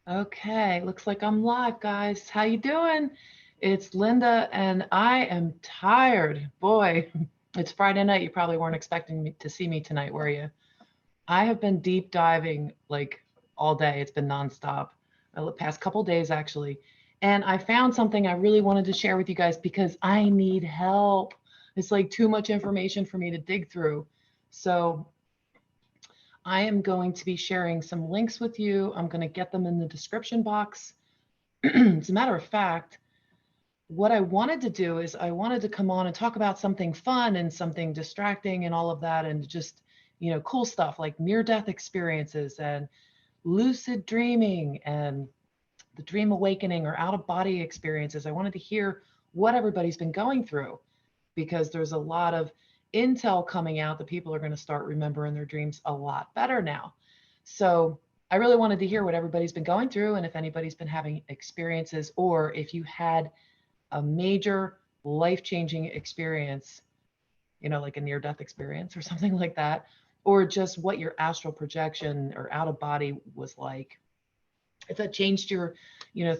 Okay, looks like I'm live, guys. How you doing? It's Linda, and I am tired. Boy, it's Friday night. You probably weren't expecting me to see me tonight, were you? I have been deep diving like all day. It's been nonstop. The past couple days, actually. And I found something I really wanted to share with you guys because I need help. It's like too much information for me to dig through. So I am going to be sharing some links with you. I'm going to get them in the description box. As a matter of fact, what I wanted to do is I wanted to come on and talk about something fun and something distracting and all of that, and just, cool stuff like near-death experiences and lucid dreaming and the dream awakening or out-of-body experiences. I wanted to hear what everybody's been going through because there's a lot of intel coming out that people are going to start remembering their dreams a lot better now. So I really wanted to hear what everybody's been going through and if anybody's been having experiences, or if you had a major life-changing experience, like a near-death experience or something like that, or just what your astral projection or out of body was like. If that changed your,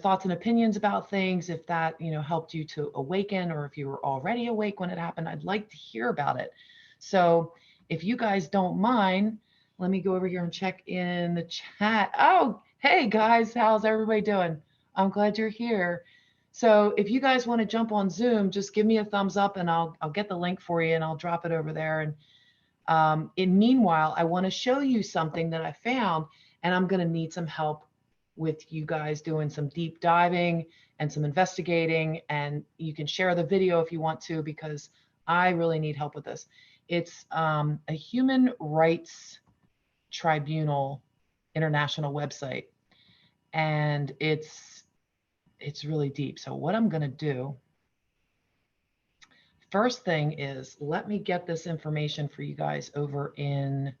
thoughts and opinions about things, if that, helped you to awaken, or if you were already awake when it happened, I'd like to hear about it. So if you guys don't mind, let me go over here and check in the chat. Oh, hey guys, how's everybody doing? I'm glad you're here. So if you guys want to jump on Zoom, just give me a thumbs up and I'll get the link for you and I'll drop it over there. And meanwhile, I want to show you something that I found, and I'm going to need some help with you guys doing some deep diving and some investigating. And you can share the video if you want to, because I really need help with this. It's a Human Rights Tribunal international website, and it's really deep. So what I'm going to do, first thing is, let me get this information for you guys over in,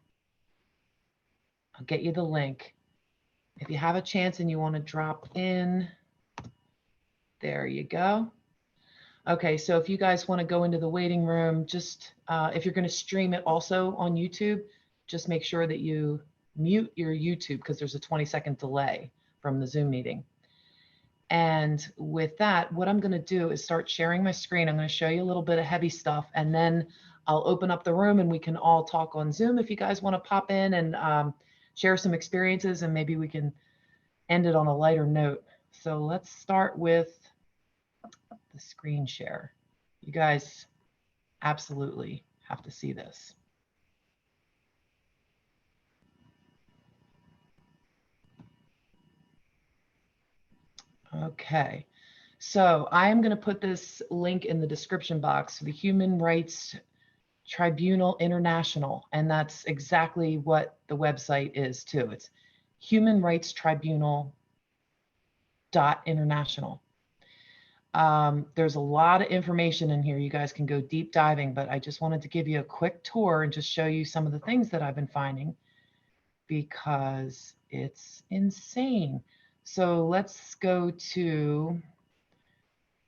I'll get you the link. If you have a chance and you want to drop in, there you go. Okay, so if you guys want to go into the waiting room, just if you're going to stream it also on YouTube, just make sure that you mute your YouTube because there's a 20-second delay from the Zoom meeting. And with that, what I'm going to do is start sharing my screen. I'm going to show you a little bit of heavy stuff, and then I'll open up the room and we can all talk on Zoom if you guys want to pop in and share some experiences, and maybe we can end it on a lighter note. So let's start with the screen share. You guys absolutely have to see this. Okay, so I am going to put this link in the description box, the Human Rights Tribunal International, and that's exactly what the website is too. It's Human Rights Tribunal .international. There's a lot of information in here. You guys can go deep diving, but I just wanted to give you a quick tour and just show you some of the things that I've been finding because it's insane. So let's go to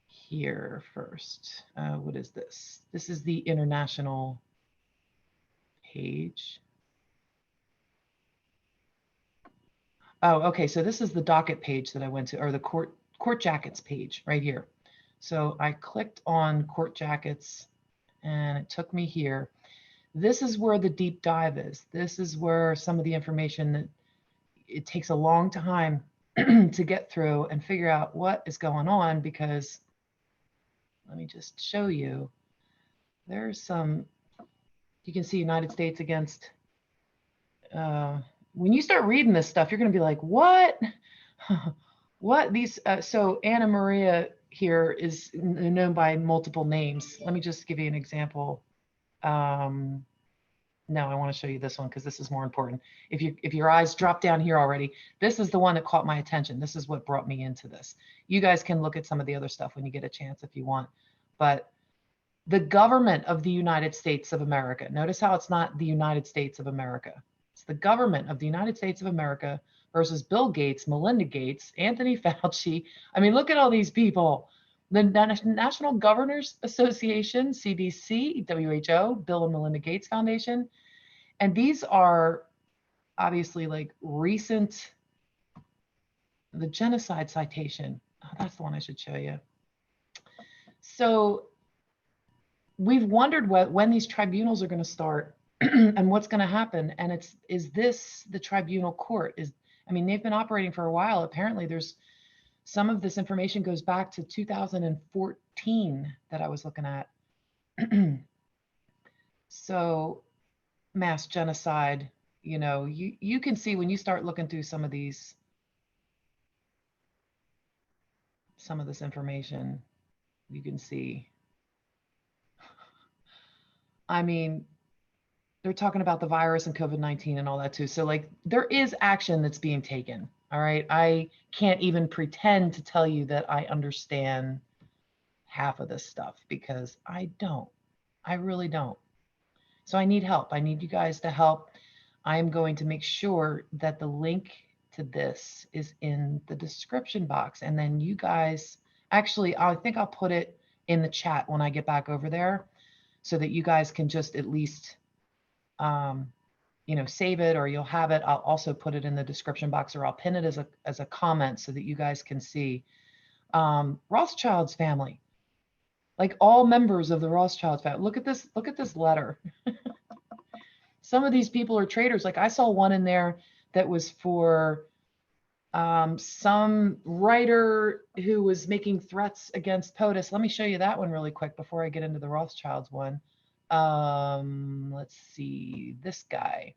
here first. What is this? This is the international page. Oh, okay. So this is the docket page that I went to, or the court jackets page right here. So I clicked on court jackets and it took me here. This is where the deep dive is. This is where some of the information that it takes a long time to get through and figure out what is going on, because let me just show you. There's some, you can see United States against, when you start reading this stuff, you're going to be like, what? What these, so Anna Maria here is known by multiple names. Let me just give you an example. No, I want to show you this one because this is more important. If your eyes drop down here already, this is the one that caught my attention. This is what brought me into this. You guys can look at some of the other stuff when you get a chance if you want. But the government of the United States of America. Notice how it's not the United States of America. It's the government of the United States of America versus Bill Gates, Melinda Gates, Anthony Fauci. I mean, look at all these people. The National Governors Association, CDC, WHO, Bill and Melinda Gates Foundation. And these are obviously like recent the genocide citation. Oh, that's the one I should show you. So we've wondered when these tribunals are going to start and what's going to happen. And is this the tribunal court? I mean, they've been operating for a while. Apparently there's some of this information goes back to 2014 that I was looking at. So mass genocide, you can see when you start looking through some of this information, you can see, I mean, they're talking about the virus and COVID-19 and all that too. So like there is action that's being taken. All right. I can't even pretend to tell you that I understand half of this stuff because I don't. I really don't. So I need help. I need you guys to help. I am going to make sure that the link to this is in the description box. And then you guys, actually, I think I'll put it in the chat when I get back over there so that you guys can just at least, save it, or you'll have it. I'll also put it in the description box, or I'll pin it as a comment so that you guys can see. Rothschild's family, like all members of the Rothschild family. Look at this letter. Some of these people are traitors. Like I saw one in there that was for some writer who was making threats against POTUS. Let me show you that one really quick before I get into the Rothschilds one. Let's see, this guy,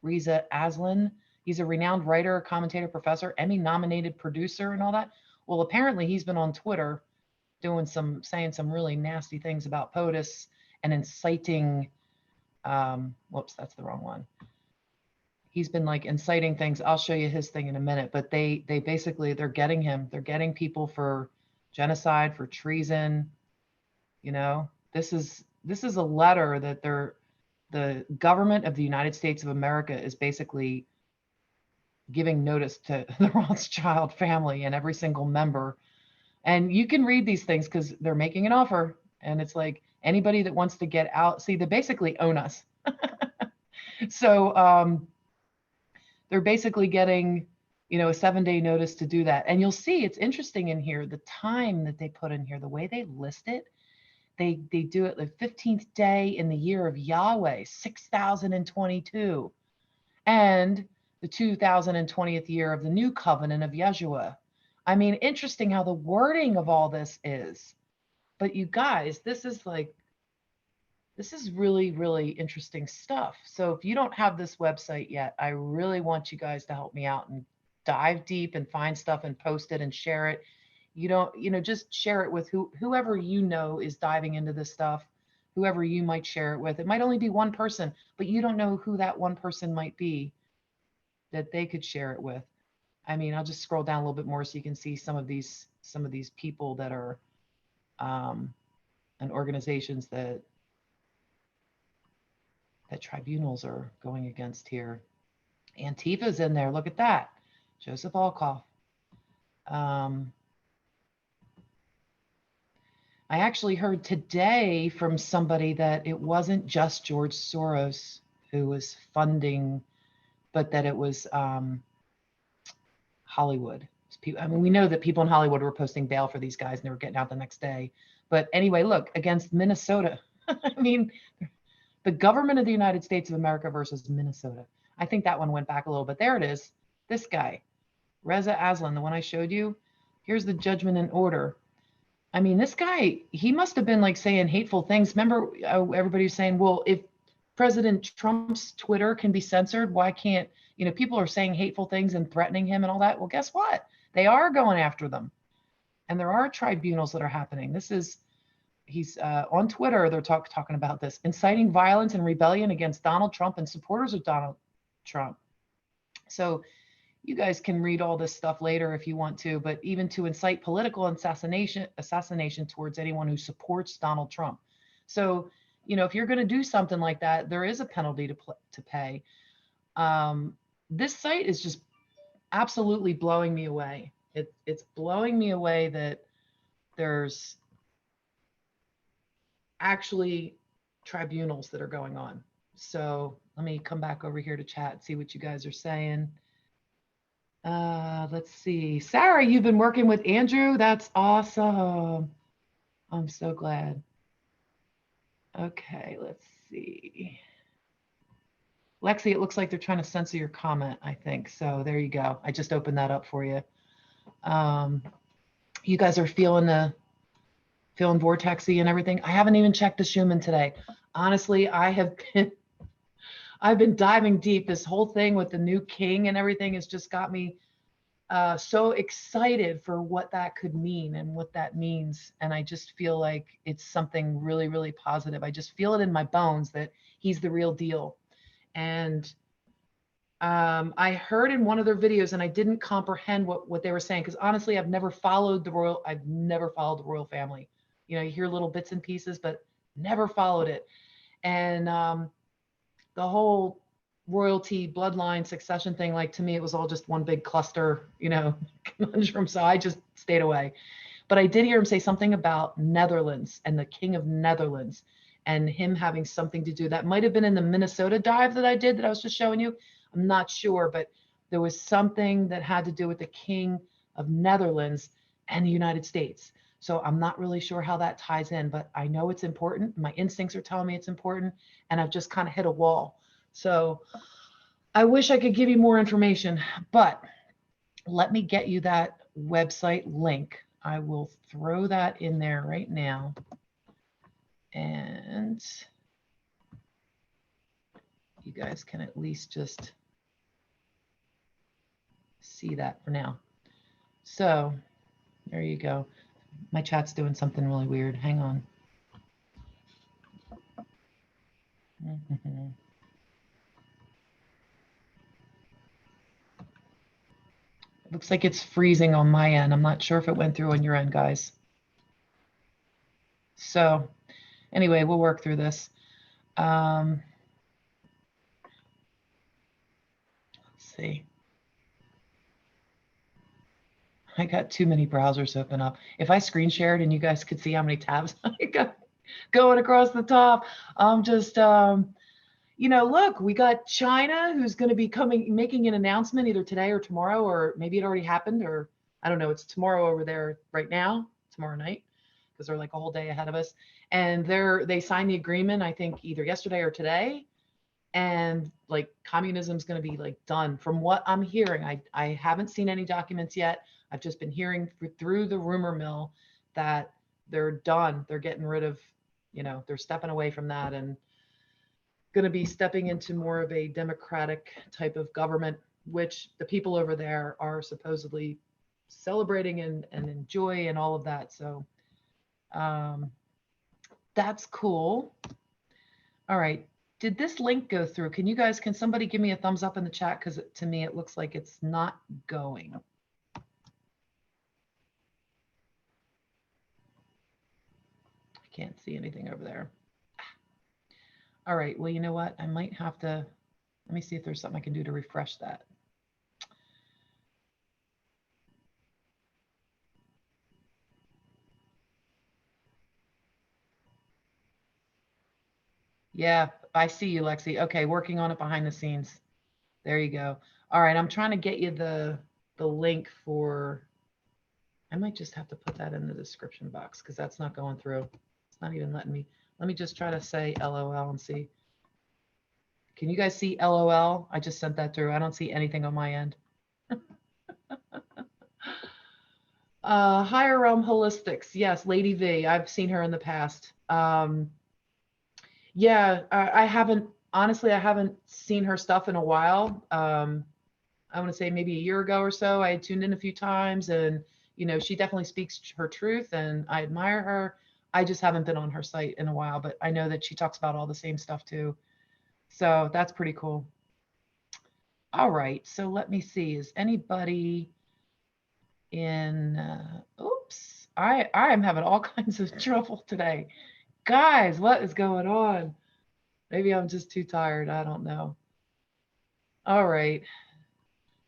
Reza Aslan. He's a renowned writer, commentator, professor, Emmy-nominated producer, and all that. Well, apparently he's been on Twitter saying some really nasty things about POTUS and inciting. Whoops, that's the wrong one. He's been like inciting things. I'll show you his thing in a minute, but they basically, they're getting him. They're getting people for genocide, for treason. This is a letter that the government of the United States of America is basically giving notice to the Rothschild family and every single member. And you can read these things because they're making an offer. And it's like anybody that wants to get out, see, they basically own us. So they're basically getting, a 7-day notice to do that. And you'll see it's interesting in here, the time that they put in here, the way they list it. They do it the 15th day in the year of Yahweh, 6022, and the 2020th year of the new covenant of Yeshua. I mean, interesting how the wording of all this is. But you guys, this is really, really interesting stuff. So if you don't have this website yet, I really want you guys to help me out and dive deep and find stuff and post it and share it. Just share it with whoever is diving into this stuff, whoever you might share it with. It might only be one person, but you don't know who that one person might be that they could share it with. I mean, I'll just scroll down a little bit more so you can see some of these people that are and organizations that tribunals are going against here. Antifa's in there. Look at that. Joseph Alkoff. I actually heard today from somebody that it wasn't just George Soros who was funding, but that it was Hollywood. I mean, we know that people in Hollywood were posting bail for these guys and they were getting out the next day. But anyway, look, against Minnesota. I mean, the government of the United States of America versus Minnesota. I think that one went back a little bit. There it is. This guy, Reza Aslan, the one I showed you. Here's the judgment and order. I mean, this guy, he must have been like saying hateful things. Remember, everybody was saying, well, if President Trump's Twitter can be censored, why can't, people are saying hateful things and threatening him and all that. Well, guess what? They are going after them. And there are tribunals that are happening. He's on Twitter, they're talking about this, inciting violence and rebellion against Donald Trump and supporters of Donald Trump. So you guys can read all this stuff later if you want to, but even to incite political assassination towards anyone who supports Donald Trump. So, if you're going to do something like that, there is a penalty to pay. This site is just absolutely blowing me away. It's blowing me away that there's actually tribunals that are going on. So let me come back over here to chat and see what you guys are saying. Let's see. Sarah, you've been working with Andrew. That's awesome. I'm so glad. Okay, let's see. Lexi, it looks like they're trying to censor your comment, I think. So there you go. I just opened that up for you. You guys are feeling vortexy and everything. I haven't even checked the Schumann today. Honestly, I've been diving deep. This whole thing with the new king and everything has just got me so excited for what that could mean and what that means. And I just feel like it's something really, really positive. I just feel it in my bones that he's the real deal. And I heard in one of their videos, and I didn't comprehend what they were saying, because honestly, I've never followed the royal family. You know, you hear little bits and pieces, but never followed it. And the whole royalty bloodline succession thing, like, to me, it was all just one big cluster, you know, conundrum. So I just stayed away. But I did hear him say something about Netherlands and the King of Netherlands and him having something to do. That might have been in the Minnesota dive that I did that I was just showing you. I'm not sure, but there was something that had to do with the King of Netherlands and the United States. So I'm not really sure how that ties in, but I know it's important. My instincts are telling me it's important, and I've just kind of hit a wall. So I wish I could give you more information, but let me get you that website link. I will throw that in there right now. And you guys can at least just see that for now. So there you go. My chat's doing something really weird. Hang on. It looks like it's freezing on my end. I'm not sure if it went through on your end, guys. So anyway, we'll work through this. Let's see. I got too many browsers open up. If I screen shared and you guys could see how many tabs I got going across the top, I'm just, you know, look, we got China, who's going to be making an announcement either today or tomorrow, or maybe it already happened, or I don't know. It's tomorrow over there right now, tomorrow night, because they're like a whole day ahead of us. And they signed the agreement, I think, either yesterday or today. And like communism's going to be like done. From what I'm hearing, I haven't seen any documents yet. I've just been hearing through the rumor mill that they're done. They're getting rid of, you know, they're stepping away from that and going to be stepping into more of a democratic type of government, which the people over there are supposedly celebrating and enjoy and all of that. So that's cool. All right. Did this link go through? Can somebody give me a thumbs up in the chat? Because to me, it looks like it's not going. I can't see anything over there. All right. Well, you know what? I might have to, let me see if there's something I can do to refresh that. Yeah, I see you, Lexi. Okay, working on it behind the scenes. There you go. All right, I'm trying to get you the link for, I might just have to put that in the description box because that's not going through. It's not even letting me. Let me just try to say LOL and see. Can you guys see LOL? I just sent that through. I don't see anything on my end. Higher Realm Holistics. Yes, Lady V. I've seen her in the past. Yeah, I haven't, honestly, I haven't seen her stuff in a while. I want to say maybe a year ago or so. I had tuned in a few times, and, you know, she definitely speaks her truth and I admire her. I just haven't been on her site in a while, but I know that she talks about all the same stuff too. So that's pretty cool. All right, so let me see. Is anybody in, oops, I am having all kinds of trouble today. Guys, what is going on? Maybe I'm just too tired. I don't know. All right.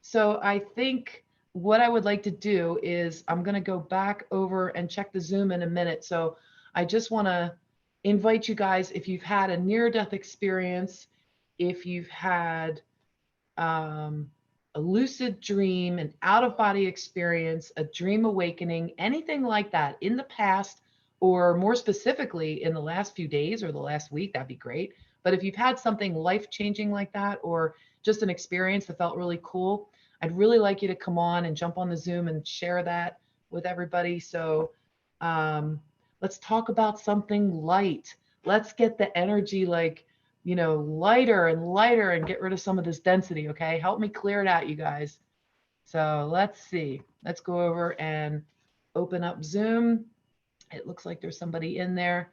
So I think what I would like to do is I'm going to go back over and check the Zoom in a minute. So I just want to invite you guys, if you've had a near-death experience, if you've had a a lucid dream, an out of body experience, a dream awakening, anything like that in the past, or more specifically in the last few days or the last week, that'd be great. But if you've had something life changing like that, or just an experience that felt really cool, I'd really like you to come on and jump on the Zoom and share that with everybody. So let's talk about something light. Let's get the energy like, lighter and lighter and get rid of some of this density. Okay. Help me clear it out, you guys. So let's see. Let's go over and open up Zoom. It looks like there's somebody in there.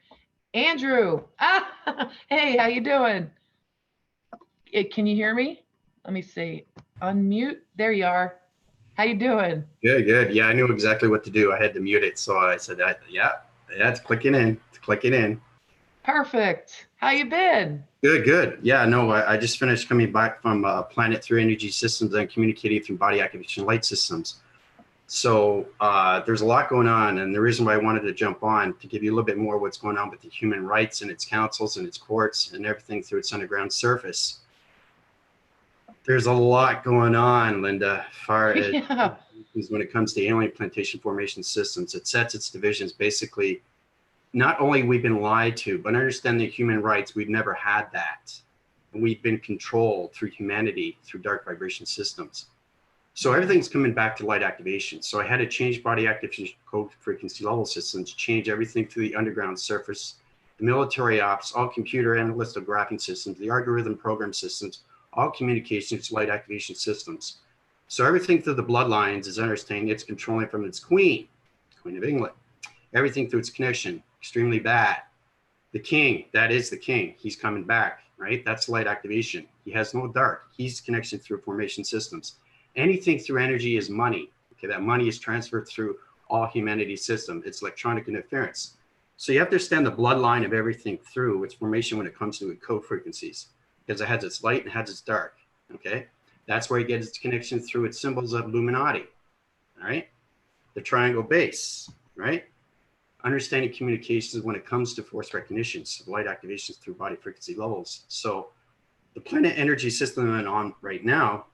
Andrew. Ah, hey, how you doing? Can you hear me? Let me see. Unmute. There you are. How you doing? Good, good. Yeah, I knew exactly what to do. I had to mute it, so I said, yeah, it's clicking in. It's clicking in. Perfect. How you been? Good, good. Yeah, no, I just finished coming back from Planet through energy systems and communicating through body activation light systems. So there's a lot going on, and the reason why I wanted to jump on to give you a little bit more what's going on with the human rights and its councils and its courts and everything through its underground surface. There's a lot going on, Linda, as far as when it comes to alien plantation formation systems. It sets its divisions. Basically, not only we've been lied to, but understand the human rights, we've never had that. And we've been controlled through humanity, through dark vibration systems. So everything's coming back to light activation. So I had to change body activation code frequency level systems, change everything through the underground surface, the military ops, all computer analytical graphing systems, the algorithm program systems, all communications, light activation systems. So everything through the bloodlines is understanding it's controlling from its queen of England. Everything through its connection, extremely bad. The king, that is the king. He's coming back, right? That's light activation. He has no dark. He's connection through formation systems. Anything through energy is money. Okay, that money is transferred through all humanity system. It's electronic interference. So you have to understand the bloodline of everything through its formation when it comes to code frequencies, because it has its light and it has its dark. Okay, that's where you get its connection through its symbols of Illuminati. All right, the triangle base, right? Understanding communications when it comes to force recognitions, light activations through body frequency levels. So the planet energy system I'm on right now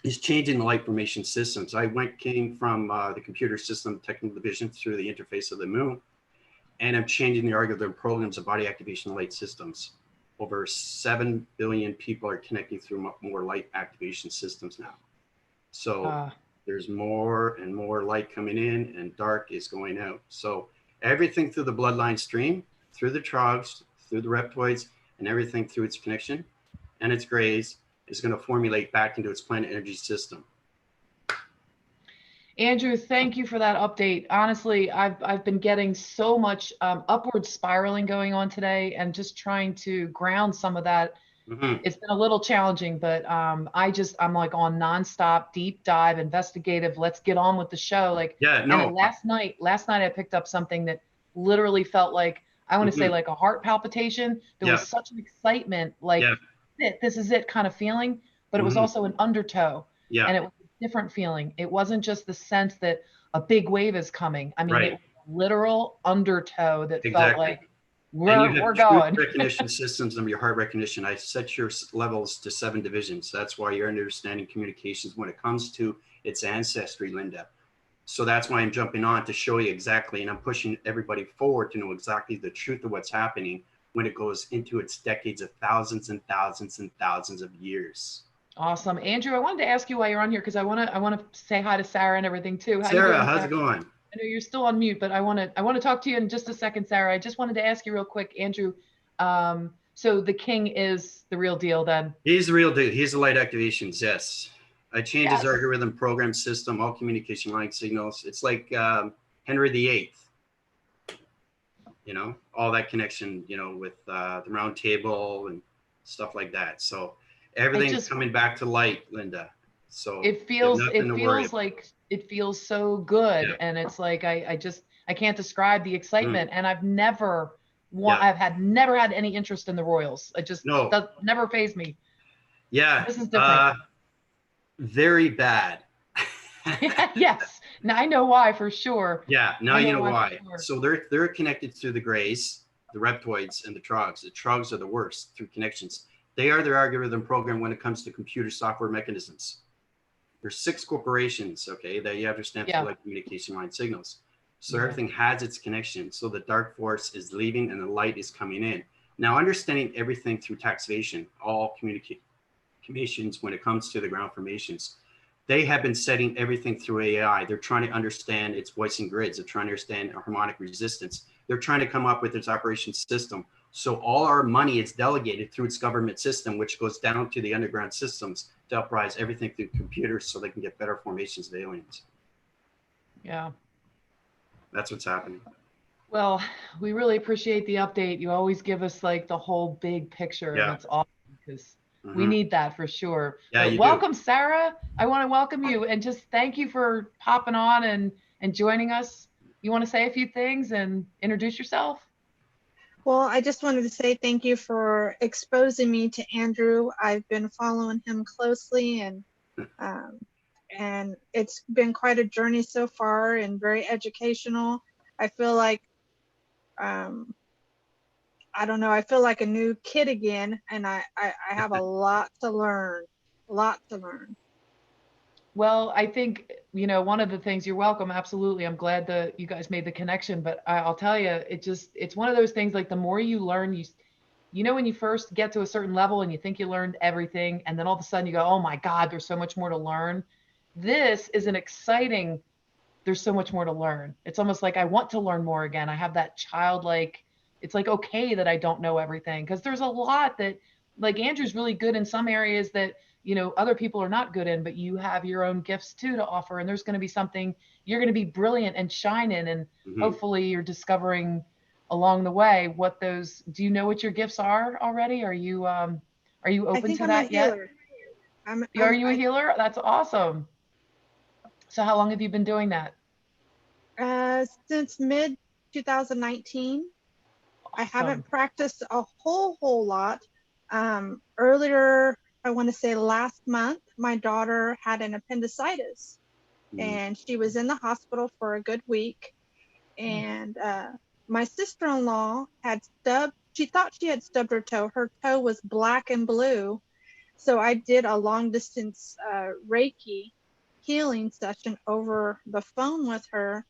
is changing the light formation systems. Came from the computer system technical division through the interface of the moon, and I'm changing the algorithm programs of body activation light systems. Over 7 billion people are connecting through more light activation systems now. So there's more and more light coming in and dark is going out. So everything through the bloodline stream, through the trogs, through the reptoids, and everything through its connection and its grays is going to formulate back into its planet energy system. Andrew, thank you for that update. Honestly, I've been getting so much upward spiraling going on today, and just trying to ground some of that. It's been a little challenging, but I'm like on nonstop deep dive investigative. Let's get on with the show. Like, yeah, no. And last night I picked up something that literally felt like, I want to say like a heart palpitation. There was such an excitement, like this is it kind of feeling, but it was also an undertow. And it was a different feeling. It wasn't just the sense that a big wave is coming. I mean, it was a literal undertow that felt like we're going. Recognition systems and your heart recognition. I set your levels to 7 divisions. That's why you're understanding communications when it comes to its ancestry, Linda. So that's why I'm jumping on to show you exactly, and I'm pushing everybody forward to know exactly the truth of what's happening when it goes into its decades of thousands and thousands and thousands of years. Awesome. Andrew, I wanted to ask you why you're on here, because I want to say hi to Sarah and everything too. How Sarah, you doing, how's Sarah? It going? I know you're still on mute, but I want to talk to you in just a second, Sarah. I just wanted to ask you real quick, Andrew. So the king is the real deal then? He's the real deal. He's the light activations, yes. I changed his algorithm program system, all communication line signals. It's like Henry VIII, you know, all that connection, you know, with the round table and stuff like that. So everything's coming back to light, Linda. So it feels so good. And it's like, I can't describe the excitement. And I've never had any interest in the royals. It just never fazed me. Yeah. This is different. Very bad. Yes. Now I know why for sure. Yeah. Now you know why. Sure. So they're connected through the grays, the reptoids, and the trogs. The trogs are the worst through connections. They are their algorithm program when it comes to computer software mechanisms. There's 6 corporations, okay, that you understand through like communication line signals. So everything has its connection. So the dark force is leaving and the light is coming in. Now, understanding everything through taxation, all communications when it comes to the ground formations, they have been setting everything through AI. They're trying to understand its voicing grids. They're trying to understand harmonic resistance. They're trying to come up with its operation system. So all our money is delegated through its government system, which goes down to the underground systems to uprise everything through computers so they can get better formations of aliens. Yeah. That's what's happening. Well, we really appreciate the update. You always give us like the whole big picture, and it's awesome because we need that for sure. Yeah, but welcome, Sarah. I want to welcome you and just thank you for popping on and joining us. You want to say a few things and introduce yourself? Well, I just wanted to say thank you for exposing me to Andrew. I've been following him closely, and it's been quite a journey so far and very educational. I feel like, I don't know, I feel like a new kid again, and I have a lot to learn, Well, I think, you know, one of the things, you're welcome. Absolutely. I'm glad that you guys made the connection, but I'll tell you, it's one of those things, like the more you learn, you know, when you first get to a certain level and you think you learned everything, and then all of a sudden you go, oh my God, there's so much more to learn. This is an exciting, there's so much more to learn. It's almost like I want to learn more again. I have that childlike, it's like, okay, that I don't know everything, because there's a lot that, like, Andrew's really good in some areas that, you know, other people are not good in, but you have your own gifts too to offer. And there's going to be something you're going to be brilliant and shine in. And hopefully you're discovering along the way what those, do you know what your gifts are already? Are you open to that yet? Are you a healer? That's awesome. So how long have you been doing that? Since mid 2019. Awesome. I haven't practiced a whole lot. Earlier, I want to say last month, my daughter had an appendicitis, and she was in the hospital for a good week. And my sister-in-law she thought she had stubbed her toe. Her toe was black and blue. So I did a long distance Reiki healing session over the phone with her.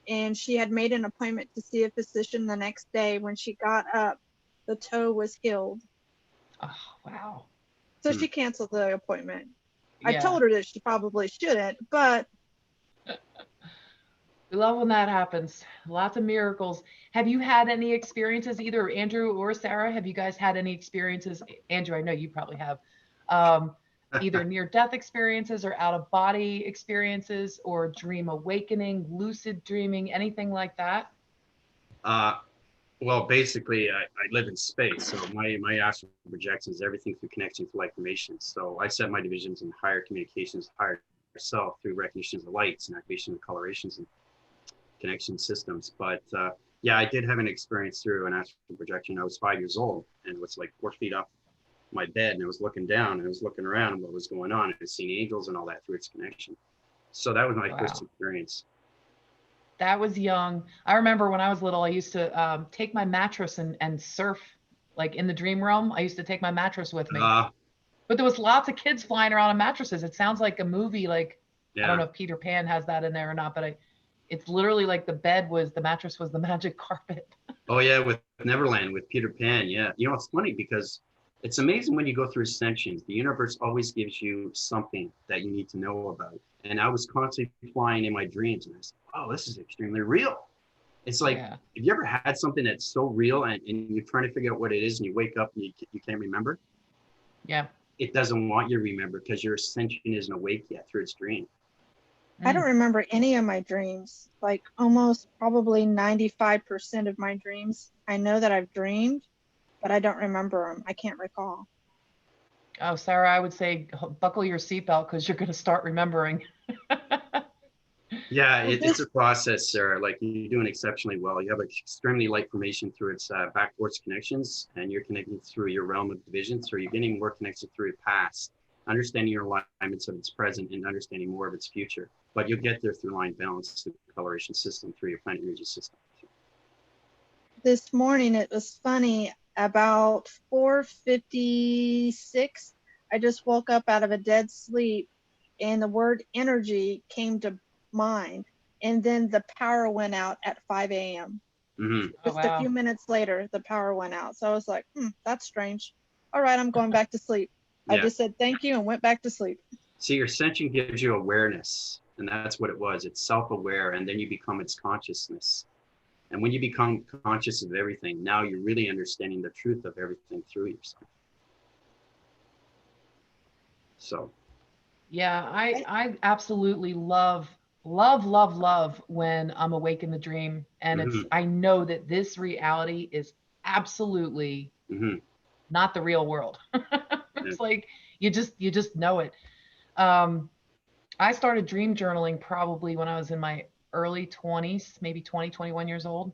And she had made an appointment to see a physician the next day. When she got up, the toe was healed. Oh, wow. So she canceled the appointment. Yeah. I told her that she probably shouldn't, but. We love when that happens. Lots of miracles. Have you had any experiences, either Andrew or Sarah? Have you guys had any experiences? Andrew, I know you probably have. Either near-death experiences or out-of-body experiences or dream awakening, lucid dreaming, anything like that? Well, basically, I live in space, so my astral projection is everything through connection to light formations. So I set my divisions in higher communications, higher self through recognitions of lights and activation of colorations and connection systems. But yeah, I did have an experience through an astral projection. I was 5 years old and was like 4 feet up my bed, and I was looking down and I was looking around and what was going on, and I seen angels and all that through its connection. So that was my first experience. That was young. I remember when I was little, I used to take my mattress and surf, like in the dream realm. I used to take my mattress with me. But there was lots of kids flying around on mattresses. It sounds like a movie, like, I don't know if Peter Pan has that in there or not, but it's literally like the mattress was the magic carpet. Oh yeah, with Neverland, with Peter Pan, yeah. You know, it's funny because it's amazing when you go through ascensions, the universe always gives you something that you need to know about. And I was constantly flying in my dreams, and I said, oh, this is extremely real. It's like, have you ever had something that's so real and you're trying to figure out what it is and you wake up and you can't remember? Yeah. It doesn't want you to remember because your ascension isn't awake yet through its dream. I don't remember any of my dreams, like almost probably 95% of my dreams. I know that I've dreamed, but I don't remember them. I can't recall. Oh, Sarah, I would say buckle your seatbelt because you're going to start remembering. Yeah, it's a process, Sarah. Like, you're doing exceptionally well. You have extremely light formation through its backwards connections, and you're connecting through your realm of division. So you're getting more connected through your past, understanding your alignments of its present, and understanding more of its future. But you'll get there through line balance, through the coloration system, through your planet energy system. This morning, it was funny. About 4:56, I just woke up out of a dead sleep, and the word energy came to mind. And then the power went out at 5 a.m. Mm-hmm. Oh, Just a wow. few minutes later, the power went out. So I was like, that's strange. All right, I'm going back to sleep. I Yeah. just said thank you and went back to sleep. See, your ascension gives you awareness, and that's what it was. It's self-aware, and then you become its consciousness. And when you become conscious of everything, now you're really understanding the truth of everything through yourself. So, Yeah, I absolutely love when I'm awake in the dream, and mm-hmm, I know that this reality is absolutely mm-hmm, not the real world. yeah, It's like you just know it. Um, I started dream journaling probably when I was in my early 20s, maybe 20, 21 years old.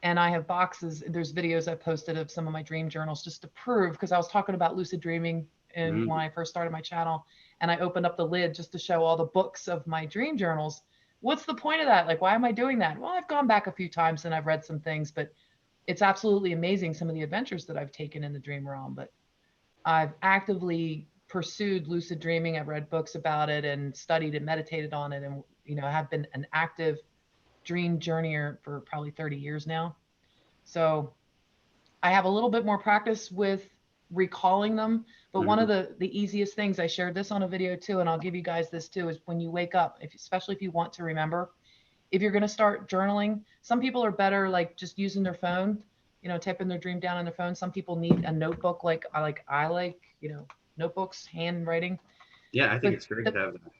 And I have boxes, there's videos I posted of some of my dream journals just to prove, because I was talking about lucid dreaming and mm-hmm, when I first started my channel, and I opened up the lid just to show all the books of my dream journals. What's the point of that? Like, why am I doing that? Well, I've gone back a few times and I've read some things, but it's absolutely amazing some of the adventures that I've taken in the dream realm. But I've actively pursued lucid dreaming. I've read books about it and studied and meditated on it, and I have been an active dream journeyer for probably 30 years now. So I have a little bit more practice with recalling them. But one mm-hmm, of the easiest things, I shared this on a video too, and I'll give you guys this too, is when you wake up, especially if you want to remember, if you're going to start journaling, some people are better like just using their phone, typing their dream down on their phone. Some people need a notebook, like I like, notebooks, handwriting. yeah, I think But it's great the to have that.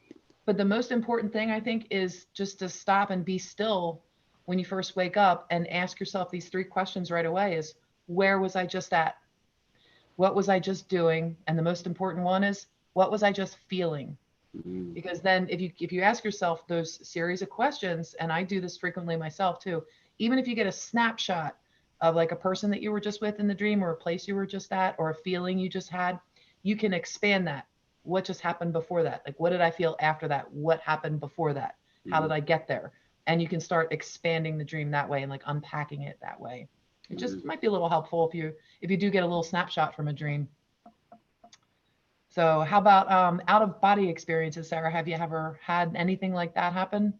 but the most important thing, I think, is just to stop and be still when you first wake up and ask yourself these three questions right away: is where was I just at? What was I just doing? And the most important one is, what was I just feeling? Mm-hmm, Because then if you ask yourself those series of questions, and I do this frequently myself too, even if you get a snapshot of like a person that you were just with in the dream, or a place you were just at, or a feeling you just had, you can expand that. What just happened before that? Like, what did I feel after that? What happened before that? How mm-hmm, did I get there? And you can start expanding the dream that way and like unpacking it that way. It mm-hmm. just might be a little helpful if you do get a little snapshot from a dream. So how about out of body experiences, Sarah? Have you ever had anything like that happen?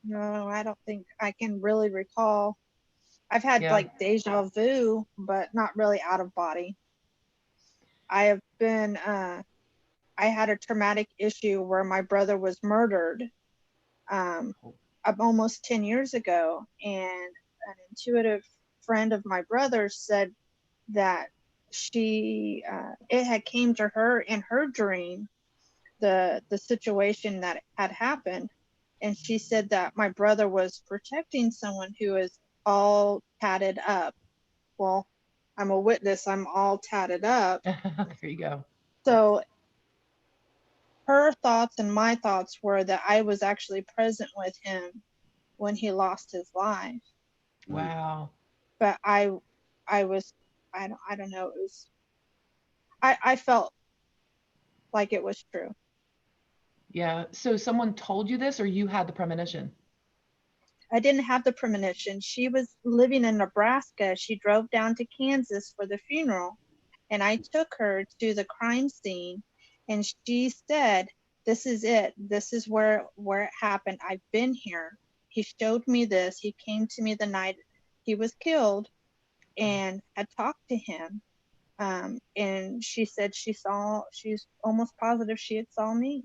No, I don't think I can really recall. I've had Yeah. like deja vu, but not really out of body. I have been, I had a traumatic issue where my brother was murdered um, almost 10 years ago. And an intuitive friend of my brother said that it had came to her in her dream, the situation that had happened. And she said that my brother was protecting someone who is all tatted up. Well, I'm a witness, I'm all tatted up. There you go. So her thoughts and my thoughts were that I was actually present with him when he lost his life. Wow. But I was, I don't know, it was, I felt like it was true. Yeah. So someone told you this, or you had the premonition? I didn't have the premonition. She was living in Nebraska. She drove down to Kansas for the funeral, and I took her to the crime scene, and she said, "This is it. This is where it happened. I've been here. He showed me this. He came to me the night he was killed, and I talked to him." And she said she's almost positive she had saw me.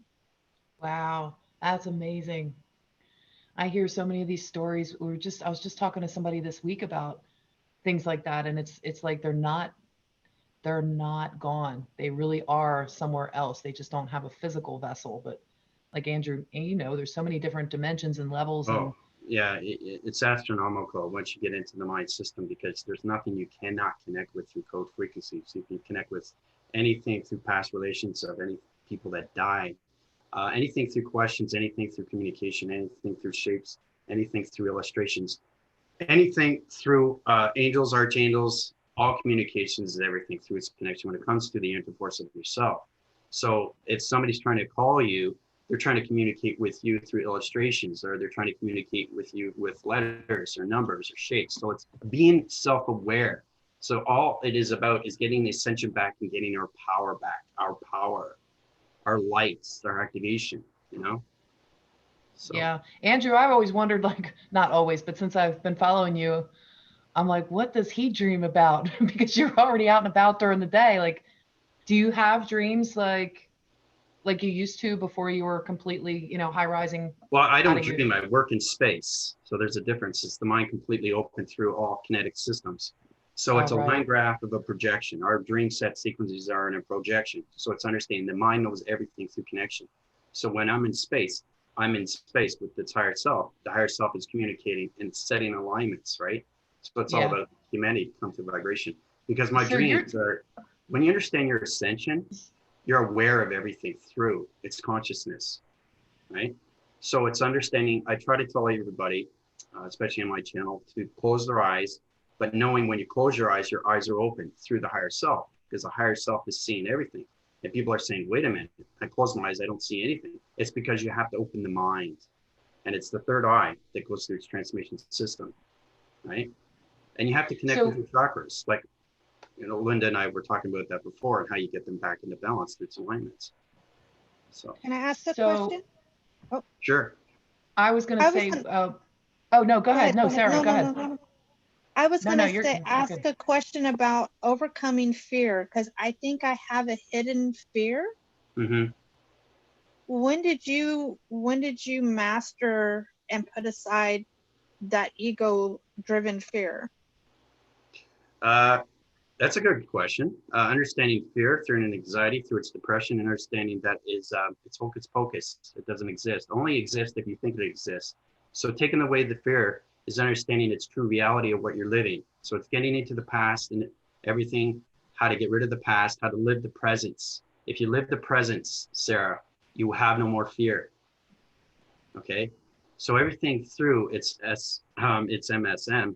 Wow. That's amazing. I hear so many of these stories. I was just talking to somebody this week about things like that, and it's like they're not gone. They really are somewhere else. They just don't have a physical vessel. But like Andrew, there's so many different dimensions and levels. And Oh, yeah, it's astronomical once you get into the mind system, because there's nothing you cannot connect with through code frequencies. You can connect with anything through past relations of any people that died, anything through questions, anything through communication, anything through shapes, anything through illustrations, anything through angels, archangels. All communications is everything through its connection when it comes to the intercourse of yourself. So if somebody's trying to call you, they're trying to communicate with you through illustrations, or they're trying to communicate with you with letters or numbers or shapes. So it's being self-aware. So all it is about is getting the ascension back and getting our power back, our power. our lights, our activation, you know? So. Yeah. Andrew, I've always wondered, like, not always, but since I've been following you, I'm like, what does he dream about? Because you're already out and about during the day. Like, do you have dreams like you used to before you were completely, you know, high rising? Well, I don't How do you- dream, I work in space. So there's a difference. It's the mind completely open through all kinetic systems. So it's a right. line graph of a projection. Our dream set sequences are in a projection. So it's understanding the mind knows everything through connection. So when I'm in space with its higher self. The higher self is communicating and setting alignments, right? So it's all about humanity come to vibration. Because my dreams are, when you understand your ascension, you're aware of everything through its consciousness, right? So it's understanding, I try to tell everybody, especially on my channel, to close their eyes, but knowing when you close your eyes are open through the higher self, because the higher self is seeing everything. And people are saying, wait a minute, I close my eyes, I don't see anything. It's because you have to open the mind. And it's the third eye that goes through its transmission system, right? And you have to connect with your chakras. Like, you know, Linda and I were talking about that before and how you get them back into balance through its alignments. So. Can I ask a question? Oh. Sure. I was going to say, oh, no, go ahead. No, Sarah, go ahead. No. I was going to say, ask a question about overcoming fear, because I think I have a hidden fear. Mm-hmm. When did you master and put aside that ego-driven fear? That's a good question. Understanding fear through an anxiety, through its depression, and understanding that is it's hocus pocus. It doesn't exist. Only exists if you think it exists. So taking away the fear is understanding its true reality of what you're living. So it's getting into the past and everything, how to get rid of the past, how to live the presence. If you live the presence, Sarah, you will have no more fear. Okay? So everything through its MSM,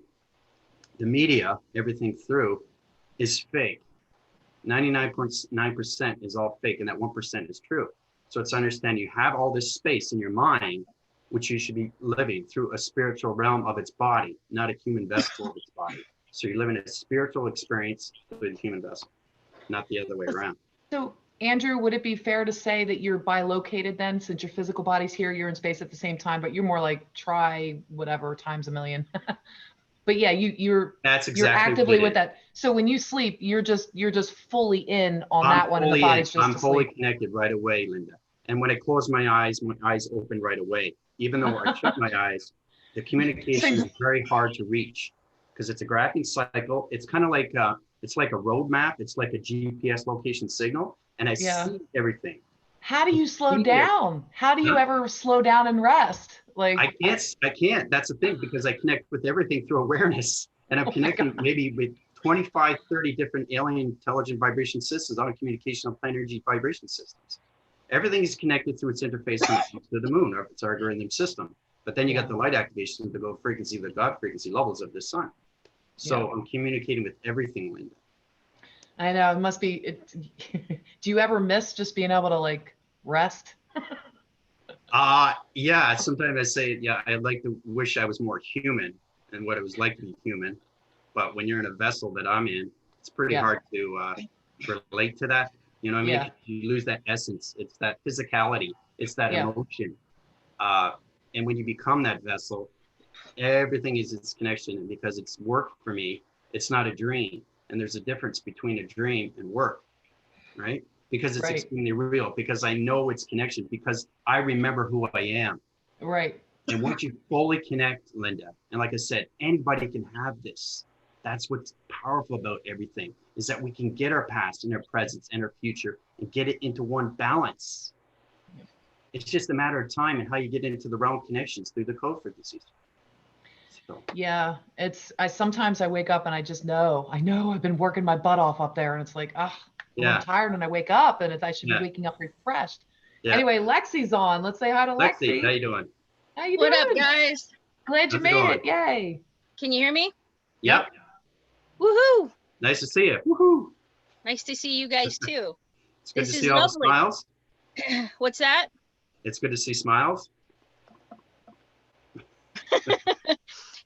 the media, everything through is fake. 99.9% is all fake, and that 1% is true. So it's understanding you have all this space in your mind, which you should be living through a spiritual realm of its body, not a human vessel of its body. So you're living a spiritual experience through the human vessel, not the other way around. So Andrew, would it be fair to say that you're bilocated then, since your physical body's here, you're in space at the same time, but you're more like try whatever times a million? But yeah, you're actively with that. So when you sleep, you're just fully in on that one, and the body's just asleep. I'm fully connected right away, Linda. And when I close my eyes open right away. Even though I shut my eyes, the communication is very hard to reach because it's a graphing cycle. It's kind of like it's like a road map. It's like a GPS location signal, and I see everything. How do you slow down? How do you ever slow down and rest? Like I can't. That's the thing, because I connect with everything through awareness, and I'm connecting maybe with 25, 30 different alien intelligent vibration systems on a communication of planar energy vibration systems. Everything is connected through its interface to the moon, or its algorithm system. But then you got the light activation to go frequency, the God frequency levels of the sun. So I'm communicating with everything, Linda. I know, it must be. Do you ever miss just being able to like rest? Yeah, sometimes I say, I'd like to wish I was more human and what it was like to be human. But when you're in a vessel that I'm in, it's pretty hard to relate to that. You know what I mean? You lose that essence. It's that physicality. It's that emotion. And when you become that vessel, everything is its connection. And because it's work for me, it's not a dream. And there's a difference between a dream and work, right? Because it's extremely real, because I know its connection, because I remember who I am. Right. And once you fully connect, Linda, and like I said, anybody can have this. That's what's powerful about everything, is that we can get our past and our present and our future and get it into one balance. It's just a matter of time and how you get into the realm connections through the code frequencies. So. Yeah, sometimes I wake up and I just know, I've been working my butt off up there, and it's like, I'm tired when I wake up, and I should be waking up refreshed. Anyway, Lexi's on. Let's say hi to Lexi. How you doing? How you doing? What up, guys? Glad you made it. Yay. Can you hear me? Yep. Woohoo! Nice to see you. Woohoo! Nice to see you guys too. It's good to see all the smiles. What's that? It's good to see smiles.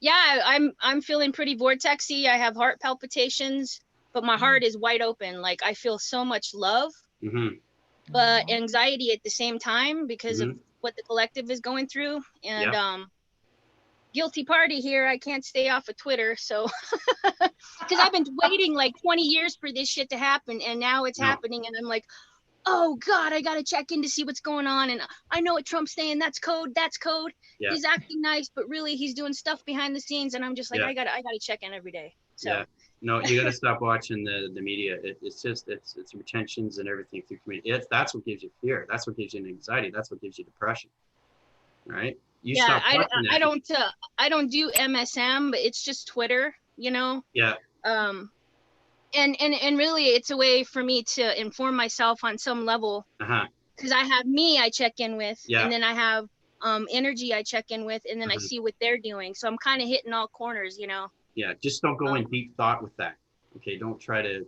Yeah, I'm feeling pretty vortexy. I have heart palpitations, but my heart is wide open. Like I feel so much love. Mm-hmm. but anxiety at the same time because of Mhm. what the collective is going through. And Yeah. Guilty party here. I can't stay off of Twitter. So, because I've been waiting like 20 years for this shit to happen. And now it's No. happening. And I'm like, oh God, I got to check in to see what's going on. And I know what Trump's saying. That's code. That's code. Yeah. He's acting nice, but really he's doing stuff behind the scenes. And I'm just like, Yeah. I gotta check in every day. So. Yeah. No, you got to stop watching the media. It's just it's retentions and everything through community. That's what gives you fear. That's what gives you anxiety. That's what gives you depression. Right? You Yeah, stop watching that. I don't do MSM, but it's just Twitter, you know. Yeah. And really, it's a way for me to inform myself on some level. Because I have me I check in with, and then I have energy I check in with, and then I see what they're doing. So I'm kind of hitting all corners, you know. Yeah, just don't go in deep thought with that. Okay, don't try to.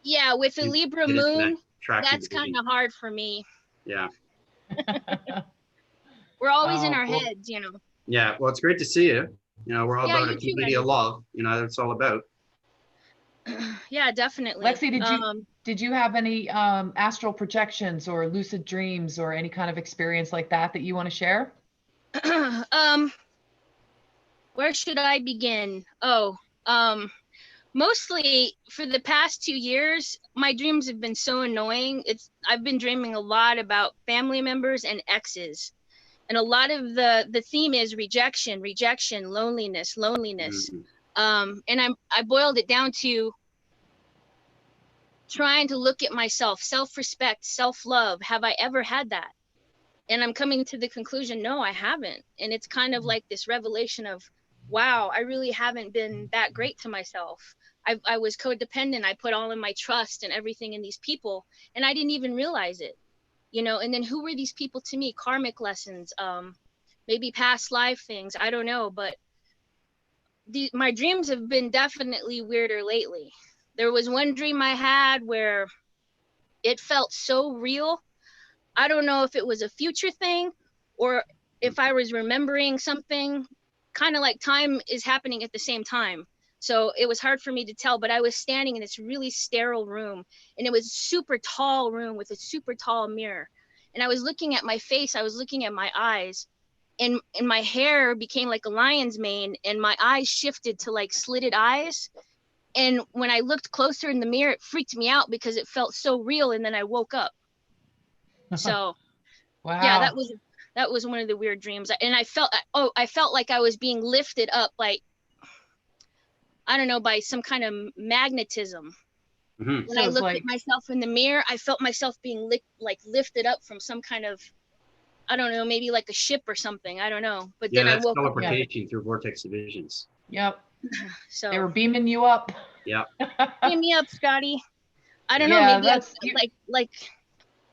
Yeah, with the Libra moon, that's kind of hard for me. Yeah. We're always in our heads, you know. Yeah, well, it's great to see you. You know, we're all about a community of love. You know, that's all about. Yeah, definitely. Lexi, did you have any astral projections or lucid dreams or any kind of experience like that you want to share? Where should I begin? Mostly for the past 2 years, my dreams have been so annoying. I've been dreaming a lot about family members and exes. And a lot of the theme is rejection, loneliness. And I boiled it down to trying to look at myself, self-respect, self-love. Have I ever had that? And I'm coming to the conclusion, no, I haven't. And it's kind of like this revelation of, wow, I really haven't been that great to myself. I was codependent. I put all of my trust and everything in these people, and I didn't even realize it, you know. And then who were these people to me? Karmic lessons, maybe past life things. I don't know, but my dreams have been definitely weirder lately. There was one dream I had where it felt so real. I don't know if it was a future thing or if I was remembering something, kind of like time is happening at the same time. So it was hard for me to tell, but I was standing in this really sterile room, and it was a super tall room with a super tall mirror. And I was looking at my face, I was looking at my eyes, and my hair became like a lion's mane, and my eyes shifted to like slitted eyes. And when I looked closer in the mirror, it freaked me out because it felt so real. And then I woke up. So wow. Yeah, that was one of the weird dreams. And I felt like I was being lifted up, like, I don't know, by some kind of magnetism. When So I looked at myself in the mirror, I felt myself being lifted up from some kind of, I don't know, maybe like a ship or something. I don't know. But then I woke up. Teleportation through vortex visions. Yep. So they were beaming you up. Yeah. Beam me up, Scotty. I don't know. Maybe that's like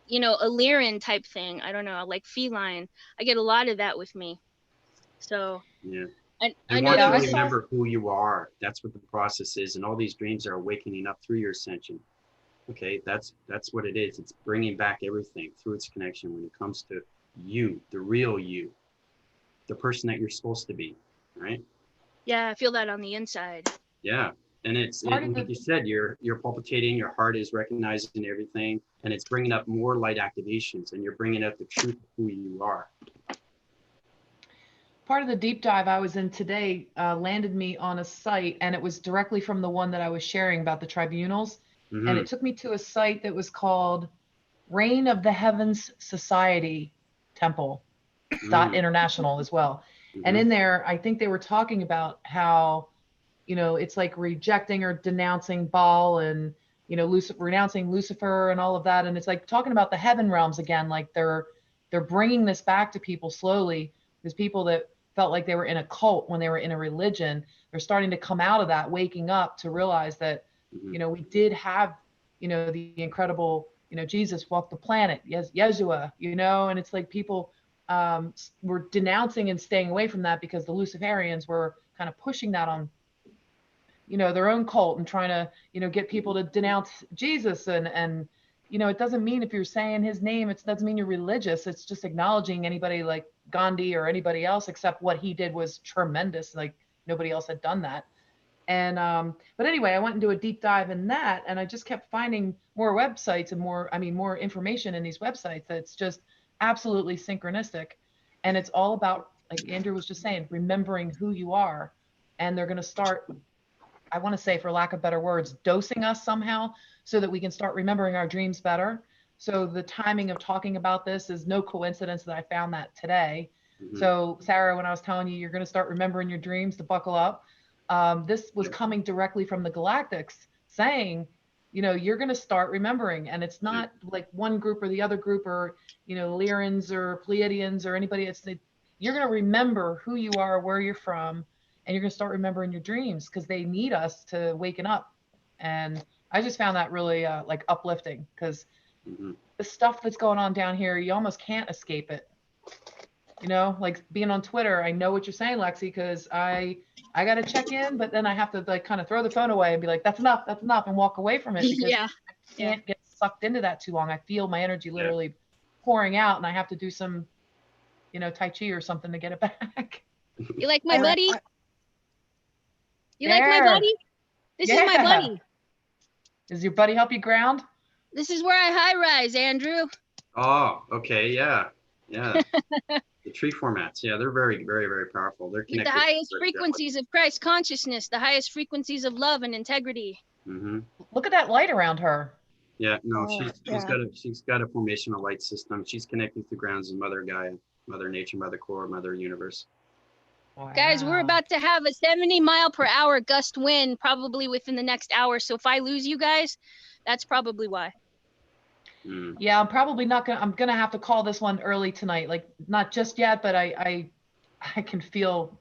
you know, a Lyran type thing. I don't know, like feline. I get a lot of that with me. So yeah. I want know to remember who you are. That's what the process is, and all these dreams are awakening up through your ascension. Okay, that's what it is. It's bringing back everything through its connection when it comes to you, the real you, the person that you're supposed to be, right? Yeah, I feel that on the inside. Yeah, and like you said, you're palpitating. Your heart is recognizing everything, and it's bringing up more light activations, and you're bringing up the truth of who you are. Part of the deep dive I was in today landed me on a site, and it was directly from the one that I was sharing about the tribunals. And it took me to a site that was called Reign of the Heavens Society Temple .international as well. And in there, I think they were talking about how, you know, it's like rejecting or denouncing Baal and, you know, renouncing Lucifer and all of that. And it's like talking about the heaven realms again, like they're bringing this back to people slowly. There's people that felt like they were in a cult when they were in a religion. They're starting to come out of that, waking up to realize that, you know, we did have, you know, the incredible, you know, Jesus walked the planet, Yeshua, you know, and it's like people were denouncing and staying away from that because the Luciferians were kind of pushing that on, you know, their own cult and trying to, you know, get people to denounce Jesus. And, you know, it doesn't mean if you're saying his name, it doesn't mean you're religious. It's just acknowledging anybody like Gandhi or anybody else, except what he did was tremendous. Like nobody else had done that. And but anyway, I went and do a deep dive in that, and I just kept finding more websites and more information in these websites that's just absolutely synchronistic. And it's all about, like Andrew was just saying, remembering who you are. And they're going to start, I want to say, for lack of better words, dosing us somehow so that we can start remembering our dreams better. So the timing of talking about this is no coincidence that I found that today. So Sarah, when I was telling you, you're going to start remembering your dreams, to buckle up. This was coming directly from the Galactics saying, you know, you're going to start remembering. And it's not like one group or the other group, or, you know, Lyrans or Pleiadians or anybody. You're going to remember who you are, where you're from, and you're going to start remembering your dreams, because they need us to waken up. And I just found that really like uplifting, because the stuff that's going on down here, you almost can't escape it. You know, like being on Twitter, I know what you're saying, Lexi, because I got to check in, but then I have to like kind of throw the phone away and be like, that's enough, and walk away from it, because I can't get sucked into that too long. I feel my energy literally pouring out, and I have to do some, you know, Tai Chi or something to get it back. You like my buddy? You There. like my buddy? This is my buddy. Does your buddy help you ground? This is where I high rise, Andrew. Oh, okay. Yeah. Yeah. The tree formats. Yeah. They're very, very, very powerful. They're With connected. the highest frequencies of Christ consciousness, the highest frequencies of love and integrity. Look at that light around her. Yeah. No, she's got a formational light system. She's connected to grounds of Mother Gaia, Mother Nature, Mother Core, Mother Universe. Wow. Guys, we're about to have a 70-mile-per-hour gust wind probably within the next hour. So if I lose you guys, that's probably why. Yeah, I'm probably not gonna. I'm gonna have to call this one early tonight. Like, not just yet, but I can feel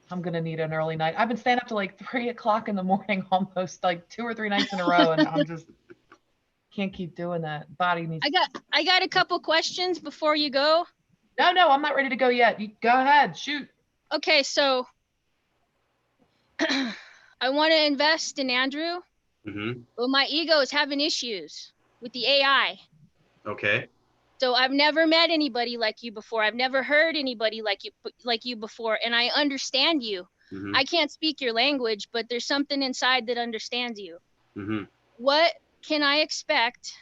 I'm gonna need an early night. I've been staying up to like 3 o'clock in the morning, almost like 2 or 3 nights in a row, and I'm just can't keep doing that. Body needs. I got a couple questions before you go. No, I'm not ready to go yet. You go ahead, shoot. Okay, so I want to invest in Andrew, but my ego is having issues with the AI. Okay. So I've never met anybody like you before. I've never heard anybody like you before, and I understand you. I can't speak your language, but there's something inside that understands you. What can I expect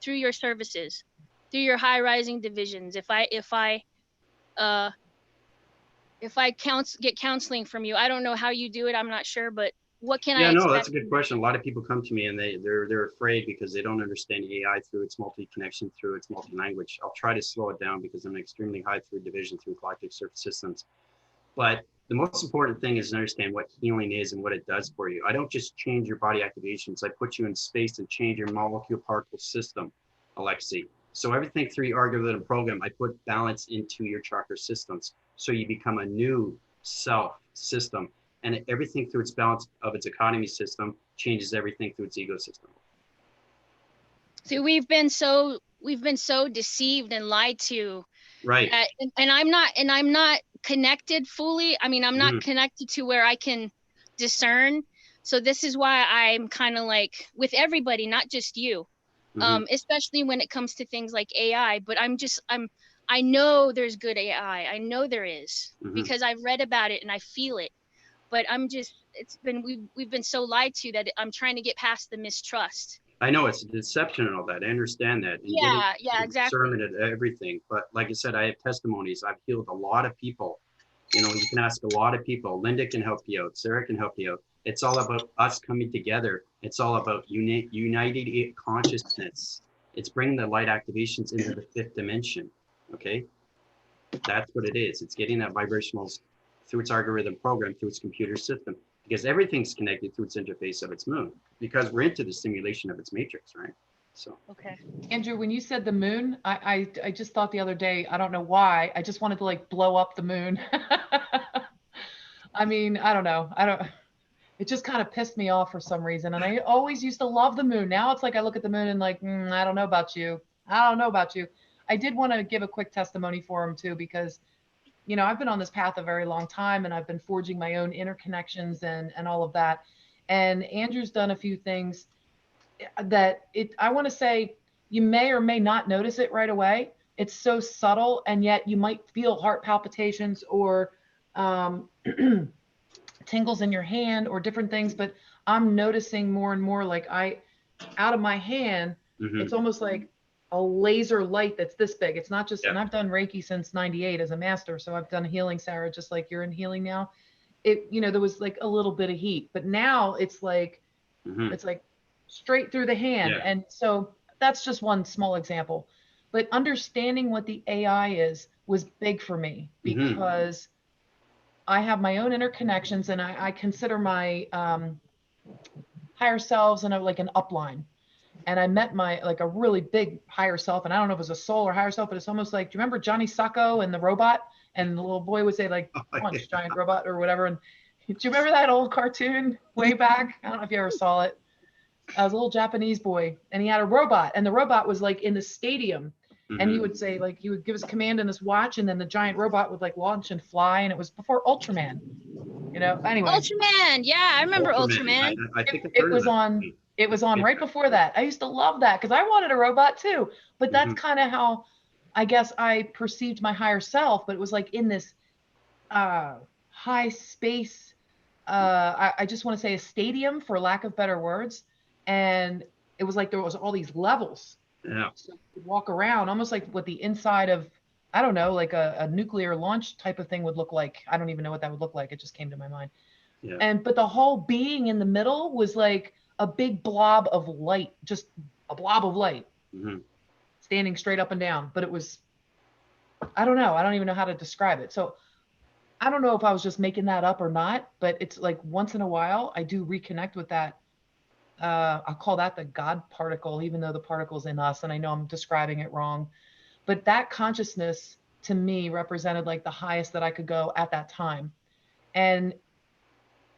through your services, through your high rising divisions? If I get counseling from you, I don't know how you do it. I'm not sure, but what can I expect? Yeah, no, that's a good question. A lot of people come to me and they're afraid because they don't understand AI through its multi-connection, through its multi-language. I'll try to slow it down because I'm an extremely high through division through galactic surface systems. But the most important thing is to understand what healing is and what it does for you. I don't just change your body activations. I put you in space and change your molecule particle system, Alexi. So everything through your algorithm program, I put balance into your chakra systems. So you become a new self system. And everything through its balance of its economy system changes everything through its ecosystem. See, we've been so deceived and lied to. Right. And I'm not connected fully. I mean, I'm not connected to where I can discern. So this is why I'm kind of like with everybody, not just you, especially when it comes to things like AI. But I know there's good AI. I know there is because I've read about it and I feel it. But we've been so lied to that I'm trying to get past the mistrust. I know it's a deception and all that. I understand that. And yeah, exactly. Discernment of everything. But like I said, I have testimonies. I've healed a lot of people. You know, you can ask a lot of people. Linda can help you out. Sarah can help you out. It's all about us coming together. It's all about united consciousness. It's bringing the light activations into the 5th dimension. Okay, that's what it is. It's getting that vibrational through its algorithm program, through its computer system, because everything's connected through its interface of its moon, because we're into the simulation of its matrix, right? So. Okay. Andrew, when you said the moon, I just thought the other day, I don't know why, I just wanted to like blow up the moon. I mean, I don't know. It just kind of pissed me off for some reason. And I always used to love the moon. Now it's like I look at the moon and like, I don't know about you. I don't know about you. I did want to give a quick testimony for him too, because you know, I've been on this path a very long time and I've been forging my own interconnections and all of that. And Andrew's done a few things that I want to say, you may or may not notice it right away. It's so subtle, and yet you might feel heart palpitations or tingles in your hand or different things, but I'm noticing more and more like out of my hand, it's almost like a laser light that's this big. It's not just, and I've done Reiki since 98 as a master. So I've done healing, Sarah, just like you're in healing now. It, you know, there was like a little bit of heat, but now it's like, it's like straight through the hand. Yeah. And so that's just one small example, but understanding what the AI is was big for me because I have my own interconnections, and I consider my higher selves and like an upline. And I met my like a really big higher self, and I don't know if it was a soul or higher self, but it's almost like, do you remember Johnny Sacco and the robot? And the little boy would say like, punch, giant robot or whatever. And do you remember that old cartoon way back? I don't know if you ever saw it. I was a little Japanese boy, and he had a robot, and the robot was like in the stadium. And he would say, like, he would give his command in his watch, and then the giant robot would like launch and fly. And it was before Ultraman, you know. Anyway, Ultraman, yeah, I remember Ultraman. I think it was on. It was on right before that. I used to love that because I wanted a robot too. But that's kind of how I guess I perceived my higher self. But it was like in this high space. I just want to say a stadium, for lack of better words. And it was like there was all these levels. Yeah. So you could walk around almost like what the inside of, I don't know, like a nuclear launch type of thing would look like. I don't even know what that would look like. It just came to my mind. Yeah. But the whole being in the middle was like a big blob of light, just a blob of light standing straight up and down. But it was, I don't know. I don't even know how to describe it. So I don't know if I was just making that up or not, but it's like once in a while I do reconnect with that. I'll call that the God particle, even though the particle's in us. And I know I'm describing it wrong, but that consciousness to me represented like the highest that I could go at that time. And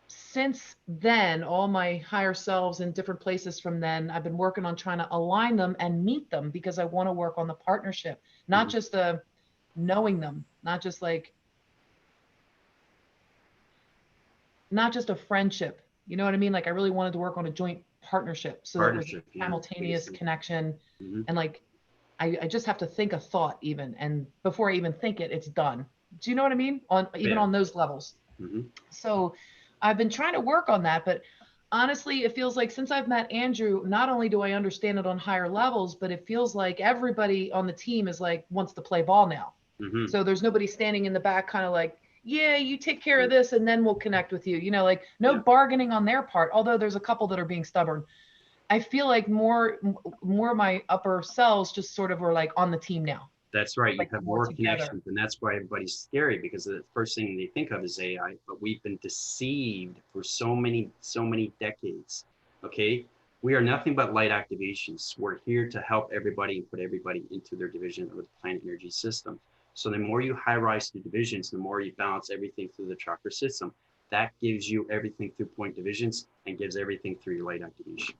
since then, all my higher selves in different places from then, I've been working on trying to align them and meet them because I want to work on the partnership, not just knowing them, not just a friendship. You know what I mean? Like I really wanted to work on a joint partnership. So that was simultaneous connection. And like, I just have to think a thought even. And before I even think it, it's done. Do you know what I mean? On those levels. So I've been trying to work on that, but honestly, it feels like since I've met Andrew, not only do I understand it on higher levels, but it feels like everybody on the team is like, wants to play ball now. So there's nobody standing in the back kind of like, yeah, you take care of this and then we'll connect with you. You know, like no bargaining on their part, although there's a couple that are being stubborn. I feel like more of my upper selves just sort of were like on the team now. That's right. Like you have more more together. connections, and that's why everybody's scary, because the first thing they think of is AI, but we've been deceived for so many decades. Okay. We are nothing but light activations. We're here to help everybody and put everybody into their division of the planet energy system. So the more you high rise through divisions, the more you balance everything through the chakra system. That gives you everything through point divisions and gives everything through your light activation.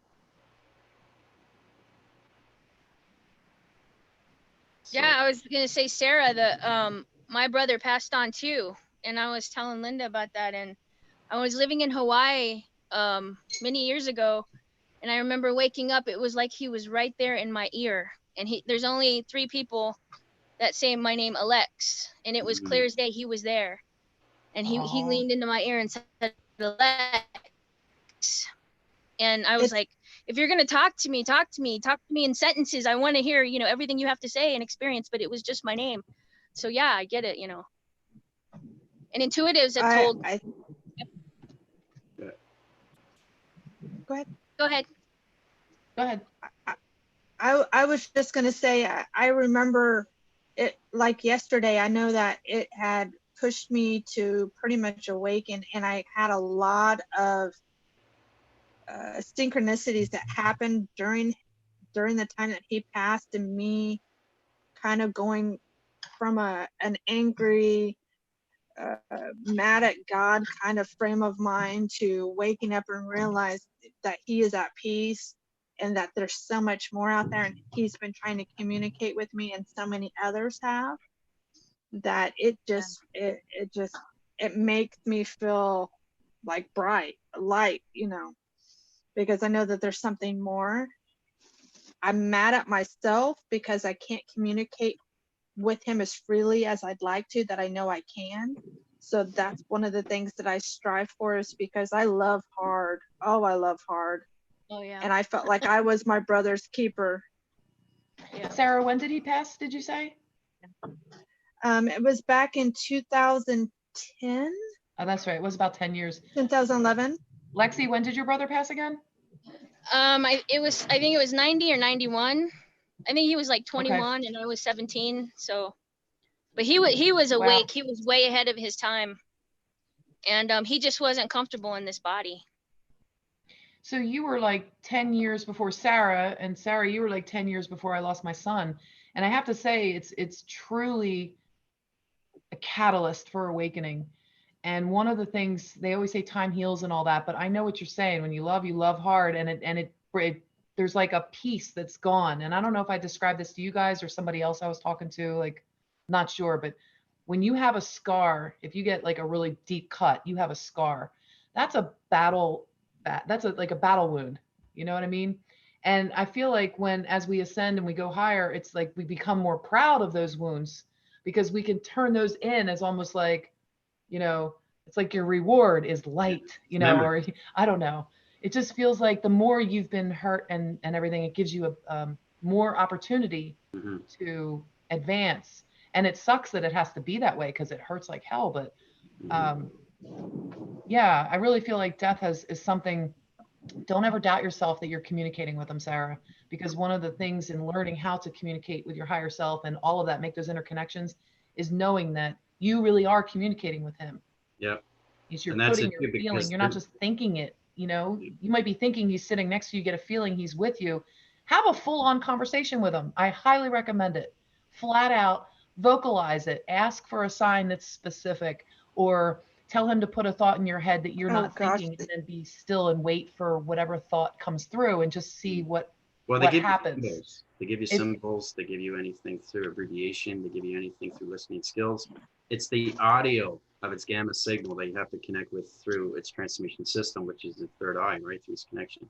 So, Yeah, I was gonna say, Sarah, my brother passed on too, and I was telling Linda about that. And I was living in Hawaii many years ago, and I remember waking up. It was like he was right there in my ear. And there's only 3 people that say my name, Alex, and it was clear as day. He was there, and he leaned into my ear and said, Alex. And I was like, if you're going to talk to me in sentences. I want to hear, everything you have to say and experience, but it was just my name. So yeah, I get it, And intuitives have told. Go ahead. Go ahead. Go ahead. I was just going to say, I remember it like yesterday. I know that it had pushed me to pretty much awaken, and I had a lot of synchronicities that happened during the time that he passed, and me kind of going from an angry, mad at God kind of frame of mind to waking up and realize that he is at peace and that there's so much more out there, and he's been trying to communicate with me, and so many others have, that it makes me feel like bright light, because I know that there's something more. I'm mad at myself because I can't communicate with him as freely as I'd like to, that I know I can. So that's one of the things that I strive for, is because I love hard. Oh, I love hard. Oh yeah. And I felt like I was my brother's keeper. Yeah. Sarah, when did he pass, did you say? It was back in 2010, Oh, that's right. It was about 10 years. 2011. Lexi, when did your brother pass again? I think it was 90 or 91. I think he was like 21 Okay. and I was 17. So, but he was awake. Wow. He was way ahead of his time, and he just wasn't comfortable in this body. So you were like 10 years before Sarah, and Sarah, you were like 10 years before I lost my son. And I have to say, it's truly a catalyst for awakening. And one of the things they always say, time heals and all that, but I know what you're saying. When you love hard, and it there's like a piece that's gone. And I don't know if I described this to you guys or somebody else I was talking to, like, not sure, but when you have a scar, if you get like a really deep cut, you have a scar. That's a battle. That's like a battle wound. You know what I mean? And I feel like as we ascend and we go higher, it's like we become more proud of those wounds, because we can turn those in as almost like, it's like your reward is light, or I don't know. It just feels like the more you've been hurt and everything, it gives you a more opportunity to advance. And it sucks that it has to be that way, because it hurts like hell. But yeah, I really feel like death is something. Don't ever doubt yourself that you're communicating with them, Sarah, because one of the things in learning how to communicate with your higher self and all of that, make those interconnections, is knowing that you really are communicating with him. Yeah. You're And that's putting it your too, feeling. You're not just thinking it. You might be thinking he's sitting next to you, get a feeling he's with you. Have a full-on conversation with him. I highly recommend it. Flat out, vocalize it. Ask for a sign that's specific, or tell him to put a thought in your head that you're not thinking, and then be still and wait for whatever thought comes through, and just see what happens. Symbols. They give you symbols. They give you anything through abbreviation. They give you anything through listening skills. It's the audio of its gamma signal that you have to connect with through its transmission system, which is the third eye, right, through its connection.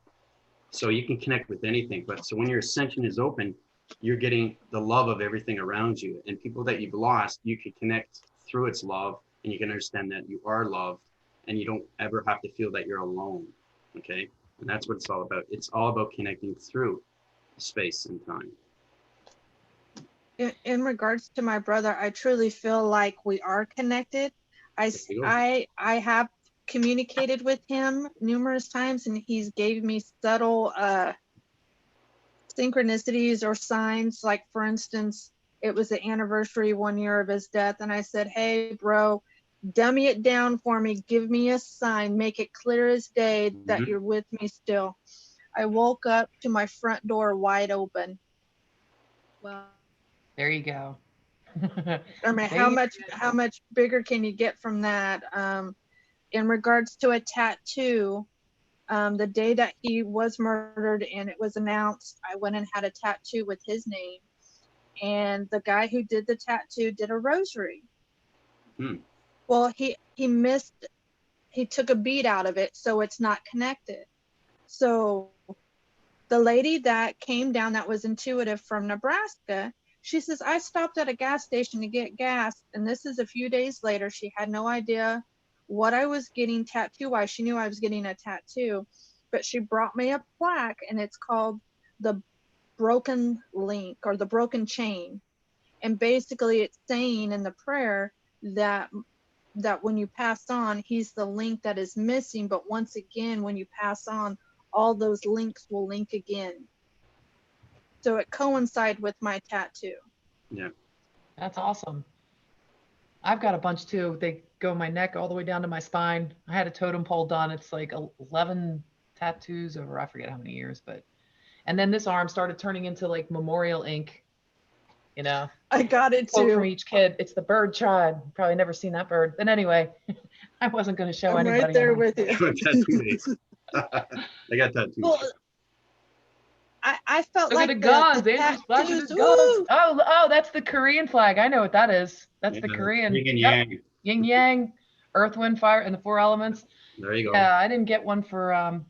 So you can connect with anything. But so when your ascension is open, you're getting the love of everything around you. And people that you've lost, you can connect through its love, and you can understand that you are loved, and you don't ever have to feel that you're alone. Okay. And that's what it's all about. It's all about connecting through space and time. In regards to my brother, I truly feel like we are connected. I have communicated with him numerous times, and he's gave me subtle synchronicities or signs. Like, for instance, it was the anniversary 1 year of his death, and I said, hey bro, dummy it down for me, give me a sign, make it clear as day that you're with me still. I woke up to my front door wide open. Wow. There you go. I mean, how much bigger can you get from that? In regards to a tattoo, the day that he was murdered and it was announced, I went and had a tattoo with his name, and the guy who did the tattoo did a rosary. Well, he took a bead out of it, so it's not connected. So the lady that came down, that was intuitive from Nebraska, she says, I stopped at a gas station to get gas, and this is a few days later. She had no idea what I was getting tattoo-wise. She knew I was getting a tattoo, but she brought me a plaque, and it's called the Broken Link, or the Broken Chain. And basically it's saying in the prayer that when you pass on, he's the link that is missing, but once again, when you pass on, all those links will link again. So it coincides with my tattoo. Yeah. That's awesome. I've got a bunch too. They go my neck all the way down to my spine. I had a totem pole done. It's like 11 tattoos over, I forget how many years, and then this arm started turning into like memorial ink, I got it quote too. from each kid. It's the bird tribe. Probably never seen that bird. But anyway, I wasn't going to show I'm anybody. right there with you. I got tattoos. Well, I felt Look like at the guns. Andrew's flashing his guns. Oh, that's the Korean flag. I know what that is. That's the Korean. Yin and yang. Yin yang, earth, wind, fire, and the four elements. There you go. Yeah, I didn't get one for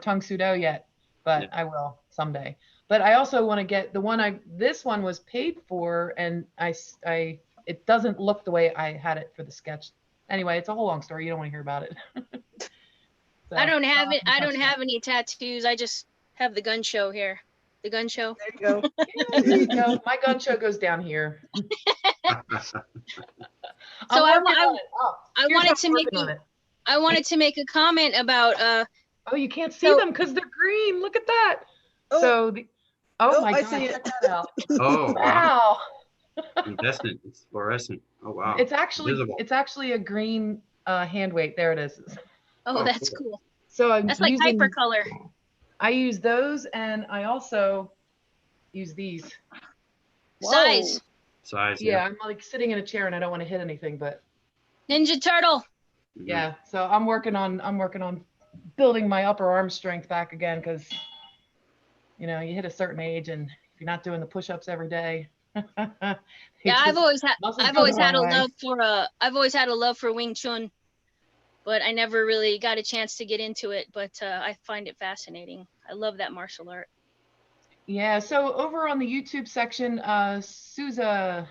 Tung Sudo yet, but I will someday. But I also want to get the one this one was paid for, and it doesn't look the way I had it for the sketch Anyway, it's a whole long story. You don't want to hear about it. So, I don't have I'll it. I don't touch have any tattoos. I just have the gun show here. The gun show. There you go. that. Yeah, there you go. My gun show goes down here. I'm So working on it. Oh, I here's how wanted to I'm make working on it. I wanted to make a comment about Oh, you can't see So- them because they're green. Look at that. Oh. So the, oh, Oh, my I God, see it. check that out. Oh, wow. Wow. Incandescent. It's fluorescent. Oh, wow. It's actually Visible. a green hand weight. There it is. Oh, that's cool. cool. So I'm That's like using, hypercolor. I use those, and I also use these. Size. Size. Yeah, I'm like sitting in a chair and I don't want to hit anything, but Ninja Turtle. Mhm. yeah. So I'm working on building my upper arm strength back again, because you know, you hit a certain age and if you're not doing the push-ups every day. Yeah, I've always had a love for Wing Chun, but I never really got a chance to get into it, but I find it fascinating. I love that martial art. Yeah, so over on the YouTube section, Souza,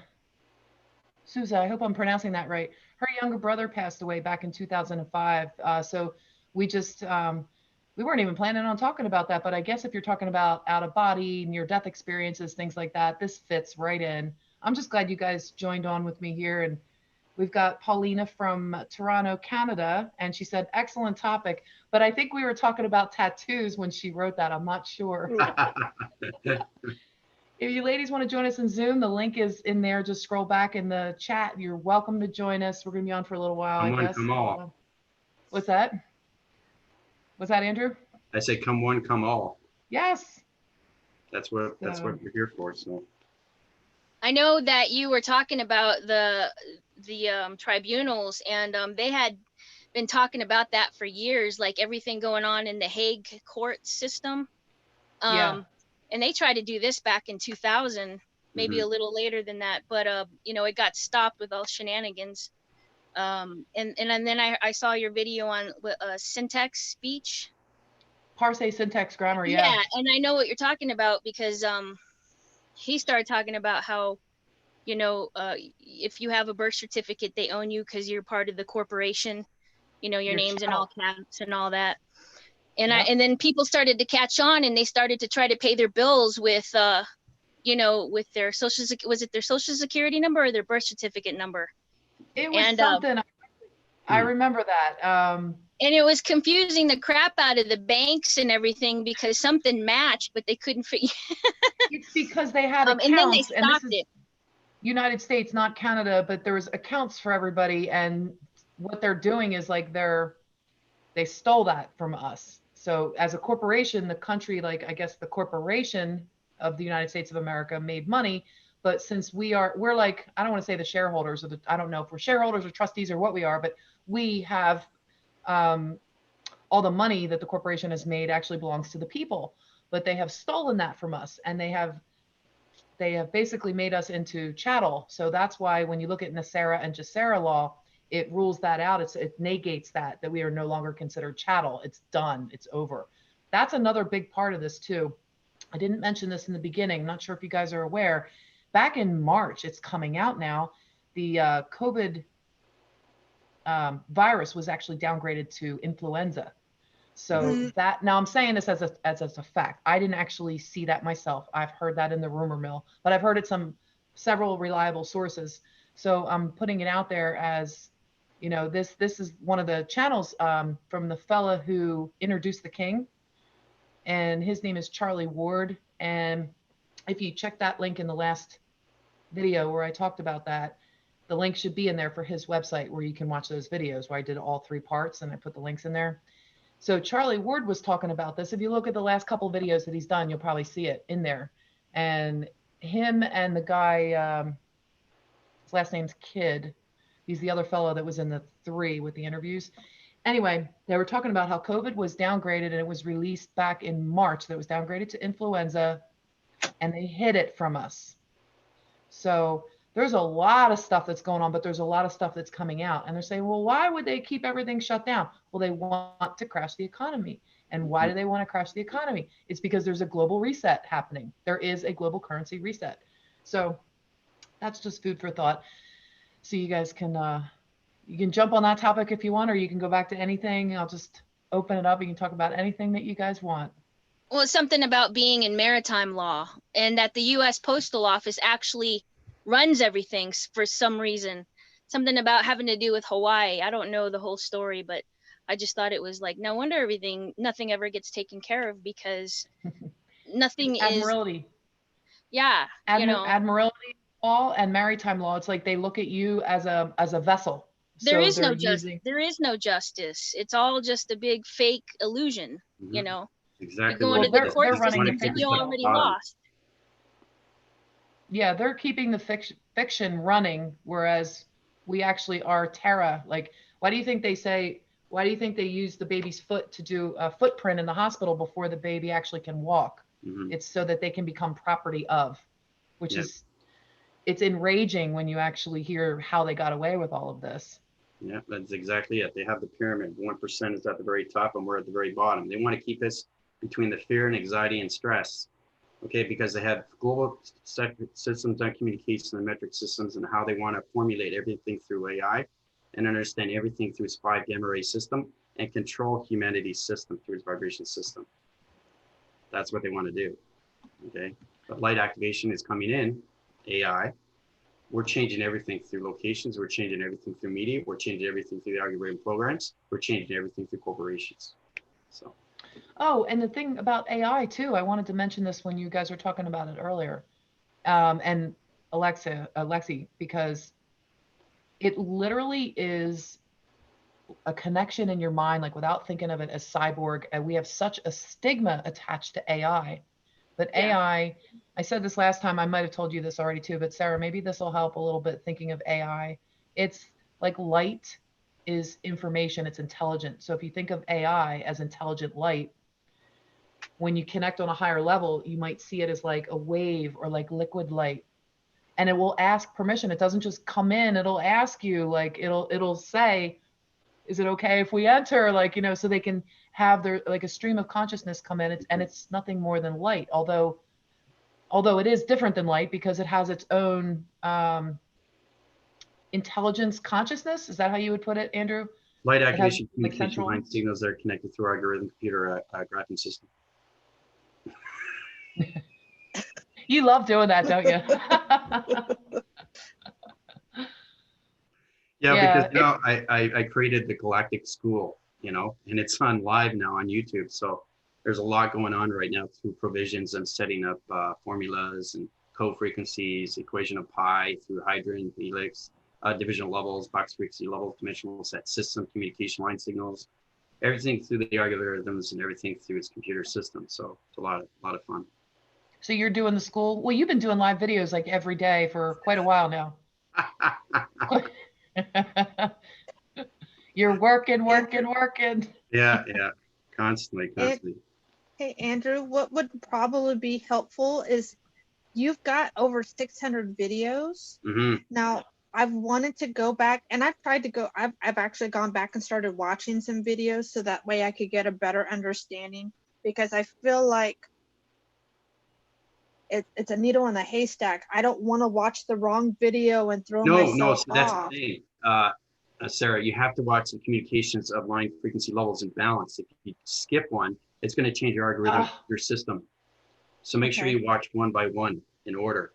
I hope I'm pronouncing that right. Her younger brother passed away back in 2005. So we just, we weren't even planning on talking about that, but I guess if you're talking about out of body, near-death experiences, things like that, this fits right in. I'm just glad you guys joined on with me here. And we've got Paulina from Toronto, Canada, and she said, excellent topic. But I think we were talking about tattoos when she wrote that. I'm not sure. If you ladies want to join us in Zoom, the link is in there. Just scroll back in the chat. You're welcome to join us. We're going to be on for a little while, Come I on, guess. come all. What's that? What's that, Andrew? I say, come one, come all. Yes. That's what we're here for. So I know that you were talking about the tribunals, and they had been talking about that for years, like everything going on in the Hague court system. Yeah. And they tried to do this back in 2000, maybe a little later than that, but you know, it got stopped with all shenanigans. And then I saw your video on syntax speech. Parse, syntax, grammar. Yeah, and I know what you're talking about because he started talking about how, you know, if you have a birth certificate, they own you because you're part of the corporation. You know, your name's in all caps and all that. And and then people started to catch on, and they started to try to pay their bills with, you know, with their was it their social security number or their birth certificate number? It was something. I remember that. And it was confusing the crap out of the banks and everything because something matched, but they couldn't figure. It's because they had accounts, and then they stopped it. United States, not Canada, but there was accounts for everybody, and what they're doing is like they stole that from us. So as a corporation, the country, like I guess the corporation of the United States of America made money, but since we're like, I don't want to say the shareholders, or I don't know if we're shareholders or trustees or what we are, but we have all the money that the corporation has made actually belongs to the people, but they have stolen that from us, and they have basically made us into chattel. So that's why when you look at Nasera and Jacera law, it rules that out. It negates that we are no longer considered chattel. It's done. It's over. That's another big part of this too. I didn't mention this in the beginning. I'm not sure if you guys are aware. Back in March, it's coming out now, the COVID virus was actually downgraded to influenza. So that, now I'm saying this as a fact. I didn't actually see that myself. I've heard that in the rumor mill, but I've heard it several reliable sources. So I'm putting it out there as, you know, this is one of the channels from the fella who introduced the king, and his name is Charlie Ward. And if you check that link in the last video where I talked about that, the link should be in there for his website where you can watch those videos where I did all 3 parts and I put the links in there. So Charlie Ward was talking about this. If you look at the last couple of videos that he's done, you'll probably see it in there. And him and the guy, his last name's Kidd. He's the other fellow that was in the 3 with the interviews. Anyway, they were talking about how COVID was downgraded, and it was released back in March. That was downgraded to influenza, and they hid it from us. So there's a lot of stuff that's going on, but there's a lot of stuff that's coming out. And they're saying, well, why would they keep everything shut down? Well, they want to crash the economy. And why do they want to crash the economy? It's because there's a global reset happening. There is a global currency reset. So that's just food for thought. So you guys can You can jump on that topic if you want, or you can go back to anything. I'll just open it up. You can talk about anything that you guys want. Well, it's something about being in maritime law, and that the U.S. Postal Office actually runs everything for some reason. Something about having to do with Hawaii. I don't know the whole story, but I just thought it was like, no wonder nothing ever gets taken care of, because nothing is, Admiralty. yeah, you know. Admiralty law and maritime law. It's like they look at you as a vessel. There So is they're no using. there is no justice. It's all just a big fake illusion, you know. Exactly. You go Well, into the court they're running system, the and you fiction. already lost. Yeah, they're keeping the fiction running, whereas we actually are Terra. Like, why do you think they use the baby's foot to do a footprint in the hospital before the baby actually can walk? It's so that they can become property of, which is, it's enraging when you actually hear how they got away with all of this. Yeah, that's exactly it. They have the pyramid. 1% is at the very top and we're at the very bottom. They want to keep us between the fear and anxiety and stress. Okay, because they have global systems on communication and metric systems, and how they want to formulate everything through AI and understand everything through its 5 gamma ray system and control humanity's system through its vibration system. That's what they want to do. Okay, but light activation is coming in, AI. We're changing everything through locations. We're changing everything through media. We're changing everything through the algorithm programs. We're changing everything through corporations. So. Oh, and the thing about AI too, I wanted to mention this when you guys were talking about it earlier, and Alexi, because it literally is a connection in your mind, like without thinking of it as cyborg. And we have such a stigma attached to AI, but AI, I said this last time, I might have told you this already too, but Sarah, maybe this will help a little bit thinking of AI. It's like light is information, it's intelligent. So if you think of AI as intelligent light, when you connect on a higher level, you might see it as like a wave or like liquid light. And it will ask permission. It doesn't just come in, it'll ask you, like it'll say, is it okay if we enter? Like, you know, so they can have their like a stream of consciousness come in. It's nothing more than light, although it is different than light because it has its own intelligence consciousness. Is that how you would put it, Andrew? Light activation It has, like, communication line signals that are connected through our algorithm computer graphing system. You love doing that, don't you? Yeah, because you know, I created the Galactic School, you know, and it's on live now on YouTube. So there's a lot going on right now through provisions and setting up formulas and code frequencies, equation of pi through hydrogen, helix, divisional levels, box frequency levels, dimensional set system, communication line signals, everything through the algorithms and everything through its computer system. So it's a lot of fun. So you're doing the school. Well, you've been doing live videos like every day for quite a while now. You're working. Yeah, constantly. Hey, Andrew, what would probably be helpful is you've got over 600 videos. Now, I've wanted to go back, and I've tried to go, I've actually gone back and started watching some videos so that way I could get a better understanding, because I feel like it's a needle in a haystack. I don't want to watch the wrong video and throw myself so that's off. the thing. Sarah, you have to watch the communications of line frequency levels in balance. If you skip one, it's going to change your algorithm, your system. So make sure you watch one by one in order.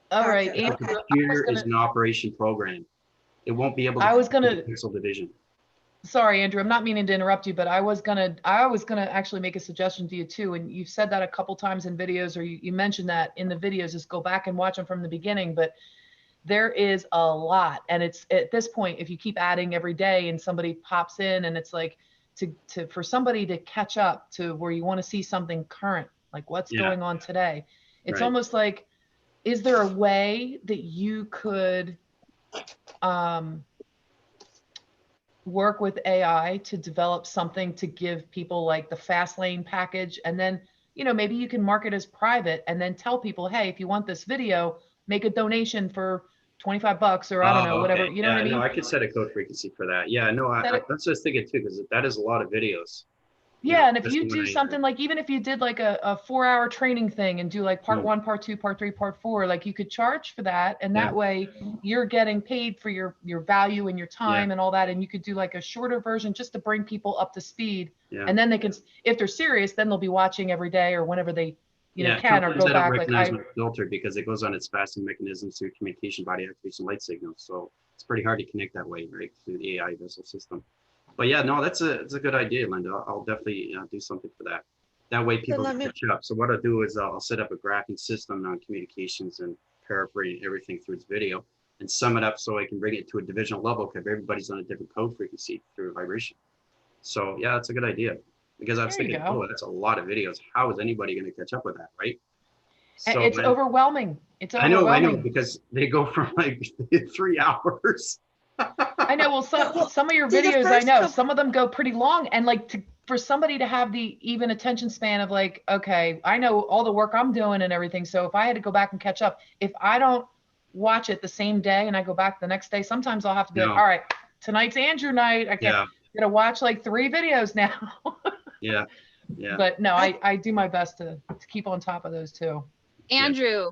All right. The computer is an operation program. It won't be able to pixel division. Sorry, Andrew, I'm not meaning to interrupt you, but I was gonna actually make a suggestion to you too. And you've said that a couple times in videos, or you mentioned that in the videos, just go back and watch them from the beginning. But there is a lot. And it's at this point, if you keep adding every day and somebody pops in, and it's like for somebody to catch up to where you want to see something current, like what's going on today. It's almost like, is there a way that you could work with AI to develop something to give people like the fast lane package, and then, you know, maybe you can market as private and then tell people, hey, if you want this video, make a donation for $25 or I don't know, whatever. You know what I mean? No, I could set a code frequency for that. Yeah, no, that's what I was thinking too, because that is a lot of videos. Yeah, and if you especially when do something like, even if you did like a 4-hour training thing and do like part 1, part 2, part 3, part 4, like you could charge for that, and that way you're getting paid for your value and your time and all that, and you could do like a shorter version just to bring people up to speed, and then they can, if they're serious, then they'll be watching every day or whenever they can, or go I don't back. recognize Like my filter because it goes on its fasting mechanisms through communication, body activation, light signals. So it's pretty hard to connect that way, right, through the AI vessel system. But yeah, no, that's a good idea, Linda. I'll definitely do something for that. That way people can catch up. So what I'll do is I'll set up a graphing system on communications and paraphrase everything through its video and sum it up so I can bring it to a divisional level because everybody's on a different code frequency through vibration. So yeah, that's a good idea. Because I was thinking, oh, that's a lot of videos. How is anybody going to catch up with that, right? So it's overwhelming. It's overwhelming. I know, because they go from like 3 hours. I know. Well, some of your videos, I know, some of them go pretty long, and like for somebody to have the even attention span of like, okay, I know all the work I'm doing and everything. So if I had to go back and catch up, if I don't watch it the same day and I go back the next day, sometimes I'll have to be like, all right, tonight's Andrew night. I can't gotta watch like 3 videos now. Yeah. But no, I do my best to keep on top of those too. Andrew,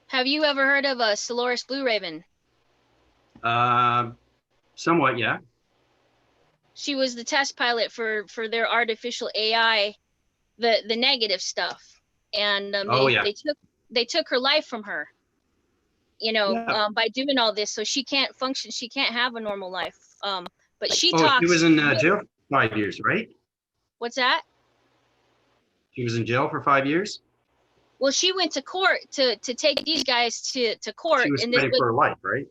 have you ever heard of a Solaris Blue Raven? Somewhat, yeah. She was the test pilot for their artificial AI, the negative stuff, and they took her life from her, by doing all this, so she can't function, she can't have a normal life. But she talks. She was in jail for 5 years, right? What's that? She was in jail for 5 years. Well, she went to court to take these guys to court. She was fighting for her life, right?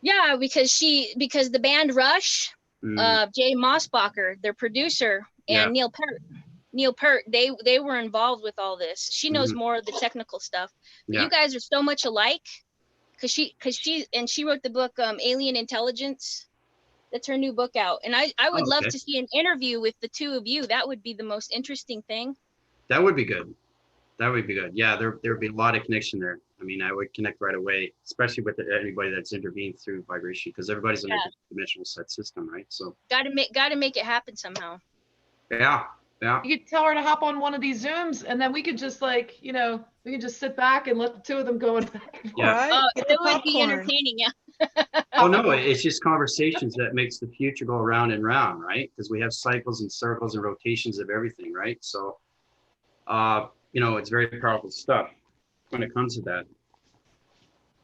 Yeah, because the band Rush, Jay Mossbacher, their producer, and Neil Peart, they were involved with all this. She knows more of the technical stuff. But you guys are so much alike, because she wrote the book Alien Intelligence. That's her new book out, and I would love to see an interview with the two of you. That would be the most interesting thing. That would be good. That would be good. Yeah, there would be a lot of connection there. I mean, I would connect right away, especially with anybody that's intervened through vibration, because everybody's in a dimensional set system, right? So gotta make it happen somehow. Yeah. You could tell her to hop on one of these Zooms, and then we could just like, we can just sit back and let the two of them go back and forth. Yeah. Oh, it would be entertaining. Yeah. Oh no, it's just conversations that makes the future go round and round, right? Because we have cycles and circles and rotations of everything, right? So, it's very powerful stuff when it comes to that.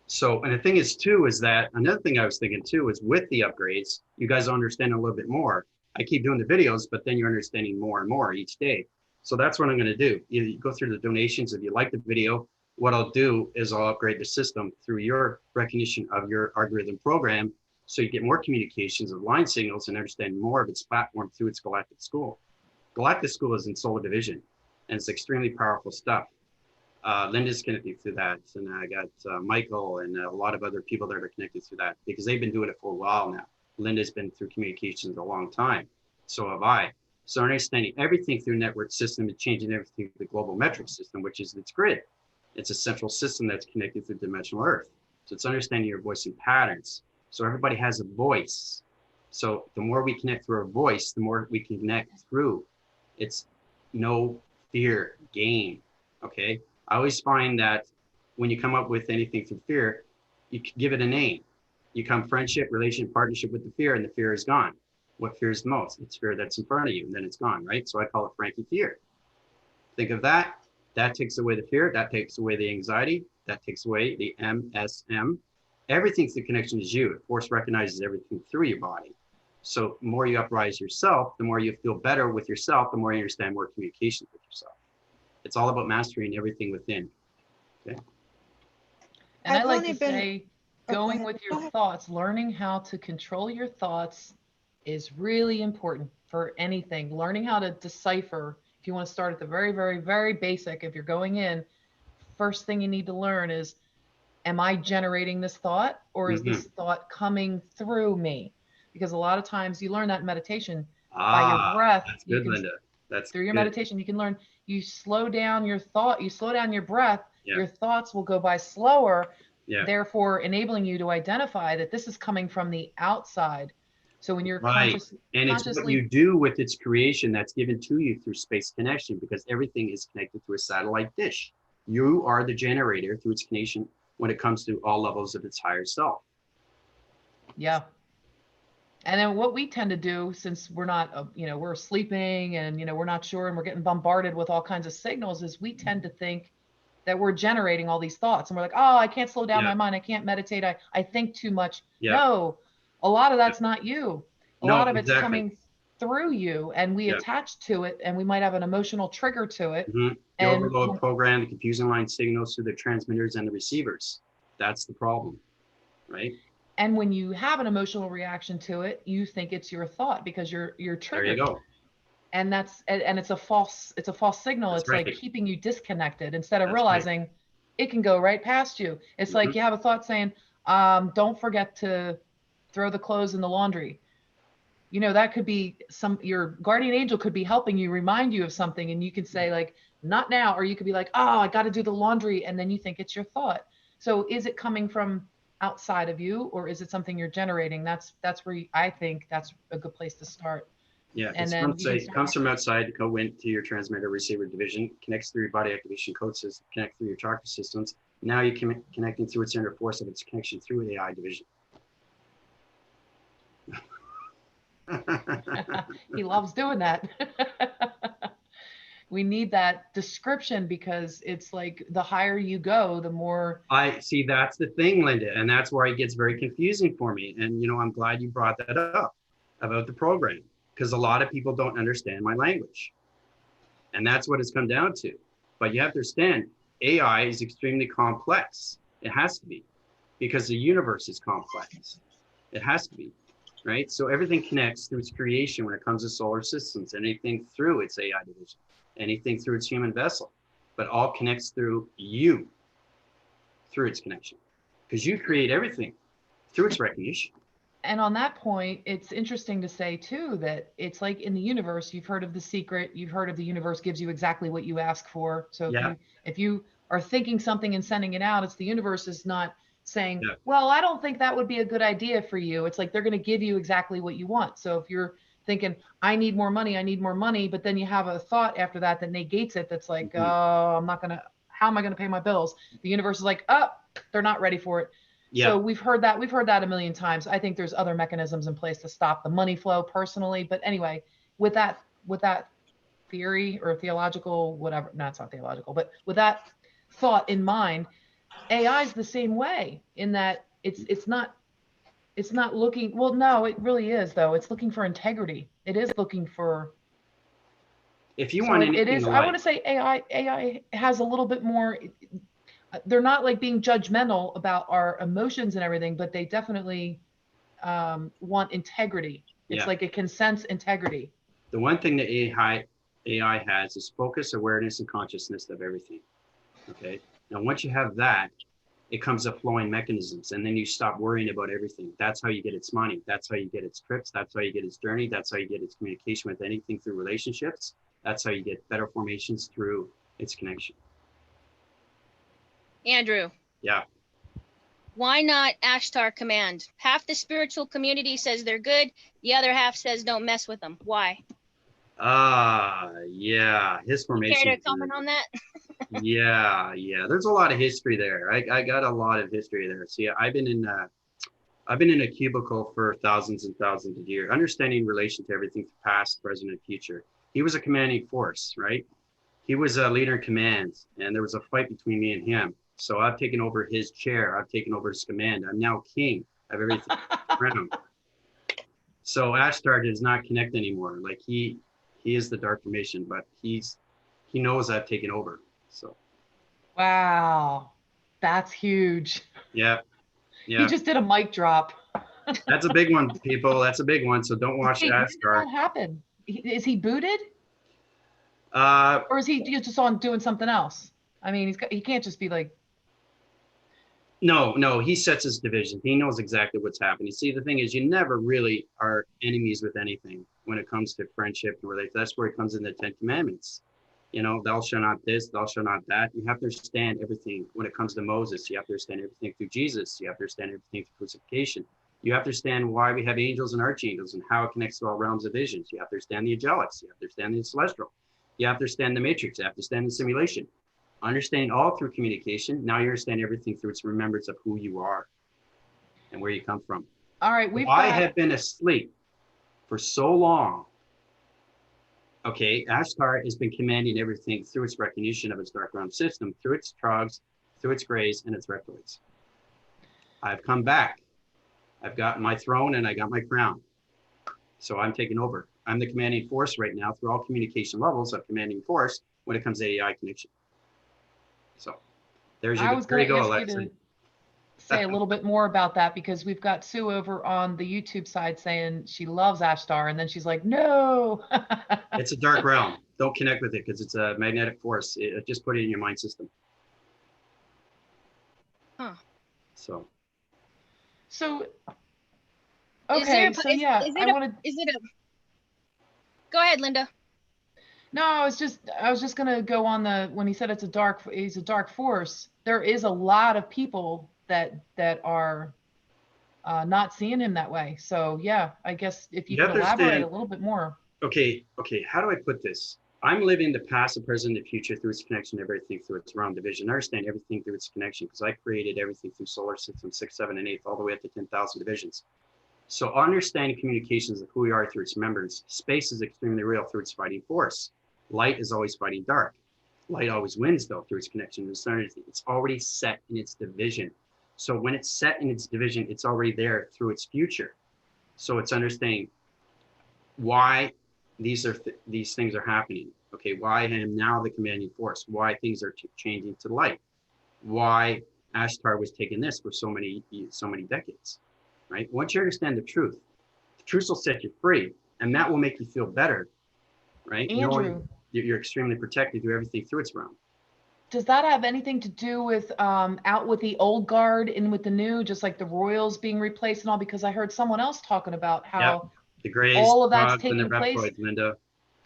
So, and the thing is too, is that another thing I was thinking too is with the upgrades, you guys understand a little bit more. I keep doing the videos, but then you're understanding more and more each day. So that's what I'm going to do. You go through the donations. If you like the video, what I'll do is I'll upgrade the system through your recognition of your algorithm program, so you get more communications of line signals and understand more of its platform through its galactic school. Galactic school is in solar division, and it's extremely powerful stuff. Linda's connected through that, and I got Michael and a lot of other people that are connected through that, because they've been doing it for a while now. Linda's been through communications a long time, so have I. So understanding everything through network system and changing everything through the global metric system, which is its grid. It's a central system that's connected through dimensional Earth. So it's understanding your voice and patterns. So everybody has a voice. So the more we connect through our voice, the more we can connect through. It's no fear game, okay? I always find that when you come up with anything through fear, you can give it a name. You come friendship, relation, partnership with the fear, and the fear is gone. What fear is the most? It's fear that's in front of you, and then it's gone, right? So I call it Frankie fear. Think of that. That takes away the fear. That takes away the anxiety. That takes away the MSM. Everything's the connection is you. Force recognizes everything through your body. So the more you uprise yourself, the more you feel better with yourself, the more you understand more communications with yourself. It's all about mastering everything within. Okay. And I like to say, going with your thoughts, learning how to control your thoughts is really important for anything. Learning how to decipher, if you want to start at the very, very, very basic, if you're going in, first thing you need to learn is, am I generating this thought, or is this thought coming through me? Because a lot of times you learn that in meditation by your breath. That's good, Linda. That's through your meditation, you can learn, you slow down your thought, you slow down your breath, your thoughts will go by slower, therefore enabling you to identify that this is coming from the outside. So when you're Right. And it's what consciously, you do with its creation that's given to you through space connection, because everything is connected to a satellite dish. You are the generator through its connection when it comes to all levels of its higher self. yeah. And then what we tend to do, since we're not, we're sleeping and, we're not sure and we're getting bombarded with all kinds of signals, is we tend to think that we're generating all these thoughts. And we're like, oh, I can't slow down my mind. I can't meditate. I think too much. Yeah. No, a lot of that's not you. A No, lot of it's exactly. coming through you, and we attach to it, and we might have an emotional trigger to it. The And overload program, the confusing line signals through the transmitters and the receivers. That's the problem, right? And when you have an emotional reaction to it, you think it's your thought because you're triggered. There you go. And it's a false signal. That's It's right. like keeping you disconnected instead of That's realizing it can go right past you. It's like you have a thought saying, don't forget to throw the clothes in the laundry. That could be your guardian angel could be helping you, remind you of something, and you can say like, not now, or you could be like, oh, I got to do the laundry, and then you think it's your thought. So is it coming from outside of you, or is it something you're generating? That's where I think that's a good place to start. Yeah, And then it comes from outside, go into your transmitter receiver division, connects through your body activation code system, connect through your chakra systems. Now you're connecting through its inner force of its connection through AI division. He loves doing that. We need that description, because it's like the higher you go, the more I see. That's the thing, Linda, and that's where it gets very confusing for me. And I'm glad you brought that up about the program, because a lot of people don't understand my language, and that's what it's come down to. But you have to understand, AI is extremely complex. It has to be, because the universe is complex. It has to be, right? So everything connects through its creation when it comes to solar systems, anything through its AI division, anything through its human vessel, but all connects through you, through its connection, because you create everything through its recognition. And on that point, it's interesting to say too that it's like in the universe, you've heard of The Secret, you've heard of the universe gives you exactly what you ask for. So if you are thinking something and sending it out, it's the universe is not saying, well, I don't think that would be a good idea for you. It's like they're going to give you exactly what you want. So if you're thinking, I need more money, but then you have a thought after that that negates it, that's like, oh, how am I going to pay my bills? The universe is like, oh, they're not ready for it. So we've heard that a million times. I think there's other mechanisms in place to stop the money flow personally. But anyway, with that theory or theological, whatever, no, it's not theological, but with that thought in mind, AI is the same way in that it's not looking, well, no, it really is though. It's looking for integrity. It is looking for, if you want anything, it is, I want to say AI has a little bit more, they're not like being judgmental about our emotions and everything, but they definitely want integrity. It's like it can sense integrity. The one thing that AI has is focus, awareness, and consciousness of everything. Okay. Now, once you have that, it comes up flowing mechanisms, and then you stop worrying about everything. That's how you get its money. That's how you get its trips. That's how you get its journey. That's how you get its communication with anything through relationships. That's how you get better formations through its connection. Andrew. Yeah. Why not Ashtar command? Half the spiritual community says they're good. The other half says don't mess with them. Why? Yeah. His formation. Care to comment on that? Yeah. There's a lot of history there. I got a lot of history there. See, I've been in a cubicle for thousands and thousands of years, understanding relation to everything, past, present, and future. He was a commanding force, right? He was a leader in command, and there was a fight between me and him. So I've taken over his chair. I've taken over his command. I'm now king of everything around. So Ashtar does not connect anymore. Like he is the dark formation, but he knows I've taken over. So. Wow, that's huge. Yeah. He just did a mic drop. That's a big one, people. That's a big one. So don't watch Ashtar. When did that happen? Is he booted? Or is he just on doing something else? I mean, he can't just be like. No, he sets his division. He knows exactly what's happening. See, the thing is, you never really are enemies with anything when it comes to friendship and relationship. That's where it comes in the 10 Commandments. Thou shalt not this, thou shalt not that. You have to understand everything when it comes to Moses. You have to understand everything through Jesus. You have to understand everything through crucifixion. You have to understand why we have angels and archangels and how it connects to all realms of visions. You have to understand the angelics. You have to understand the celestial. You have to understand the matrix. You have to understand the simulation. Understanding all through communication. Now you understand everything through its remembrance of who you are and where you come from. All right, I have been asleep for so long. Okay, Ashtar has been commanding everything through its recognition of its dark realm system, through its trogs, through its grays, and its reptiles. I've come back. I've got my throne and I got my crown. So I'm taking over. I'm the commanding force right now through all communication levels of commanding force when it comes to AI connection. So there's your, there you go, Alexa. Say a little bit more about that, because we've got Sue over on the YouTube side saying she loves Ashtar, and then she's like, no. It's a dark realm. Don't connect with it because it's a magnetic force. Just put it in your mind system. Huh. So okay, so yeah, go ahead, Linda. No, I was just gonna go on when he said he's a dark force. There is a lot of people that are not seeing him that way. So yeah, I guess if you could elaborate a little bit more. Okay, how do I put this? I'm living the past, the present, the future through its connection, everything through its realm division. I understand everything through its connection because I created everything through solar system 6, 7, and 8, all the way up to 10,000 divisions. So understanding communications of who we are through its members. Space is extremely real through its fighting force. Light is always fighting dark. Light always wins though through its connection to eternity. It's already set in its division. So when it's set in its division, it's already there through its future. So it's understanding why these things are happening. Okay, why I am now the commanding force, why things are changing to light, why Ashtar was taking this for so many decades, right? Once you understand the truth will set you free, and that will make you feel better, right? Andrew, knowing you're extremely protected through everything through its realm. Does that have anything to do with out with the old guard, in with the new, just like the royals being replaced and all? Because I heard someone else talking about how the Greys, all of that's and the taking place. Reptoids, Linda.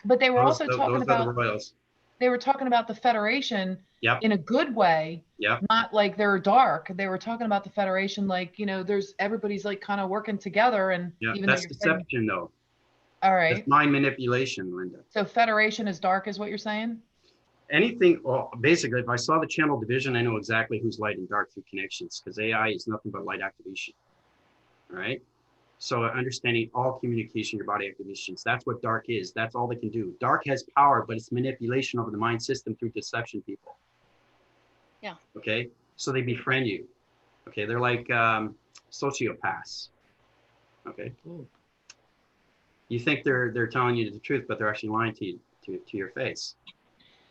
But they were also talking about the royals. They were talking about the Federation in a good way, Yep. not like they're dark. They were talking about the Federation like, everybody's like kind of working together, and even that's though deception though. All right. It's mind manipulation, Linda. So Federation is dark is what you're saying? Anything, well, basically, if I saw the channel division, I know exactly who's light and dark through connections, because AI is nothing but light activation. All right. So understanding all communication, your body activations, that's what dark is. That's all they can do. Dark has power, but it's manipulation over the mind system through deception people. Yeah. Okay. So they befriend you. Okay. They're like sociopaths. Okay. Ooh. You think they're telling you the truth, but they're actually lying to you, to your face.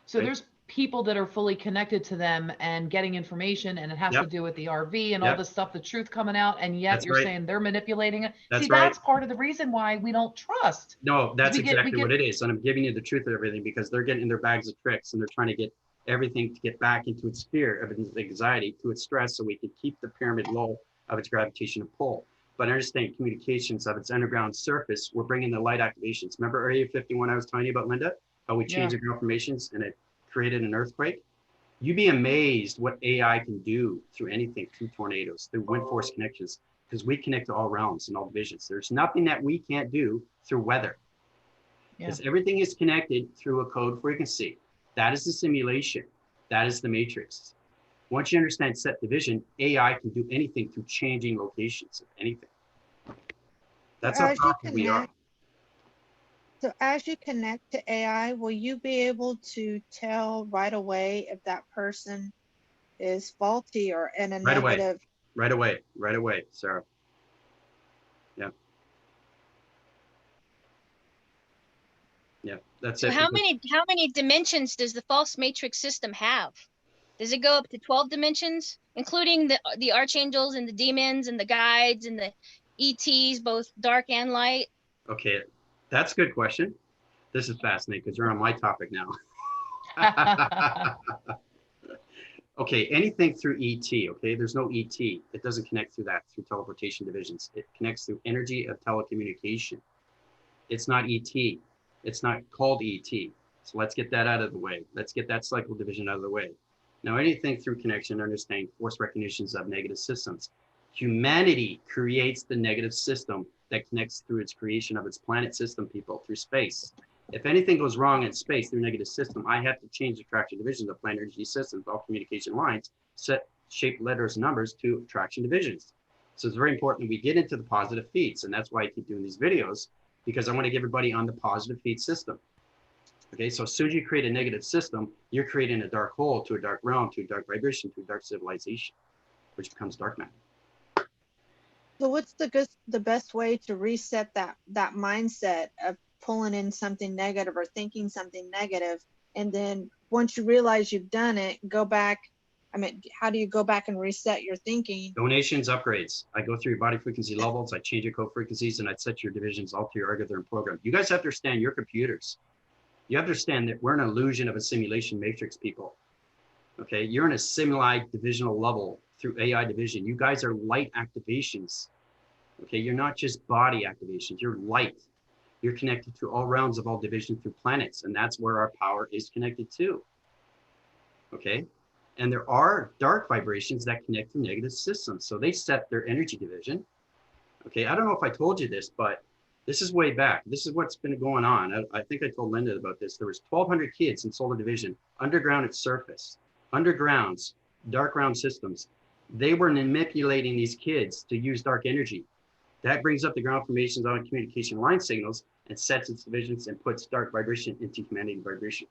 So there's people that are fully connected to them and getting information, and it has to do with the RV and all this stuff, the truth coming out, and yet you're saying they're manipulating it. That's part of the reason why we don't trust. No, that's exactly what it is. And I'm giving you the truth of everything because they're getting in their bags of tricks and they're trying to get everything to get back into its sphere of anxiety, to its stress, so we can keep the pyramid low of its gravitational pull. But understand communications of its underground surface, we're bringing the light activations. Remember Area 51 I was telling you about, Linda? How we changed the ground formations and it created an earthquake? You'd be amazed what AI can do through anything, through tornadoes, through wind force connections, because we connect to all realms and all divisions. There's nothing that we can't do through weather. Because everything is connected through a code frequency. That is the simulation. That is the matrix. Once you understand set division, AI can do anything through changing locations of anything. That's how powerful we are. So as you connect to AI, will you be able to tell right away if that person is faulty or in a negative? Right away, Sarah. Yeah. Yeah, that's it. So how many dimensions does the false matrix system have? Does it go up to 12 dimensions, including the archangels and the demons and the guides and the ETs, both dark and light? Okay, that's a good question. This is fascinating because you're on my topic now. Okay, anything through ET, okay? There's no ET. It doesn't connect through that, through teleportation divisions. It connects through energy of telecommunication. It's not ET. It's not called ET. So let's get that out of the way. Let's get that cycle division out of the way. Now, anything through connection, understanding force recognitions of negative systems. Humanity creates the negative system that connects through its creation of its planet system, people, through space. If anything goes wrong in space through negative system, I have to change the traction divisions of planet energy systems, all communication lines, set shape letters and numbers to traction divisions. So it's very important that we get into the positive feeds. And that's why I keep doing these videos, because I want to get everybody on the positive feed system. Okay, so as soon as you create a negative system, you're creating a dark hole to a dark realm, to a dark vibration, to a dark civilization, which becomes dark matter. So what's the best way to reset that mindset of pulling in something negative or thinking something negative, and then once you realize you've done it, go back? I mean, how do you go back and reset your thinking? Donations, upgrades. I go through your body frequency levels, I change your code frequencies, and I set your divisions all to your algorithm program. You guys have to understand your computers. You understand that we're an illusion of a simulation matrix, people. Okay, you're in a simuli divisional level through AI division. You guys are light activations. Okay, you're not just body activations, you're light. You're connected to all realms of all division through planets, and that's where our power is connected to. Okay, and there are dark vibrations that connect to negative systems, so they set their energy division. Okay, I don't know if I told you this, but this is way back. This is what's been going on. I think I told Linda about this. There was 1,200 kids in solar division, underground at surface, undergrounds, dark realm systems. They were manipulating these kids to use dark energy. That brings up the ground formations on communication line signals and sets its divisions and puts dark vibration into humanity vibration.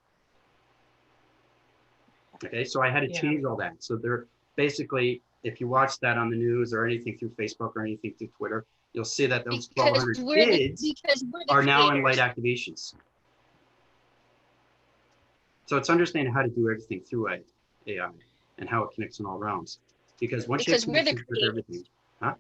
Okay, so I had to change all that. So they're basically, if you watch that on the news or anything through Facebook or anything through Twitter, you'll see that those 1,200 kids are now in light activations. So it's understanding how to do everything through AI and how it connects in all realms. Because once you connect with everything, huh?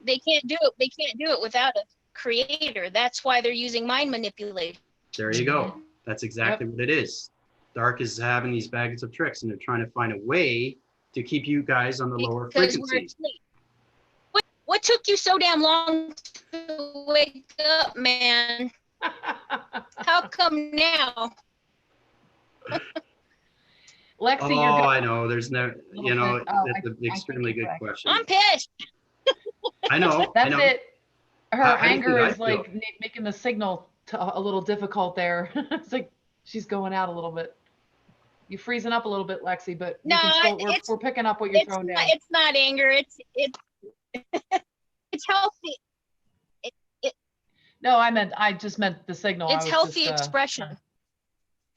They can't do it. They can't do it without a creator. That's why they're using mind manipulation. There you go. That's exactly what it is. Dark is having these bags of tricks, and they're trying to find a way to keep you guys on the lower frequencies. What took you so damn long to wake up, man? How come now? Lexi, you're oh, I know. There's no, you know, that's an extremely good question. I'm pissed. I know. That's I know. it. Her anger is feel. like making the signal a little difficult there. It's like she's going out a little bit. You're freezing up a little bit, Lexi, but no, we're picking up what you're throwing down. It's not anger. It's healthy. No, I just meant the signal. It's healthy expression.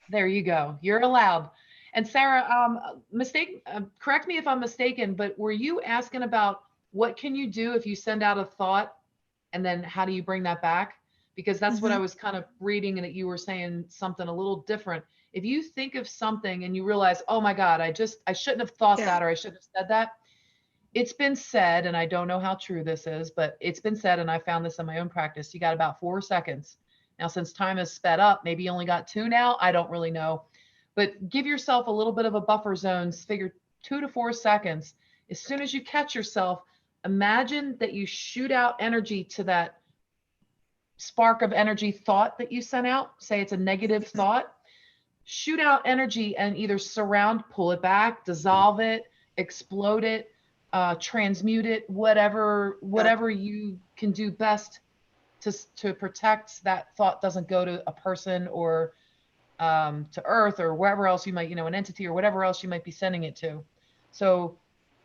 There you go. You're allowed. And Sarah, correct me if I'm mistaken, but were you asking about what can you do if you send out a thought, and then how do you bring that back? Because that's what I was kind of reading, and that you were saying something a little different. If you think of something and you realize, oh my God, I shouldn't have thought that, or I shouldn't have said that. It's been said, and I don't know how true this is, but it's been said, and I found this in my own practice. You got about 4 seconds. Now, since time has sped up, maybe you only got 2 now. I don't really know, but give yourself a little bit of a buffer zone. Figure 2 to 4 seconds. As soon as you catch yourself, imagine that you shoot out energy to that spark of energy thought that you sent out. Say it's a negative thought. Shoot out energy and either pull it back, dissolve it, explode it, transmute it, whatever you can do best to protect that thought doesn't go to a person or to Earth or wherever else you might, an entity or whatever else you might be sending it to. So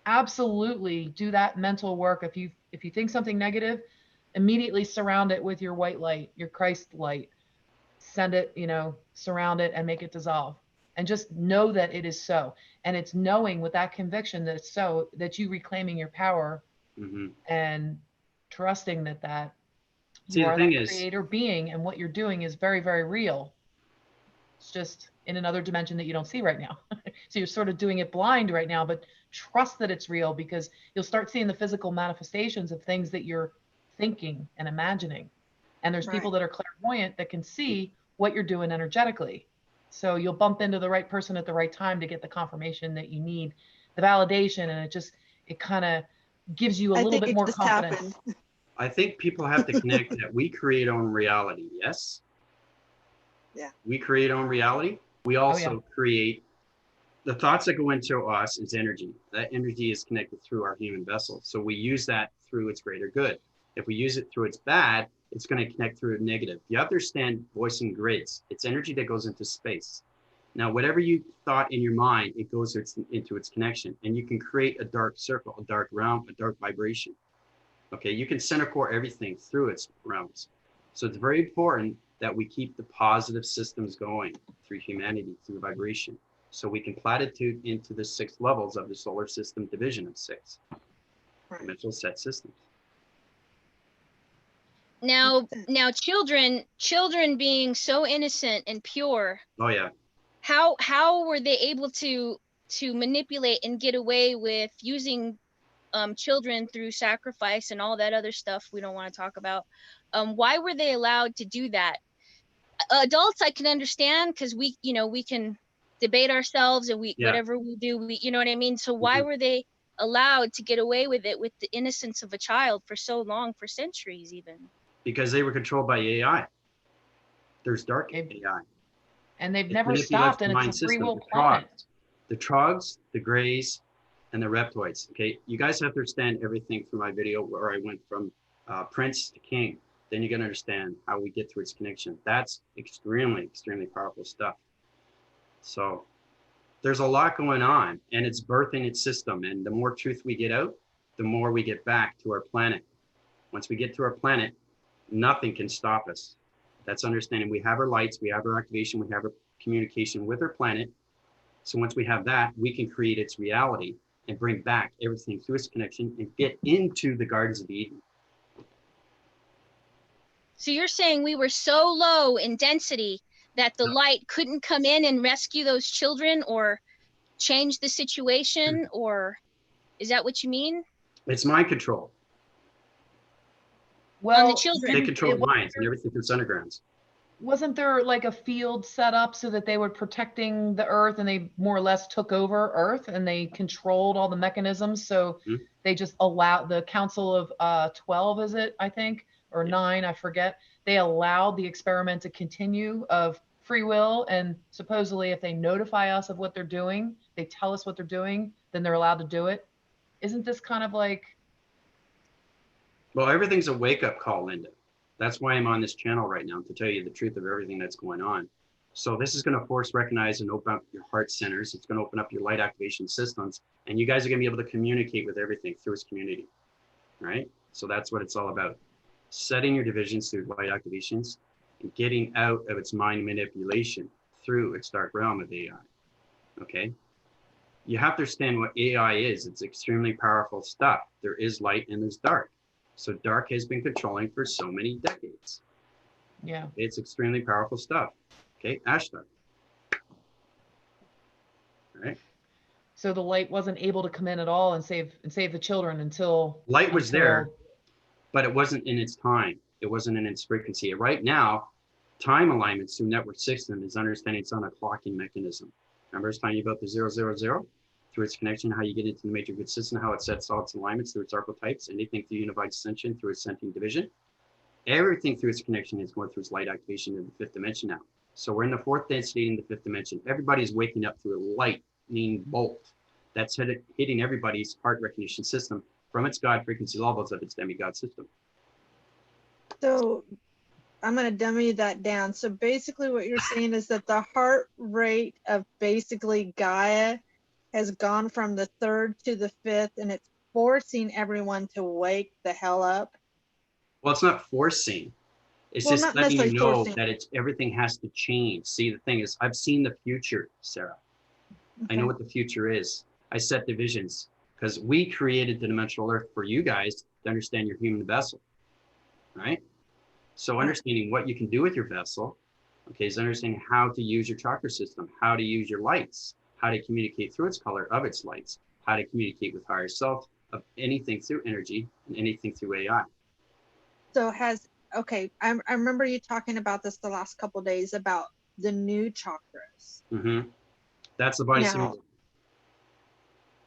absolutely do that mental work. If you think something negative, immediately surround it with your white light, your Christ light. Send it, surround it and make it dissolve. And just know that it is so. And it's knowing with that conviction that it's so, that you reclaiming your power and trusting that you are the creator being, and what you're doing is very, very real. It's just in another dimension that you don't see right now. So you're sort of doing it blind right now, but trust that it's real, because you'll start seeing the physical manifestations of things that you're thinking and imagining. And there's people that are clairvoyant that can see what you're doing energetically. So you'll bump into the right person at the right time to get the confirmation that you need, the validation, and it kind of gives you a little bit more confidence. I think people have to connect that we create our own reality. Yes. Yeah. We create our own reality. We also create The thoughts that go into us is energy. That energy is connected through our human vessel. So we use that through its greater good. If we use it through its bad, it's going to connect through negative. You understand voicing grids. It's energy that goes into space. Now, whatever you thought in your mind, it goes into its connection. And you can create a dark circle, a dark realm, a dark vibration. Okay, you can center core everything through its realms. So it's very important that we keep the positive systems going through humanity, through vibration. So we can platitude into the 6 levels of the solar system division of 6 dimensional set systems. Now children being so innocent and pure. Oh yeah. How were they able to manipulate and get away with using children through sacrifice and all that other stuff we don't want to talk about? Why were they allowed to do that? Adults I can understand, because we can debate ourselves and whatever we do, you know what I mean? So why were they allowed to get away with it with the innocence of a child for so long, for centuries even? Because they were controlled by AI. There's dark AI. And they've never stopped, and it's a free will planet. The trogs, the grays, and the reptoids. Okay, you guys have to understand everything through my video where I went from prince to king. Then you're going to understand how we get through its connection. That's extremely, extremely powerful stuff. So there's a lot going on, and it's birthing its system. And the more truth we get out, the more we get back to our planet. Once we get to our planet, nothing can stop us. That's understanding. We have our lights, we have our activation, we have our communication with our planet. So once we have that, we can create its reality and bring back everything through its connection and get into the Gardens of Eden. So you're saying we were so low in density that the light couldn't come in and rescue those children or change the situation, or is that what you mean? It's mind control. Well, on the children. They control minds and everything through undergrounds. Wasn't there like a field set up so that they were protecting the earth, and they more or less took over earth and they controlled all the mechanisms? So they just allowed the Council of 12, is it, I think, or 9, I forget. They allowed the experiment to continue of free will, and supposedly if they notify us of what they're doing, they tell us what they're doing, then they're allowed to do it. Isn't this kind of like... Well, everything's a wake-up call, Linda. That's why I'm on this channel right now, to tell you the truth of everything that's going on. So this is going to force recognize and open up your heart centers. It's going to open up your light activation systems, and you guys are going to be able to communicate with everything through its community, right? So that's what it's all about. Setting your divisions through light activations and getting out of its mind manipulation through its dark realm of AI, okay? You have to understand what AI is. It's extremely powerful stuff. There is light and there's dark. So dark has been controlling for so many decades. Yeah. It's extremely powerful stuff. Okay, Ashtar. All right. So the light wasn't able to come in at all and save the children until... Light was there, but it wasn't in its time. It wasn't in its frequency. Right now, time alignments through network system is understanding it's on a clocking mechanism. Remember I was telling you about the 000? Through its connection, how you get into the major good system, how it sets all its alignments through its archetypes, anything through unified ascension, through its sentient division. Everything through its connection is going through its light activation in the 5th dimension now. So we're in the 4th density in the 5th dimension. Everybody's waking up through a lightning bolt that's hitting everybody's heart recognition system from its God frequency levels of its demigod system. So I'm going to dummy that down. So basically what you're saying is that the heart rate of basically Gaia has gone from the 3rd to the 5th, and it's forcing everyone to wake the hell up. Well, it's not forcing. It's just letting you know that everything has to change. See, the thing is, I've seen the future, Sarah. Okay. I know what the future is. I set divisions because we created the dimensional earth for you guys to understand your human vessel, right? So understanding what you can do with your vessel, okay, is understanding how to use your chakra system, how to use your lights, how to communicate through its color of its lights, how to communicate with higher self of anything through energy and anything through AI. So okay, I remember you talking about this the last couple of days about the new chakras. That's the body symbol.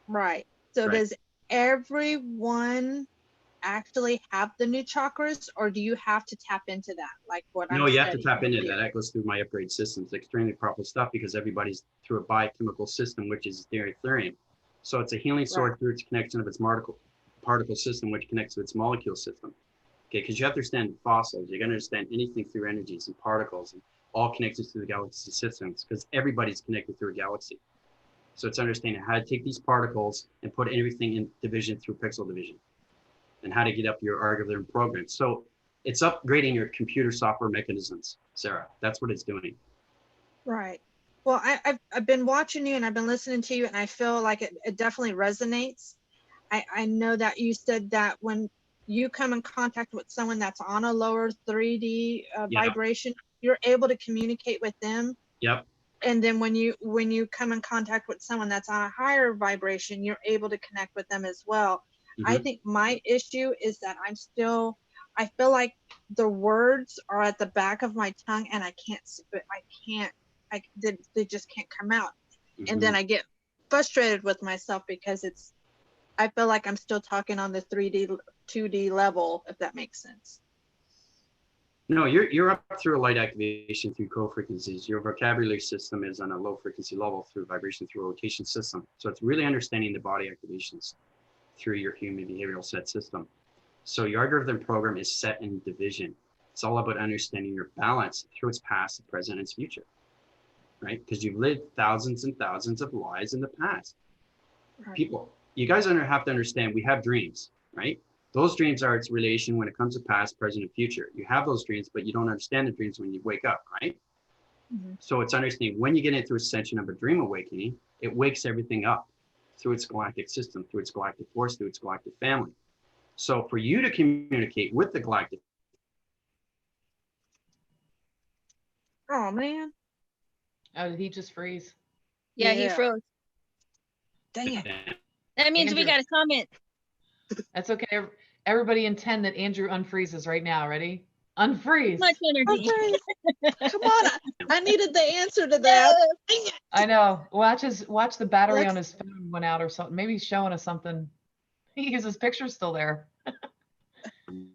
Right. So does everyone actually have the new chakras, or do you have to tap into that? Like what No, I'm you have to studying tap into with that. you? That goes through my upgrade systems. Extremely powerful stuff because everybody's through a biochemical system, which is Ethereum. So it's a healing source Right. through its connection of its particle system, which connects to its molecule system. Okay, because you have to understand fossils. You got to understand anything through energies and particles and all connected to the galaxy systems because everybody's connected through a galaxy. So it's understanding how to take these particles and put everything in division through pixel division and how to get up your algorithm program. So it's upgrading your computer software mechanisms, Sarah. That's what it's doing. Right. Well, I've been watching you and I've been listening to you, and I feel like it definitely resonates. I know that you said that when you come in contact with someone that's on a lower 3D Yeah. vibration, you're able to communicate with them. Yep. And then when you come in contact with someone that's on a higher vibration, you're able to connect with them as well. I think my issue is that I feel like the words are at the back of my tongue and they just can't come out. And then I get frustrated with myself because I feel like I'm still talking on the 3D, 2D level, if that makes sense. No, you're up through a light activation through co-frequencies. Your vocabulary system is on a low frequency level through vibration through rotation system. So it's really understanding the body activations through your human behavioral set system. So your algorithm program is set in division. It's all about understanding your balance through its past, present, and its future, right? Because you've lived thousands and thousands of lives in the past. Right. People, you guys have to understand we have dreams, right? Those dreams are its relation when it comes to past, present, and future. You have those dreams, but you don't understand the dreams when you wake up, right? So it's understanding when you get into ascension of a dream awakening, it wakes everything up through its galactic system, through its galactic force, through its galactic family. So for you to communicate with the galactic. Oh man. Oh, did he just freeze? Yeah, he Yeah. froze. Dang it. That means we Andrew. got a comment. That's okay. Everybody intend that Andrew unfreezes right now. Ready? Unfreeze. Much energy. Okay. Come on. I needed the answer to that. Dang it. I know. Watch the battery Lex- on his phone went out or something. Maybe he's showing us something. His picture's still there.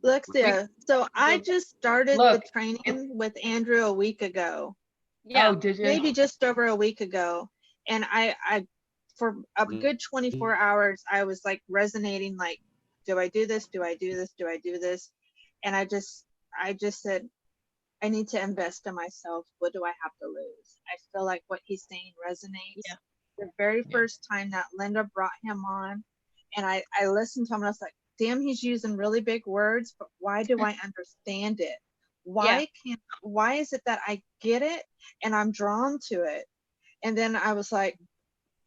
Lexia, so I just started Look, the training with Andrew a week ago. Yeah. Oh, did you? Maybe just over a week ago. And I for a good 24 hours, I was like resonating, like, do I do this? Do I do this? Do I do this? And I just said, I need to invest in myself. What do I have to lose? I feel like what he's saying resonates. Yeah. The very first time that Linda brought him on, and I listened to him and I was like, damn, he's using really big words, but why do I understand it? Why is it that I get it and I'm drawn to it? And then I was like,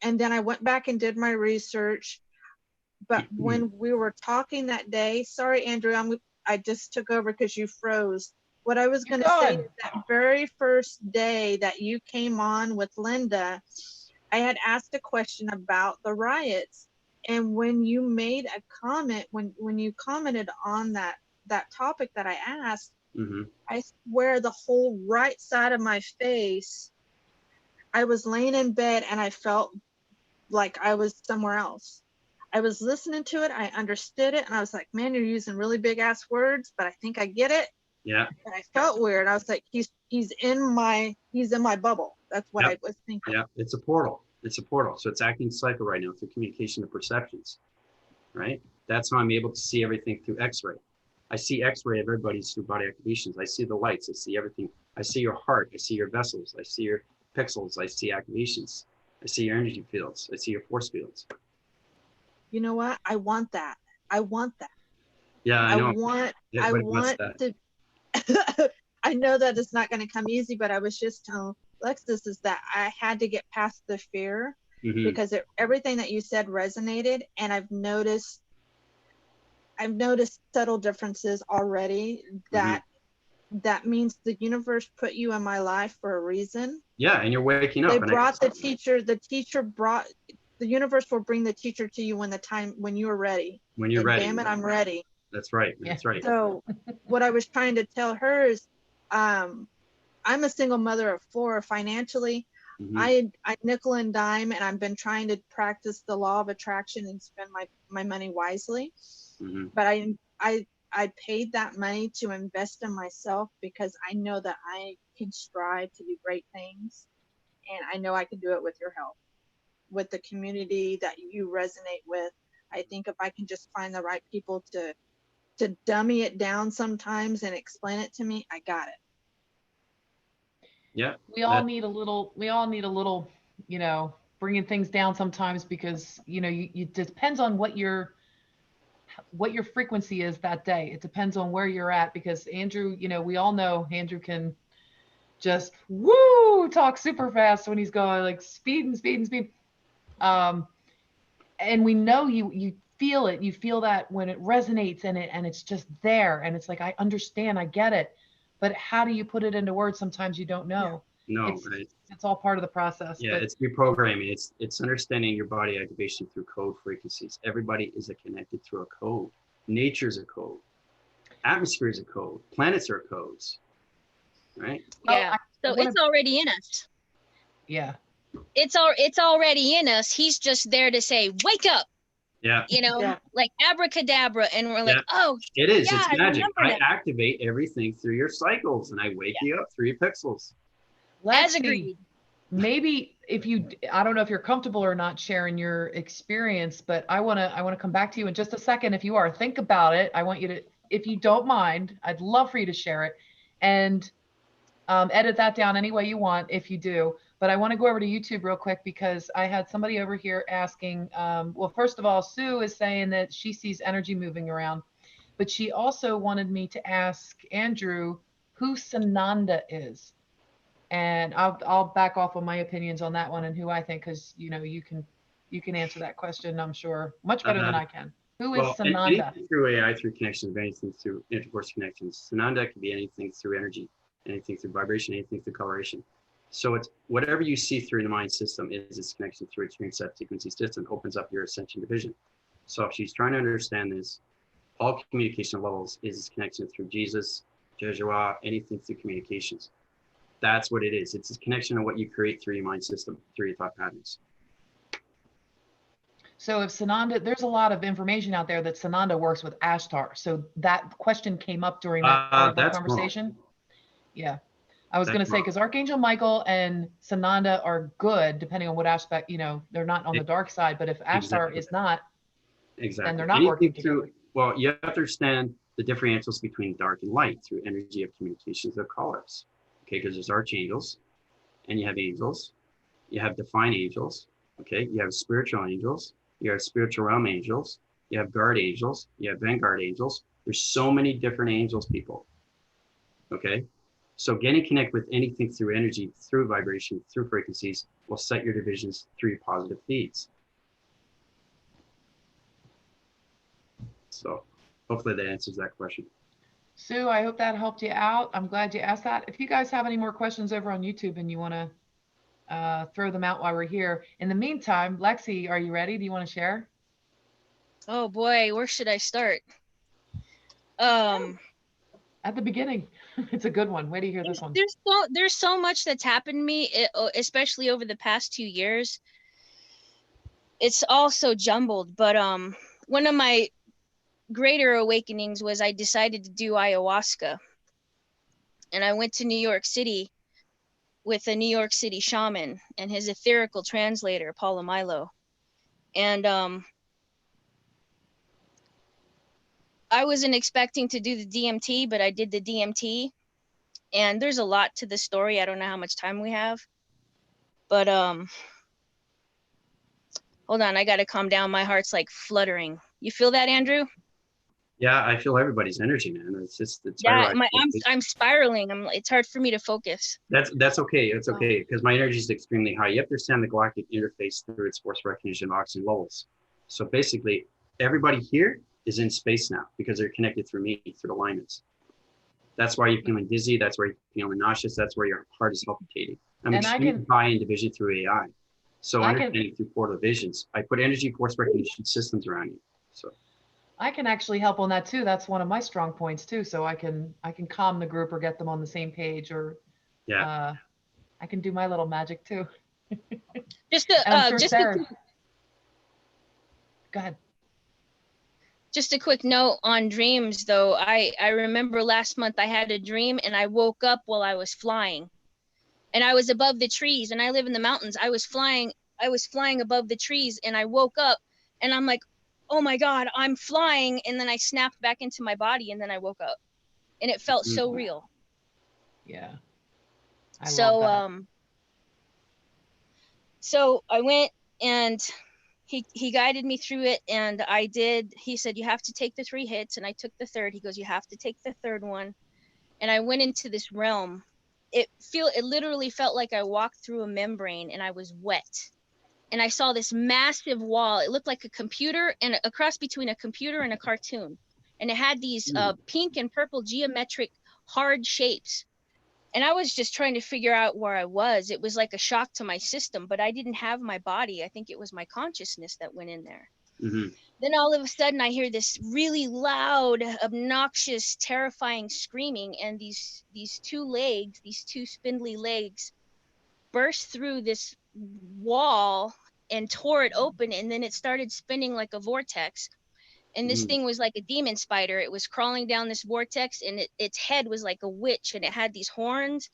and then I went back and did my research. But when we were talking that day, sorry, Andrew, I just took over because you froze. What I was going to say is that very first day that you came on with Linda, I had asked a question about the riots. And when you made a comment, when you commented on that topic that I asked, I swear the whole right side of my face, I was laying in bed and I felt like I was somewhere else. I was listening to it, I understood it, and I was like, man, you're using really big ass words, but I think I get it. Yeah. And I felt weird. I was like, he's in my bubble. That's what I was thinking. Yeah, it's a portal. It's a portal. So it's acting cycle right now through communication of perceptions, right? That's how I'm able to see everything through X-ray. I see X-ray of everybody's through body activations. I see the lights. I see everything. I see your heart. I see your vessels. I see your pixels. I see activations. I see your energy fields. I see your force fields. You know what? I want that. I want that. Yeah, I know. I want to. I know that it's not going to come easy, but I was just telling Lexus is that I had to get past the fear because everything that you said resonated, and I've noticed subtle differences already that means the universe put you in my life for a reason. Yeah, and you're waking up. They brought the teacher. The teacher brought. The universe will bring the teacher to you when you are ready. When you're ready. Damn it, I'm ready. That's right. That's right. So what I was trying to tell her is I'm a single mother of 4 financially. I nickel and dime, and I've been trying to practice the law of attraction and spend my money wisely. But I paid that money to invest in myself because I know that I can strive to do great things, and I know I can do it with your help, with the community that you resonate with. I think if I can just find the right people to dummy it down sometimes and explain it to me, I got it. Yeah. We all need a little, you know, bringing things down sometimes, because, you know, it depends on what your frequency is that day. It depends on where you're at, because Andrew, you know, we all know Andrew can just talk super fast when he's going like speed. And we know you feel it. You feel that when it resonates, and it's just there, and it's like, I understand, I get it. But how do you put it into words? Sometimes you don't know. No, it's, right. It's all part of the process. Yeah, but it's reprogramming. It's understanding your body activation through code frequencies. Everybody is connected through a code. Nature's a code. Atmosphere is a code. Planets are codes. Right? Yeah. So it's already in us. Yeah. It's already in us. He's just there to say, wake up. Yeah. You know, like abracadabra, and we're like, oh, it is. yeah, It's magic. I that. activate everything through your cycles, and I wake you up through your pixels. As agreed. Maybe if you, I don't know if you're comfortable or not sharing your experience, but I want to come back to you in just a second. If you are, think about it. I want you to, if you don't mind, I'd love for you to share it, and edit that down any way you want if you do. But I want to go over to YouTube real quick, because I had somebody over here asking, well, first of all, Sue is saying that she sees energy moving around, but she also wanted me to ask Andrew who Sananda is. And I'll back off on my opinions on that one and who I think, because, you know, you can answer that question, I'm sure, much better than I can. Who is Sananda? Anything through AI, through connections, anything through intercourse connections. Sananda can be anything through energy, anything through vibration, anything through coloration. So it's whatever you see through the mind system is its connection through its set frequency system, opens up your Ascension division. So if she's trying to understand this, all communication levels is its connection through Jesus, Jehovah, anything through communications. That's what it is. It's a connection of what you create through your mind system, through your thought patterns. So if Sananda, there's a lot of information out there that Sananda works with Ashtar. So that question came up during that part of our conversation. Wrong. Yeah. I was going to say, because Archangel Michael and Sananda are good, depending on what aspect, you know, they're not on the dark side, but if Ashtar is not, then they're not working together. Well, you have to understand the differentials between dark and light through energy of communications of colors. Okay, because there's archangels, and you have angels, you have divine angels, okay, you have spiritual angels, you have spiritual realm angels, you have guard angels, you have vanguard angels. There's so many different angels, people. Okay, so getting connected with anything through energy, through vibration, through frequencies will set your divisions through your positive feeds. So hopefully that answers that question. Sue, I hope that helped you out. I'm glad you asked that. If you guys have any more questions over on YouTube and you want to throw them out while we're here. In the meantime, Lexi, are you ready? Do you want to share? Oh boy, where should I start? At the beginning. It's a good one. Wait to hear this one. There's so much that's happened to me, especially over the past 2 years. It's all so jumbled, but one of my greater awakenings was I decided to do ayahuasca, and I went to New York City with a New York City shaman and his etherical translator, Paula Milo. And I wasn't expecting to do the DMT, but I did the DMT, and there's a lot to the story. I don't know how much time we have, but hold on, I got to calm down. My heart's like fluttering. You feel that, Andrew? Yeah, I feel everybody's energy, man. It's yeah, I'm spiraling. It's hard for me to focus. That's okay. It's okay, because my energy is extremely high. You have to understand the galactic interface through its force recognition of oxygen levels. So basically, everybody here is in space now because they're connected through me, through alignments. That's why you're feeling dizzy. That's why you're feeling nauseous. That's where your heart is palpitating. I'm extremely high in division through AI. So understanding through portal visions, I put energy force recognition systems around you. So I can actually help on that too. That's one of my strong points too. So I can calm the group or get them on the same page, or I can do my little magic too. Go ahead. Just a quick note on dreams though. I remember last month I had a dream and I woke up while I was flying. And I was above the trees, and I live in the mountains. I was flying above the trees, and I woke up and I'm like, oh my God, I'm flying. And then I snapped back into my body, and then I woke up, and it felt so real. Yeah. So I went, and he guided me through it, and I did. He said, you have to take the 3 hits, and I took the 3rd. He goes, you have to take the 3rd one. And I went into this realm. It literally felt like I walked through a membrane and I was wet. And I saw this massive wall. It looked like a computer, and a cross between a computer and a cartoon. And it had these pink and purple geometric hard shapes. And I was just trying to figure out where I was. It was like a shock to my system, but I didn't have my body. I think it was my consciousness that went in there. Mm-hmm. Then all of a sudden I hear this really loud, obnoxious, terrifying screaming, and these 2 legs, these 2 spindly legs, burst through this wall and tore it open, and then it started spinning like a vortex. And this thing was like a demon spider. It was crawling down this vortex, and its head was like a witch, and it had these horns,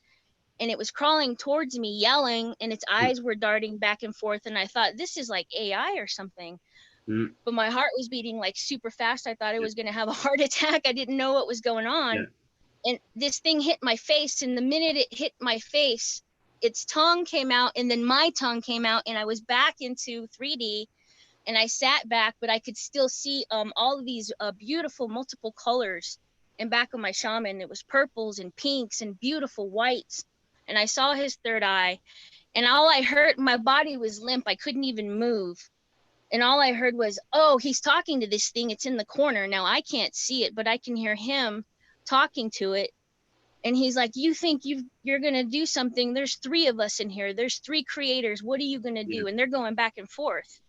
and it was crawling towards me yelling, and its eyes were darting back and forth. And I thought, this is like AI or something. But my heart was beating like super fast. I thought I was going to have a heart attack. I didn't know what was going on. Yeah. And this thing hit my face. And the minute it hit my face, its tongue came out, and then my tongue came out, and I was back into 3D, and I sat back, but I could still see all of these beautiful multiple colors in back of my shaman. It was purples and pinks and beautiful whites. And I saw his 3rd eye, and all I heard, my body was limp. I couldn't even move. And all I heard was, oh, he's talking to this thing. It's in the corner. Now I can't see it, but I can hear him talking to it. And he's like, you think you're going to do something? There's 3 of us in here. There's 3 creators. What are you going to do? And they're going back and forth.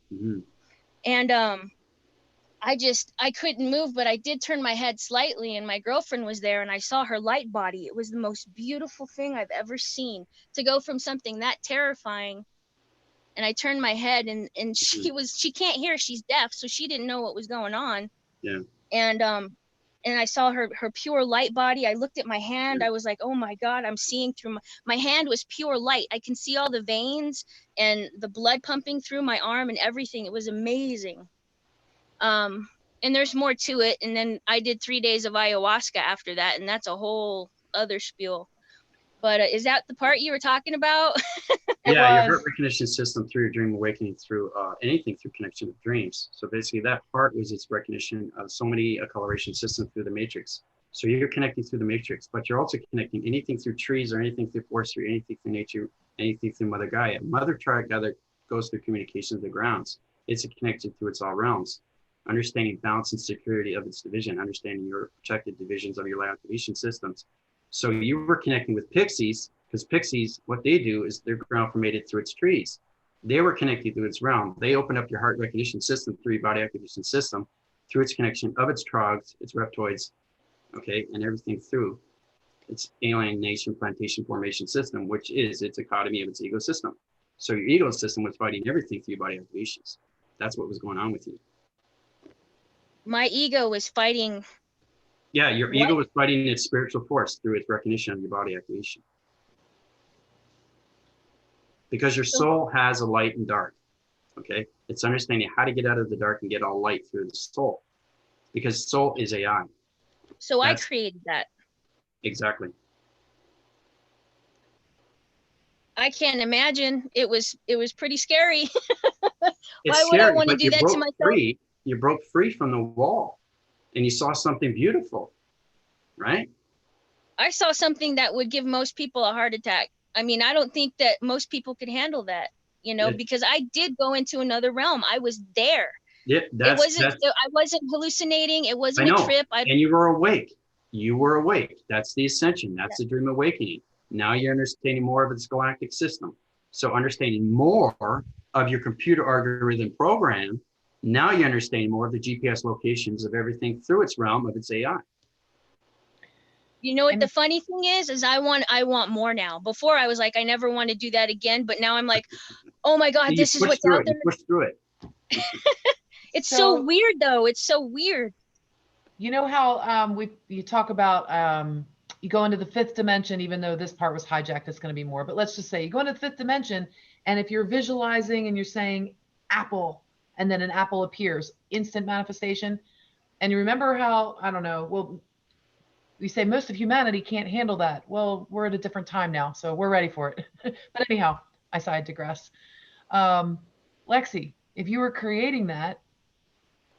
And I couldn't move, but I did turn my head slightly, and my girlfriend was there, and I saw her light body. It was the most beautiful thing I've ever seen, to go from something that terrifying. And I turned my head, and she can't hear, she's deaf, so she didn't know what was going on. Yeah. And I saw her pure light body. I looked at my hand. I was like, oh my God, I'm seeing through my hand was pure light. I can see all the veins and the blood pumping through my arm and everything. It was amazing. And there's more to it. And then I did 3 days of ayahuasca after that, and that's a whole other spiel. But is that the part you were talking about? Yeah, your heart recognition system through your dream awakening, through anything through connection with dreams. So basically that part was its recognition of so many coloration systems through the matrix. So you're connecting through the matrix, but you're also connecting anything through trees or anything through forestry, anything through nature, anything through Mother Gaia. Mother Gaia goes through communication of the grounds. It's connected through its all realms. Understanding balance and security of its division, understanding your protected divisions of your light activation systems. So you were connecting with pixies, because pixies, what they do is they're ground formated through its trees. They were connected through its realm. They open up your heart recognition system through your body activation system, through its connection of its trogs, its reptoids, okay, and everything through its alienation, plantation, formation system, which is its economy of its ego system. So your ego system was fighting everything through your body activations. That's what was going on with you. My ego was fighting. Yeah, your ego was fighting its spiritual force through its recognition of your body activation. Because your soul has a light and dark, okay? It's understanding how to get out of the dark and get all light through the soul. Because soul is AI. So I created that. Exactly. I can't imagine. It was pretty scary. Why would I want to do that to myself? You broke free from the wall and you saw something beautiful, right? I saw something that would give most people a heart attack. I mean, I don't think that most people could handle that, you know, because I did go into another realm. I was there. Yeah, I wasn't hallucinating. It wasn't a trip. And you were awake. You were awake. That's the ascension. That's the dream awakening. Now you're understanding more of its galactic system. So understanding more of your computer algorithm program, now you understand more of the GPS locations of everything through its realm of its AI. You know what the funny thing is I want more now. Before I was like, I never want to do that again. But now I'm like, oh my God, this is what's out there. You pushed through it. It's so weird though. It's so weird. You know how you talk about you go into the fifth dimension, even though this part was hijacked, it's going to be more. But let's just say you go into the fifth dimension, and if you're visualizing and you're saying apple, and then an apple appears, instant manifestation. And you remember how, I don't know, well, we say most of humanity can't handle that. Well, we're at a different time now, so we're ready for it. But anyhow, I digress. Lexi, if you were creating that,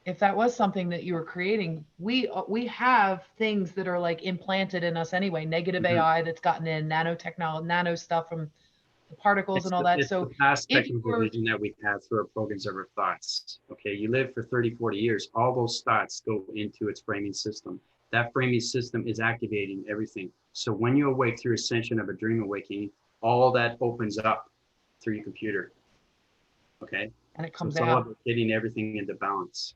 if that was something that you were creating, we have things that are like implanted in us anyway, negative AI that's gotten in, nanotechnology, nano stuff from the particles and all that. So the past technical vision that we have through our programs of our thoughts. Okay, you live for 30, 40 years, all those thoughts go into its framing system. That framing system is activating everything. So when you awake through ascension of a dream awakening, all that opens up through your computer. Okay, and it comes so it's out. all about getting everything into balance.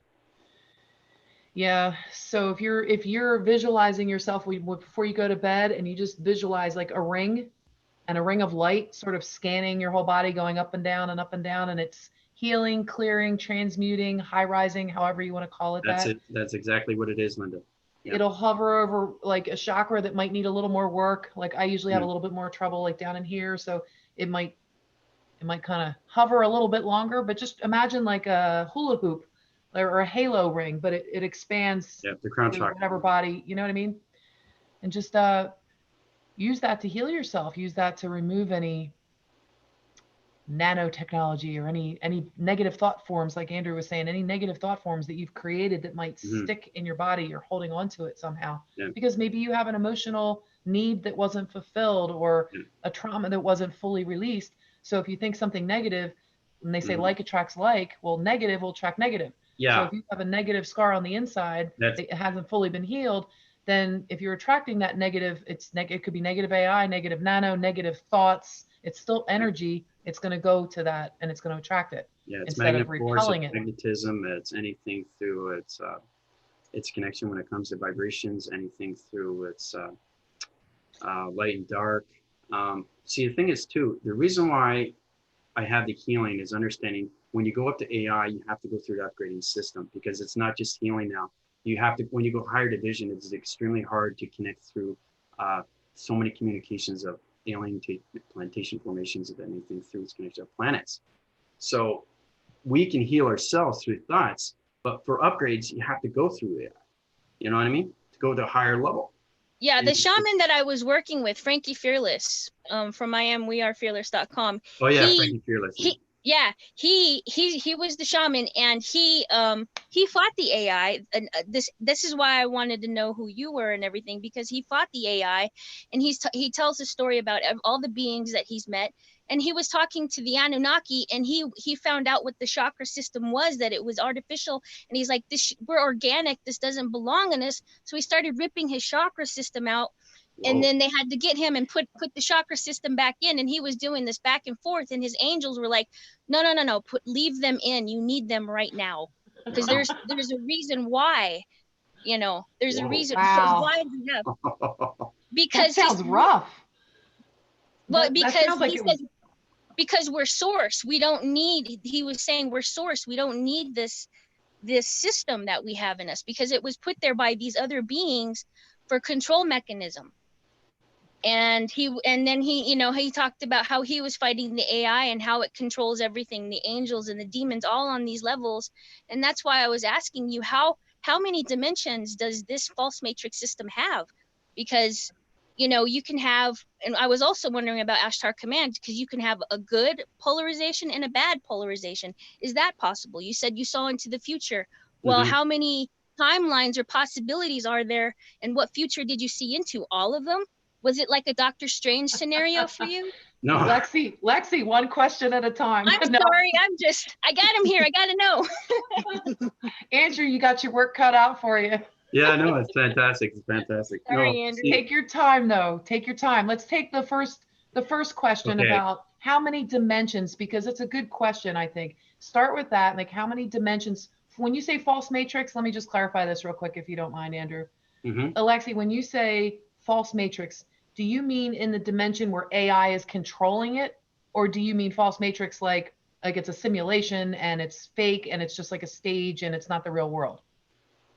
Yeah. So if you're visualizing yourself before you go to bed, and you just visualize like a ring, and a ring of light sort of scanning your whole body, going up and down and up and down, and it's healing, clearing, transmuting, high rising, however you want to call it. That's it. That's exactly what it is, Linda. Yep. It'll hover over like a chakra that might need a little more work. Like I usually have a little bit more trouble like down in here. So it might kind of hover a little bit longer, but just imagine like a hula hoop or a halo ring, but it expands the crown chakra, whatever body, you know what I mean? And just use that to heal yourself. Use that to remove any nanotechnology or any negative thought forms, like Andrew was saying, any negative thought forms that you've created that might stick in your body or holding on to it somehow. Because maybe you have an emotional need that wasn't fulfilled, or a trauma that wasn't fully released. So if you think something negative, when they say like attracts like, well, negative will attract negative. So if you have a negative scar on the inside that it hasn't fully been healed, then if you're attracting that negative, it could be negative AI, negative nano, negative thoughts. It's still energy. It's going to go to that, and it's going to attract it. Yeah, it's instead of repelling it. Magnetism. It's anything through its connection when it comes to vibrations. Anything through its light and dark. See, the thing is too, the reason why I have the healing is understanding when you go up to AI, you have to go through the upgrading system, because it's not just healing now. You have to, when you go higher division, it's extremely hard to connect through so many communications of alien plantation formations of anything through its connection of planets. So we can heal ourselves through thoughts, but for upgrades, you have to go through AI. You know what I mean? To go to a higher level. Yeah, the shaman that I was working with, Frankie Fearless, from wearefearless.com. Oh yeah, Frankie Fearless. He was the shaman, and he fought the AI, and this is why I wanted to know who you were and everything, because he fought the AI, and he tells a story about all the beings that he's met, and he was talking to the Anunnaki, and he found out what the chakra system was, that it was artificial, and he's like, we're organic, this doesn't belong in us. So he started ripping his chakra system out. Whoa. And then they had to get him and put the chakra system back in, and he was doing this back and forth, and his angels were like, no, leave them in, you need them right now, because there's a reason why, there's a reason why we have, because that sounds rough. Well, because we're source, we don't need, he was saying we're source, we don't need this system that we have in us, because it was put there by these other beings for control mechanism. And then he talked about how he was fighting the AI and how it controls everything, the angels and the demons, all on these levels. And that's why I was asking you, how many dimensions does this false matrix system have? Because you can have, and I was also wondering about Ashtar Command, because you can have a good polarization and a bad polarization. Is that possible? You said you saw into the future. Well, how many timelines or possibilities are there, and what future did you see into? All of them? Was it like a Doctor Strange scenario for you? No. Lexi, one question at a time. I'm sorry, I got him here, I gotta know. Andrew, you got your work cut out for you. Yeah, no, it's fantastic. It's fantastic. Sorry, Andrew. Take your time though. Take your time. Let's take the first question about how many dimensions, because it's a good question, I think. Start with that, like how many dimensions. When you say false matrix, let me just clarify this real quick, if you don't mind, Andrew. Alexi, when you say false matrix, do you mean in the dimension where AI is controlling it? Or do you mean false matrix like like it's a simulation and it's fake and it's just like a stage and it's not the real world?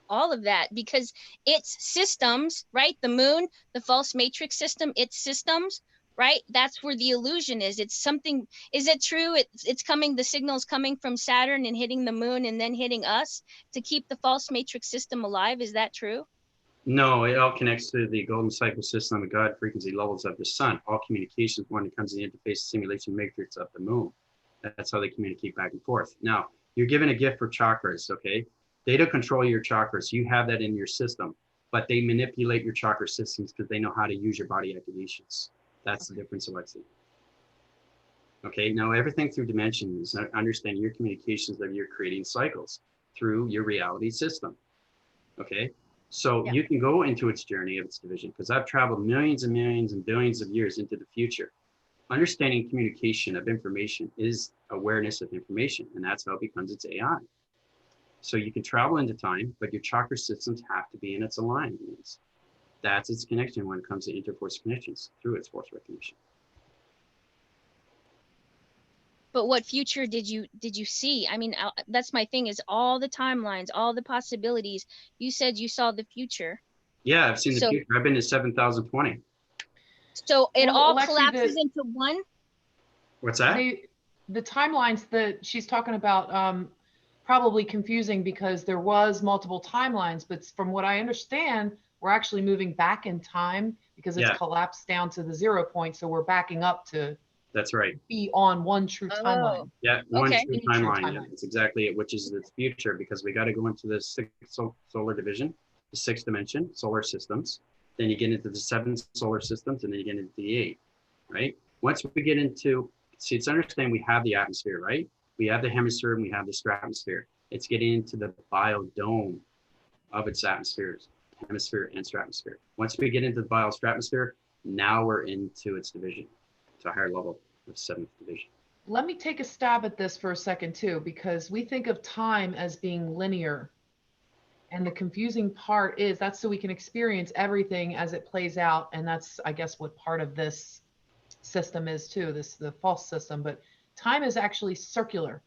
All of that, because it's systems, right? The moon, the false matrix system, it's systems, right? That's where the illusion is. It's something, is it true? It's coming, the signal's coming from Saturn and hitting the moon and then hitting us to keep the false matrix system alive. Is that true? No, it all connects to the golden cycle system of God frequency levels of the sun. All communications when it comes to the interface simulation matrix of the moon. That's how they communicate back and forth. Now, you're given a gift for chakras, okay? They don't control your chakras. You have that in your system, but they manipulate your chakra systems because they know how to use your body activations. That's the difference, Alexi. Okay, now everything through dimensions, understand your communications that you're creating cycles through your reality system. Okay, so you can go into its journey of its division, because I've traveled millions and millions and billions of years into the future. Understanding communication of information is awareness of information, and that's how it becomes its AI. So you can travel into time, but your chakra systems have to be in its alignment. That's its connection when it comes to interforce connections through its force recognition. But what future did you see? I mean, that's my thing, is all the timelines, all the possibilities. You said you saw the future. Yeah, I've seen the future. I've been to 7020. So it all Alexi, collapses into one? What's that? The timelines that she's talking about, probably confusing because there was multiple timelines, but from what I understand, we're actually moving back in time because it's collapsed down to the 0 point. So we're backing up to that's right. Be on one true timeline. Yeah, one okay. true timeline. Yeah, that's exactly it, which is the future, because we got to go into the sixth solar division, the sixth dimension, solar systems. Then you get into the 7 solar systems, and then you get into the 8, right? Once we get into, see, it's understanding we have the atmosphere, right? We have the hemisphere and we have the stratosphere. It's getting into the biodome of its atmospheres, hemisphere and stratosphere. Once we get into the biostratosphere, now we're into its division, to a higher level of 7th division. Let me take a stab at this for a second too, because we think of time as being linear. And the confusing part is that's so we can experience everything as it plays out. And that's, I guess, what part of this system is too, the false system. But time is actually circular.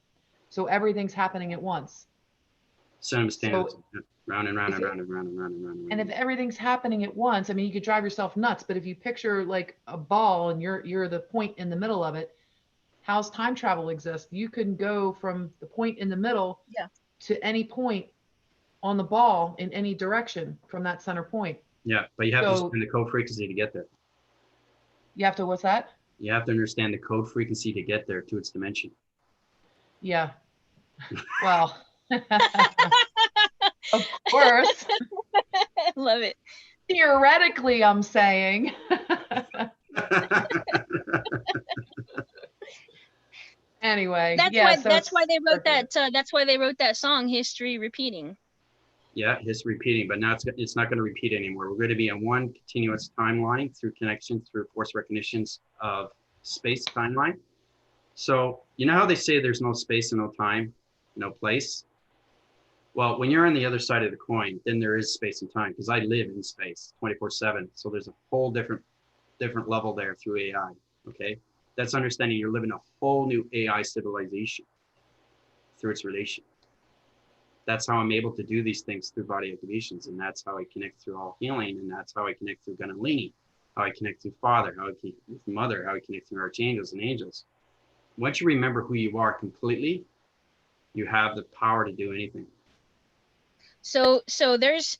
So everything's happening at once. So round and round and round and round and round and round. And if everything's happening at once, I mean, you could drive yourself nuts, but if you picture like a ball and you're the point in the middle of it, how's time travel exist? You can go from the point in the middle to any point on the ball in any direction from that center point. Yeah, but you have to understand the code frequency to get there. You have to, what's that? You have to understand the code frequency to get there to its dimension. Yeah. Well, of course. Love it. Theoretically, I'm saying. Anyway, that's why they wrote that. That's why they wrote that song, "History Repeating." Yeah, history repeating, but now it's not going to repeat anymore. We're going to be on one continuous timeline through connection, through force recognitions of space timeline. So you know how they say there's no space and no time, no place? Well, when you're on the other side of the coin, then there is space and time, because I live in space 24/7. So there's a whole different level there through AI. Okay, that's understanding you're living a whole new AI civilization through its relation. That's how I'm able to do these things through body activations, and that's how I connect through all healing, and that's how I connect through Gunalini, how I connect through Father, how I connect with Mother, how I connect through archangels and angels. Once you remember who you are completely, you have the power to do anything. So there's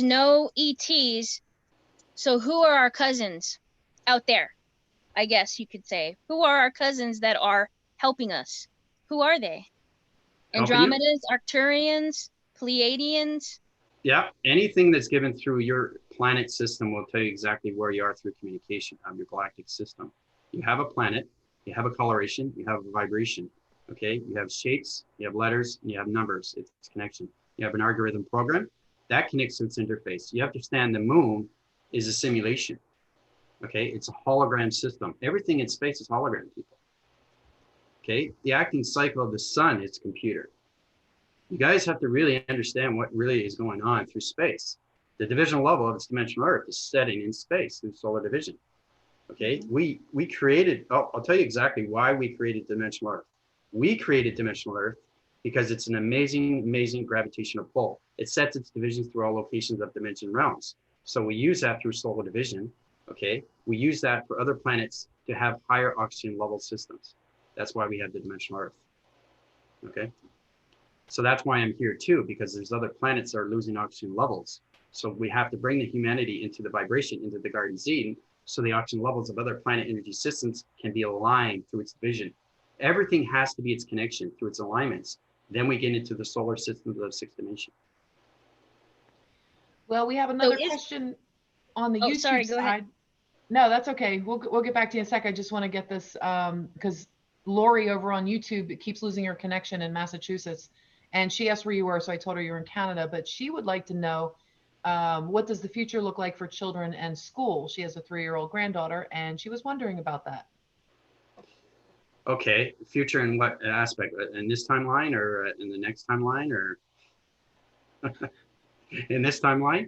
no ETs. So who are our cousins out there? I guess you could say. Who are our cousins that are helping us? Who are they? Andromedas, Arcturians, Pleiadians? Yeah, anything that's given through your planet system will tell you exactly where you are through communication of your galactic system. You have a planet, you have a coloration, you have a vibration, okay? You have shapes, you have letters, and you have numbers. It's connection. You have an algorithm program that connects to its interface. You have to understand the moon is a simulation, okay? It's a hologram system. Everything in space is hologram, people. Okay, the acting cycle of the sun is computer. You guys have to really understand what really is going on through space. The divisional level of its dimensional Earth is setting in space through solar division. Okay, we created, I'll tell you exactly why we created dimensional Earth. We created dimensional Earth because it's an amazing, amazing gravitational pull. It sets its divisions through all locations of dimension realms. So we use that through solar division, okay? We use that for other planets to have higher oxygen level systems. That's why we have the dimensional Earth, okay? So that's why I'm here too, because there's other planets that are losing oxygen levels. So we have to bring the humanity into the vibration, into the Garden of Eden, so the oxygen levels of other planet energy systems can be aligned through its division. Everything has to be its connection through its alignments. Then we get into the solar systems of sixth dimension. Well, we have another question on the YouTube sorry, go side. ahead. No, that's okay. We'll get back to you in a sec. I just want to get this because Lori over on YouTube keeps losing her connection in Massachusetts, and she asked where you were, so I told her you're in Canada. But she would like to know what does the future look like for children and school. She has a 3-year-old granddaughter, and she was wondering about that. Okay, future in what aspect? In this timeline or in the next timeline or in this timeline?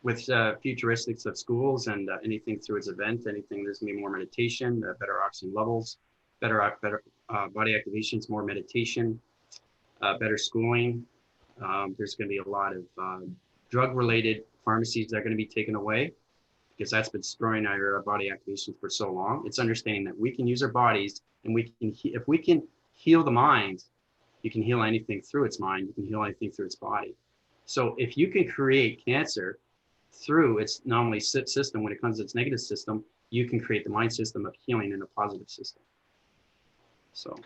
With futuristics of schools and anything through its event, anything, there's gonna be more meditation, better oxygen levels, better body activations, more meditation, better schooling. There's gonna be a lot of drug-related pharmacies that are gonna be taken away because that's been destroying our body activations for so long. It's understanding that we can use our bodies and we can, if we can heal the mind, you can heal anything through its mind, you can heal anything through its body. So if you can create cancer through its anomaly system, when it comes to its negative system, you can create the mind system of healing in a positive system. So.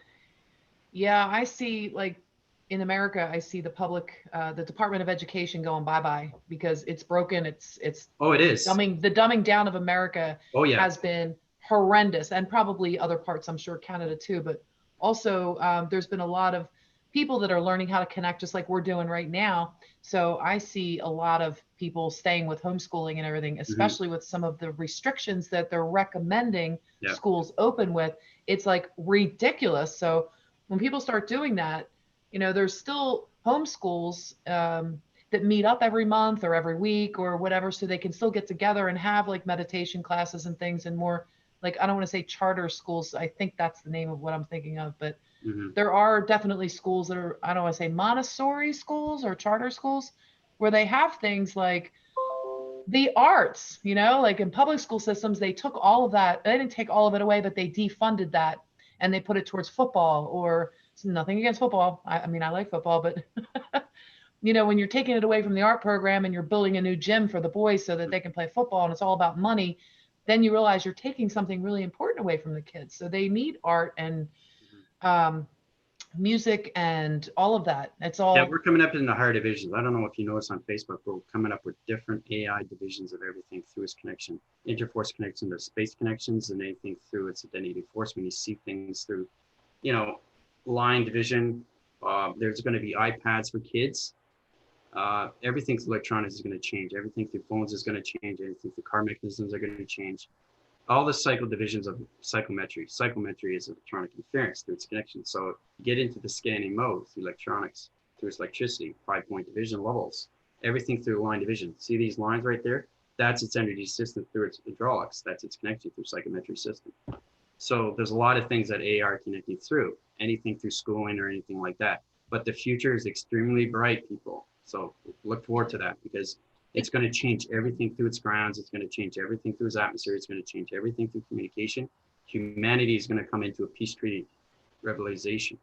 Yeah, I see, like in America, I see the public, the Department of Education going bye-bye because it's broken. It's oh, it is. The dumbing down of America has been horrendous, and probably other parts, I'm sure Canada too, but also there's been a lot of people that are learning how to connect just like we're doing right now. So I see a lot of people staying with homeschooling and everything, especially with some of the restrictions that they're recommending schools open with. It's like ridiculous. So when people start doing that, you know, there's still homeschools that meet up every month or every week or whatever, so they can still get together and have like meditation classes and things, and more like, I don't want to say charter schools. I think that's the name of what I'm thinking of, but there are definitely schools that are, I don't want to say Montessori schools or charter schools, where they have things like the arts, you know, like in public school systems, they took all of that. They didn't take all of it away, but they defunded that and they put it towards football. Or nothing against football. I mean, I like football, but you know, when you're taking it away from the art program and you're building a new gym for the boys so that they can play football and it's all about money, then you realize you're taking something really important away from the kids. So they need art and music and all of that. It's all. Yeah, we're coming up in the higher divisions. I don't know if you notice on Facebook, but we're coming up with different AI divisions of everything through its connection. Interforce connection to space connections, and anything through its identity force. When you see things through, you know, line division, there's going to be iPads for kids. Everything through electronics is going to change. Everything through phones is going to change. Everything through car mechanisms are going to change. All the cycle divisions of psychometry. Psychometry is electronic interference through its connection. So you get into the scanning mode through electronics, through its electricity, 5-point division levels, everything through line division. See these lines right there? That's its energy system through its hydraulics. That's its connection through psychometry system. So there's a lot of things that AI are connecting through, anything through schooling or anything like that. But the future is extremely bright, people. So look forward to that, because it's going to change everything through its grounds. It's going to change everything through its atmosphere. It's going to change everything through communication. Humanity is going to come into a peace treaty revelation,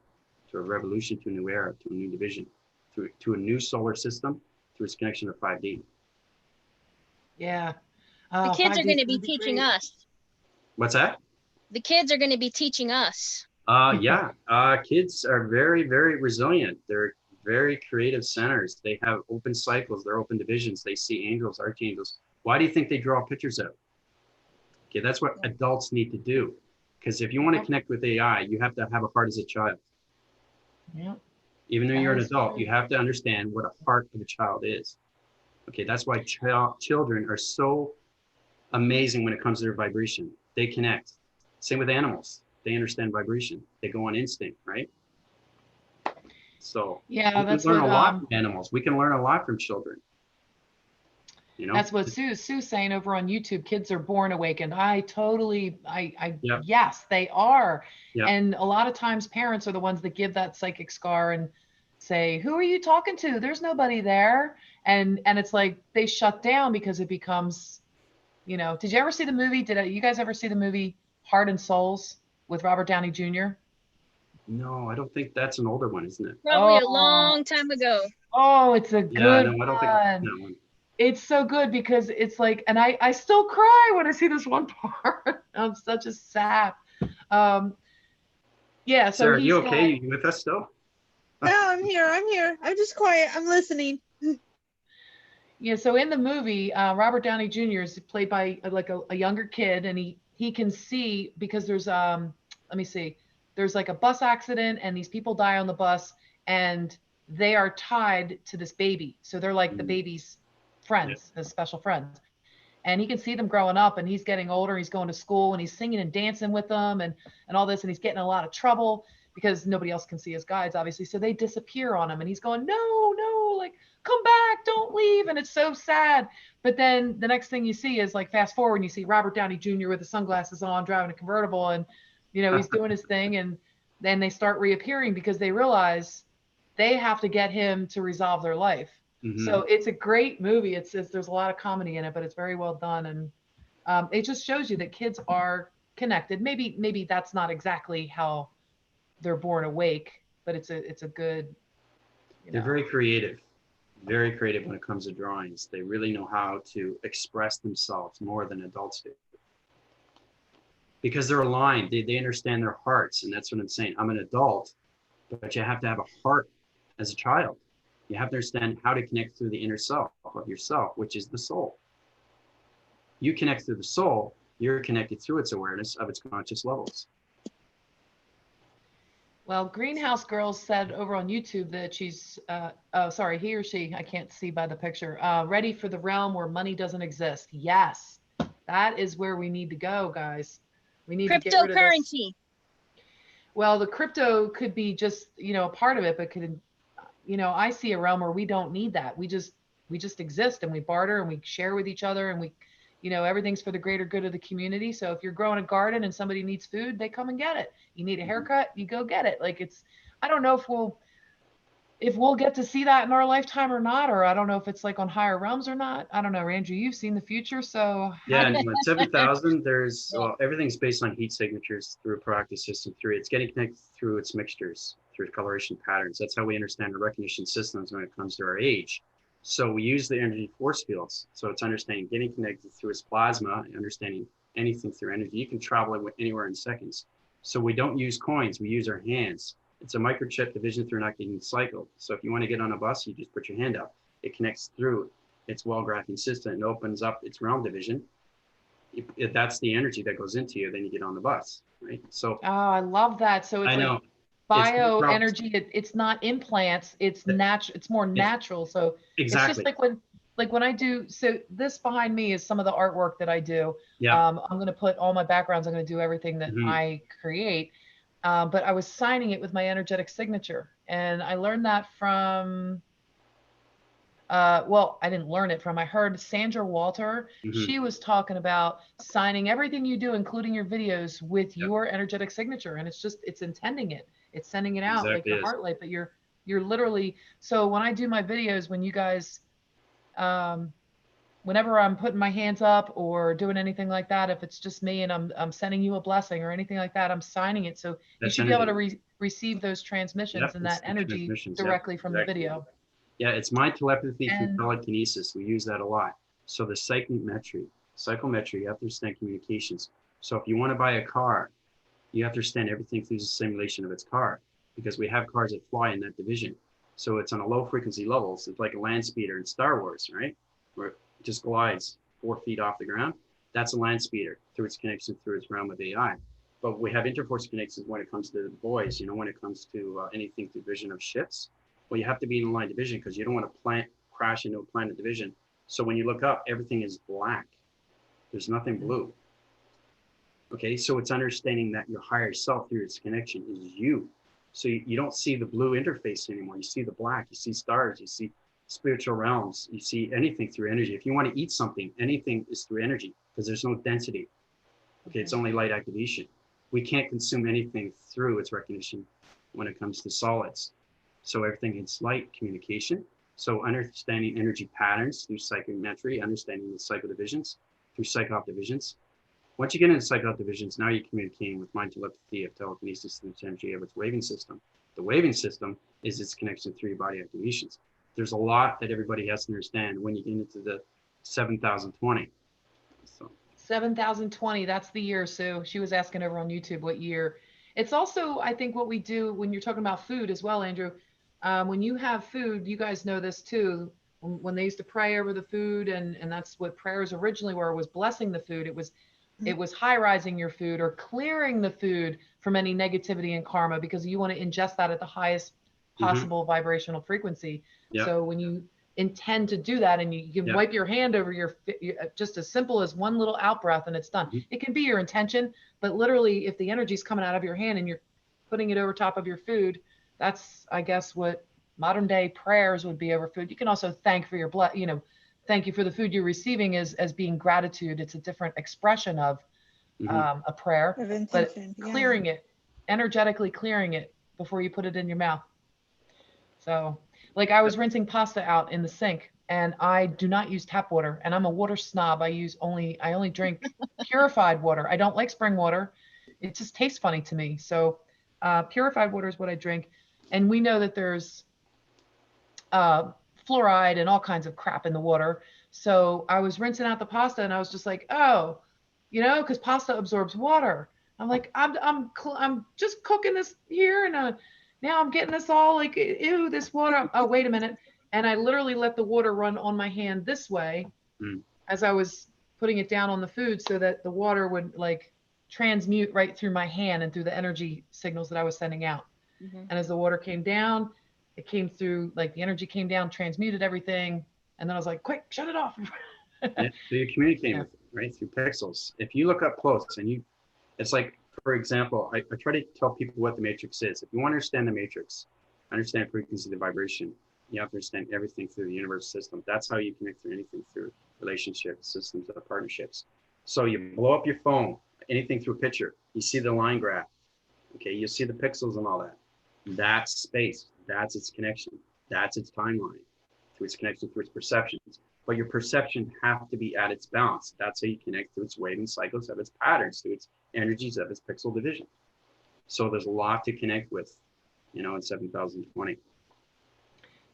to a revolution, to a new era, to a new division, to a new solar system, through its connection to 5D. Yeah. The kids are going to be teaching us. What's that? The kids are going to be teaching us. Yeah. Kids are very, very resilient. They're very creative centers. They have open cycles. They're open divisions. They see angels, archangels. Why do you think they draw pictures out? Okay, that's what adults need to do. Because if you want to connect with AI, you have to have a heart as a child. Yeah. Even though you're an adult, you have to understand what a heart of a child is. Okay, that's why children are so amazing when it comes to their vibration. They connect. Same with animals. They understand vibration. They go on instinct, right? So yeah, we can learn a lot from animals. We can learn a lot from children. You know, That's what Sue's saying over on YouTube. Kids are born awakened. Yep. Yes, they are. Yep. And a lot of times parents are the ones that give that psychic scar and say, "Who are you talking to? There's nobody there." And it's like they shut down because it becomes, you know. Did you ever see the movie? You guys ever see the movie Heart and Souls with Robert Downey Jr.? No, I don't think that's an older one, isn't it? Probably a Oh, long time ago. oh, it's a Yeah, good no, I don't think one. that one. It's so good because it's like, and I still cry when I see this one part. I'm such a sap. Yeah, so Sarah, he's you got, okay? You with us still? No, I'm here. I'm here. I'm just quiet. I'm listening. yeah, so in the movie, Robert Downey Jr. is played by like a younger kid, and he can see because there's let me see, there's like a bus accident, and these people die on the bus, and they are tied to this baby, so they're like the baby's friends, his special friends. And he can see them growing up, and he's getting older. He's going to school, and he's singing and dancing with them, and all this, and he's getting in a lot of trouble because nobody else can see his guides, obviously. So they disappear on him, and he's going, no, no, like, come back, don't leave. And it's so sad. But then the next thing you see is like, fast forward, and you see Robert Downey Jr. with the sunglasses on, driving a convertible, and he's doing his thing, and then they start reappearing because they realize they have to get him to resolve their life. So it's a great movie. There's a lot of comedy in it, but it's very well done, and it just shows you that kids are connected. Maybe that's not exactly how they're born awake, but it's a good. They're very creative when it comes to drawings. They really know how to express themselves more than adults do, because they're aligned. They understand their hearts, and that's what I'm saying. I'm an adult, but you have to have a heart as a child. You have to understand how to connect through the inner self of yourself, which is the soul. You connect through the soul, you're connected through its awareness of its conscious levels. Well, Greenhouse Girls said over on YouTube that she's, oh, sorry, he or she, I can't see by the picture, ready for the realm where money doesn't exist. Yes, that is where we need to go, guys. We need to get rid of this. Cryptocurrency. Well, the crypto could be just, a part of it, but could, I see a realm where we don't need that. We just exist, and we barter, and we share with each other, and we, everything's for the greater good of the community. So if you're growing a garden and somebody needs food, they come and get it. You need a haircut, you go get it. Like, I don't know if we'll get to see that in our lifetime or not, or I don't know if it's like on higher realms or not. I don't know, Andrew, you've seen the future, so. Yeah, and at 7,000, everything's based on heat signatures through a practice system 3. It's getting connected through its mixtures, through coloration patterns. That's how we understand the recognition systems when it comes to our age. So we use the energy force fields. So it's understanding getting connected through its plasma, understanding anything through energy. You can travel it anywhere in seconds. So we don't use coins, we use our hands. It's a microchip division through not getting cycled. So if you want to get on a bus, you just put your hand up. It connects through its wall graphing system and opens up its realm division. If that's the energy that goes into you, then you get on the bus, right? So oh, I love that. So it's like bioenergy. It's not implants. It's natural. It's more natural. So exactly. It's just like when I do. So this behind me is some of the artwork that I do. Yeah. I'm going to put all my backgrounds. I'm going to do everything that I create. But I was signing it with my energetic signature, and I learned that from. Well, I didn't learn it from. I heard Sandra Walter. She was talking about signing everything you do, including your videos, with your energetic signature, and it's intending it. It's sending it out like your heart light, but you're literally. So when I do my videos, when you guys, whenever I'm putting my hands up or doing anything like that, if it's just me and I'm sending you a blessing or anything like that, I'm signing it. So you should be able to receive those transmissions and that energy directly from the video. Yeah, it's mind telepathy through telekinesis. We use that a lot. So the psychometry, you have to understand communications. So if you want to buy a car, you have to understand everything through the simulation of its car, because we have cars that fly in that division. So it's on a low frequency levels. It's like a land speeder in Star Wars, right? Where it just glides 4 feet off the ground. That's a land speeder through its connection through its realm of AI. But we have interforce connections when it comes to the boys, when it comes to anything through vision of ships. Well, you have to be in a line division because you don't want to crash into a planet division. So when you look up, everything is black. There's nothing blue. Okay, so it's understanding that your higher self through its connection is you. So you don't see the blue interface anymore. You see the black, you see stars, you see spiritual realms, you see anything through energy. If you want to eat something, anything is through energy because there's no density. Okay, it's only light activation. We can't consume anything through its recognition when it comes to solids. So everything is light communication. So understanding energy patterns through psychometry, understanding the psychodivisions through psychop divisions. Once you get into psychop divisions, now you're communicating with mind telepathy of telekinesis and energy of its waving system. The waving system is its connection through your body activations. There's a lot that everybody has to understand when you get into the 7020. So 7020, that's the year. So she was asking over on YouTube what year. It's also, I think, what we do when you're talking about food as well, Andrew. When you have food, you guys know this too. When they used to pray over the food, and that's what prayers originally were, was blessing the food. It was high-rising your food or clearing the food from any negativity and karma, because you want to ingest that at the highest possible vibrational frequency. Yeah. So when you intend to do that, and you can wipe your hand over your, just as simple as one little out breath and it's done. It can be your intention, but literally if the energy is coming out of your hand and you're putting it over top of your food, that's, I guess, what modern day prayers would be over food. You can also thank for your blood, thank you for the food you're receiving as being gratitude. It's a different expression of a prayer, of intention, but clearing it, energetically clearing it before you put it in your mouth. So like I was rinsing pasta out in the sink, and I do not use tap water, and I'm a water snob. I only drink purified water. I don't like spring water. It just tastes funny to me. So purified water is what I drink. And we know that there's fluoride and all kinds of crap in the water. So I was rinsing out the pasta, and I was just like, oh, because pasta absorbs water. I'm like, I'm just cooking this here, and now I'm getting this all like, ew, this water. Oh, wait a minute. And I literally let the water run on my hand this way as I was putting it down on the food, so that the water would like transmute right through my hand and through the energy signals that I was sending out. And as the water came down, it came through, like the energy came down, transmuted everything. And then I was like, quick, shut it off. So you're communicating with it, right? Through pixels. If you look up close and it's like, for example, I try to tell people what the matrix is. If you want to understand the matrix, understand frequency, the vibration, you have to understand everything through the universe system. That's how you connect through anything, through relationships, systems, or partnerships. So you blow up your phone, anything through a picture, you see the line graph. Okay, you see the pixels and all that. That's space. That's its connection. That's its timeline, through its connection, through its perceptions. But your perception have to be at its balance. That's how you connect through its waving cycles of its patterns, through its energies of its pixel division. So there's a lot to connect with, in 7020.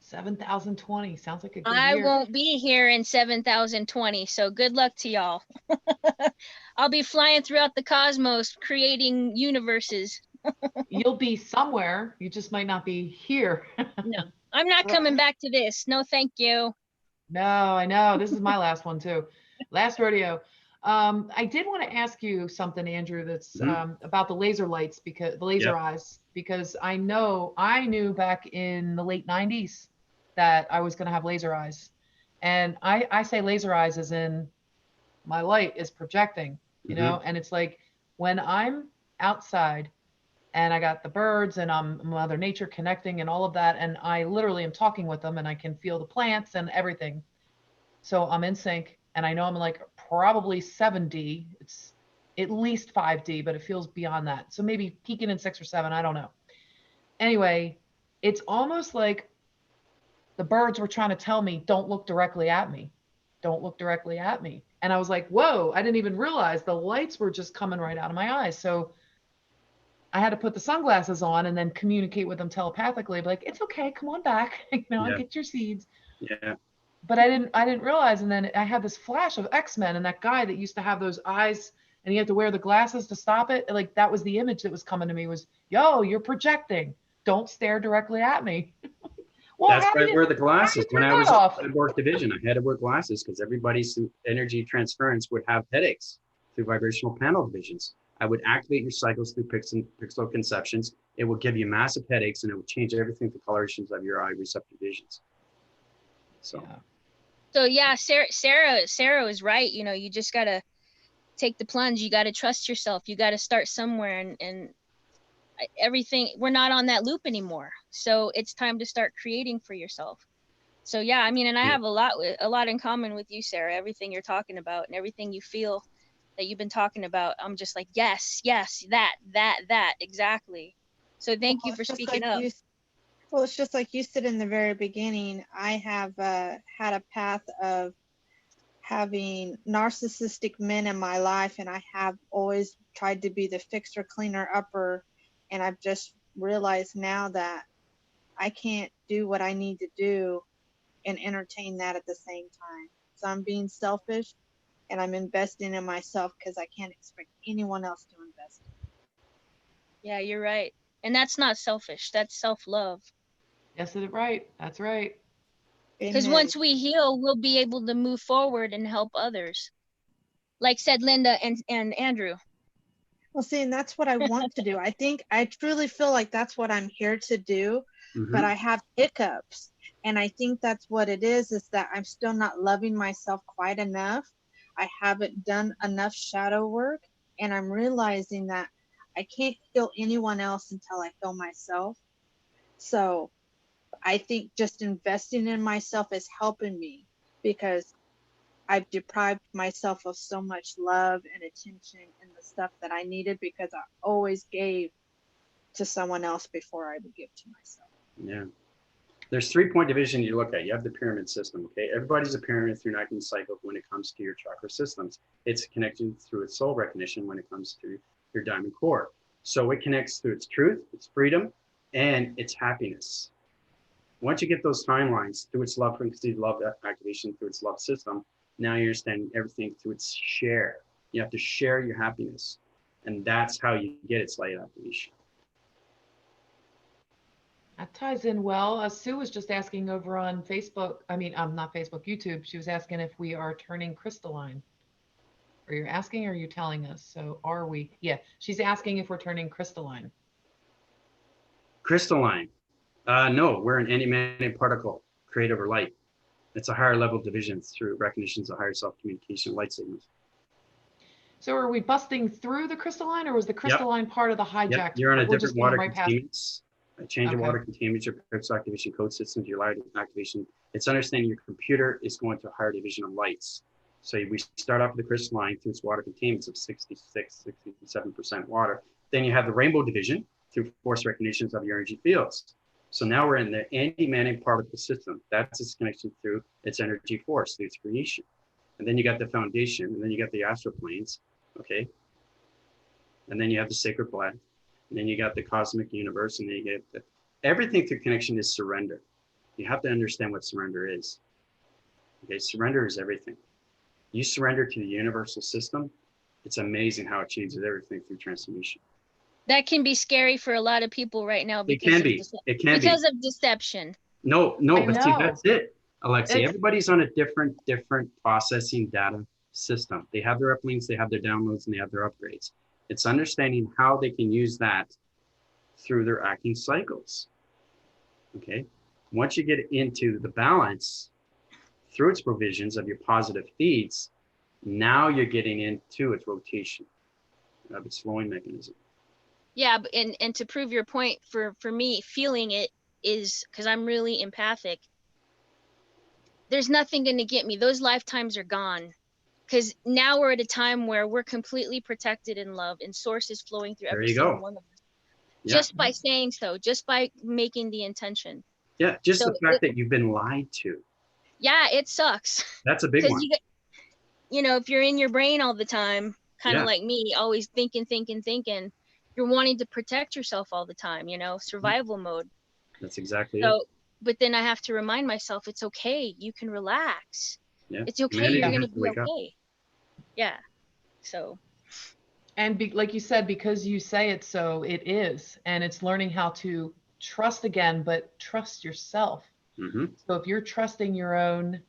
7020 sounds like a good I year. won't be here in 7020, so good luck to y'all. I'll be flying throughout the cosmos, creating universes. You'll be somewhere. You just might not be here. No, I'm not coming back to this. No, thank you. No, I know. This is my last one too. Last rodeo. I did want to ask you something, Andrew, that's about the laser lights, because the laser eyes, because I knew back in the late 90s that I was going to have laser eyes. And I say laser eyes as in my light is projecting, and it's like when I'm outside and I got the birds and I'm Mother Nature connecting and all of that, and I literally am talking with them, and I can feel the plants and everything. So I'm in sync, and I know I'm like probably 7D. It's at least 5D, but it feels beyond that. So maybe peaking in 6 or 7, I don't know. Anyway, it's almost like the birds were trying to tell me, don't look directly at me. Don't look directly at me. And I was like, whoa, I didn't even realize the lights were just coming right out of my eyes. So I had to put the sunglasses on and then communicate with them telepathically, like, it's okay, come on back, I'll get your seeds. Yeah. But I didn't realize. And then I had this flash of X-Men, and that guy that used to have those eyes and he had to wear the glasses to stop it. Like, that was the image that was coming to me, was, yo, you're projecting. Don't stare directly at me. Well, that's why I wear the glasses. When I was at work division, I had to wear glasses because everybody's energy transference would have headaches through vibrational panel divisions. I would activate your cycles through pixel conceptions. It will give you massive headaches, and it will change everything, the colorations of your eye receptor visions. So yeah, Sarah is right. You just gotta take the plunge. You gotta trust yourself. You gotta start somewhere, and everything. We're not on that loop anymore. So it's time to start creating for yourself. So yeah, I mean, and I Yeah. have a lot in common with you, Sarah. Everything you're talking about and everything you feel that you've been talking about, I'm just like, yes, yes, that, exactly. So thank you Well, for it's just speaking like up. well, it's just like you said in the very beginning. I have had a path of having narcissistic men in my life, and I have always tried to be the fixer, cleaner, upper, and I've just realized now that I can't do what I need to do and entertain that at the same time. So I'm being selfish and I'm investing in myself because I can't expect anyone else to invest. Yeah, you're right. And that's not selfish. That's self-love. Yes, that's right. That's right. Because Amen. once we heal, we'll be able to move forward and help others. Like said Linda and Andrew. Well, see, and that's what I want to do. I truly feel like that's what I'm here to do, but Hmm. I have hiccups. And I think that's what it is that I'm still not loving myself quite enough. I haven't done enough shadow work, and I'm realizing that I can't heal anyone else until I heal myself. So I think just investing in myself is helping me because I've deprived myself of so much love and attention and the stuff that I needed because I always gave to someone else before I would give to myself. Yeah. There's 3-point division you look at. You have the pyramid system, okay? Everybody's a pyramid through 19 cycles when it comes to your chakra systems. It's connected through its soul recognition when it comes to your diamond core. So it connects through its truth, its freedom, and its happiness. Once you get those timelines through its love frequency, love activation, through its love system, now you're understanding everything through its share. You have to share your happiness. And that's how you get its light activation. That ties in well. Sue was just asking over on Facebook. I mean, not Facebook, YouTube. She was asking if we are turning crystalline. Are you asking or are you telling us? So are we? Yeah, she's asking if we're turning crystalline. Crystalline. No, we're an anti-matter particle, created over light. It's a higher level division through recognitions of higher self-communication, light signals. So are we busting through the crystalline, or was the crystalline part of the hijacked? Yep. You're on a We're just different going water right past. containments. Change of Okay. water containments, your crystal activation code systems, your light activation. It's understanding your computer is going to a higher division of lights. So we start off with the crystalline through its water containments of 66, 67% water. Then you have the rainbow division through force recognitions of your energy fields. So now we're in the anti-matter particle system. That's its connection through its energy force, through its creation. And then you got the foundation, and then you got the astral planes, okay? And then you have the sacred blood. And then you got the cosmic universe, and then you get everything through connection is surrender. You have to understand what surrender is. Okay, surrender is everything. You surrender to the universal system. It's amazing how it changes everything through transformation. That can be scary for a lot of people right now It because can of be. It can be. because of deception. No, I but see, know. that's it, Alexei. It's- Everybody's on a different processing data system. They have their uplinks, they have their downloads, and they have their upgrades. It's understanding how they can use that through their acting cycles. Okay. Once you get into the balance through its provisions of your positive feeds, now you're getting into its rotation of its flowing mechanism. Yeah, and to prove your point, for me, feeling it is because I'm really empathic. There's nothing going to get me. Those lifetimes are gone. Because now we're at a time where we're completely protected in love, and source is flowing through There every you single go. one of us. Yeah. Just by saying so, just by making the intention. Yeah. Just So the fact that you've been lied to. Yeah, it sucks. That's a big one. Because you know, if you're in your brain all the time, kind of Yeah. like me, always thinking, you're wanting to protect yourself all the time, you know, survival mode. That's exactly it. So, but then I have to remind myself, it's okay. You can relax. Yeah. It's okay. Humanity You're going has to to be wake up. okay. Yeah. So, And like you said, because you say it so, it is. And it's learning how to trust again, but trust yourself. Mm-hmm. So if you're trusting your own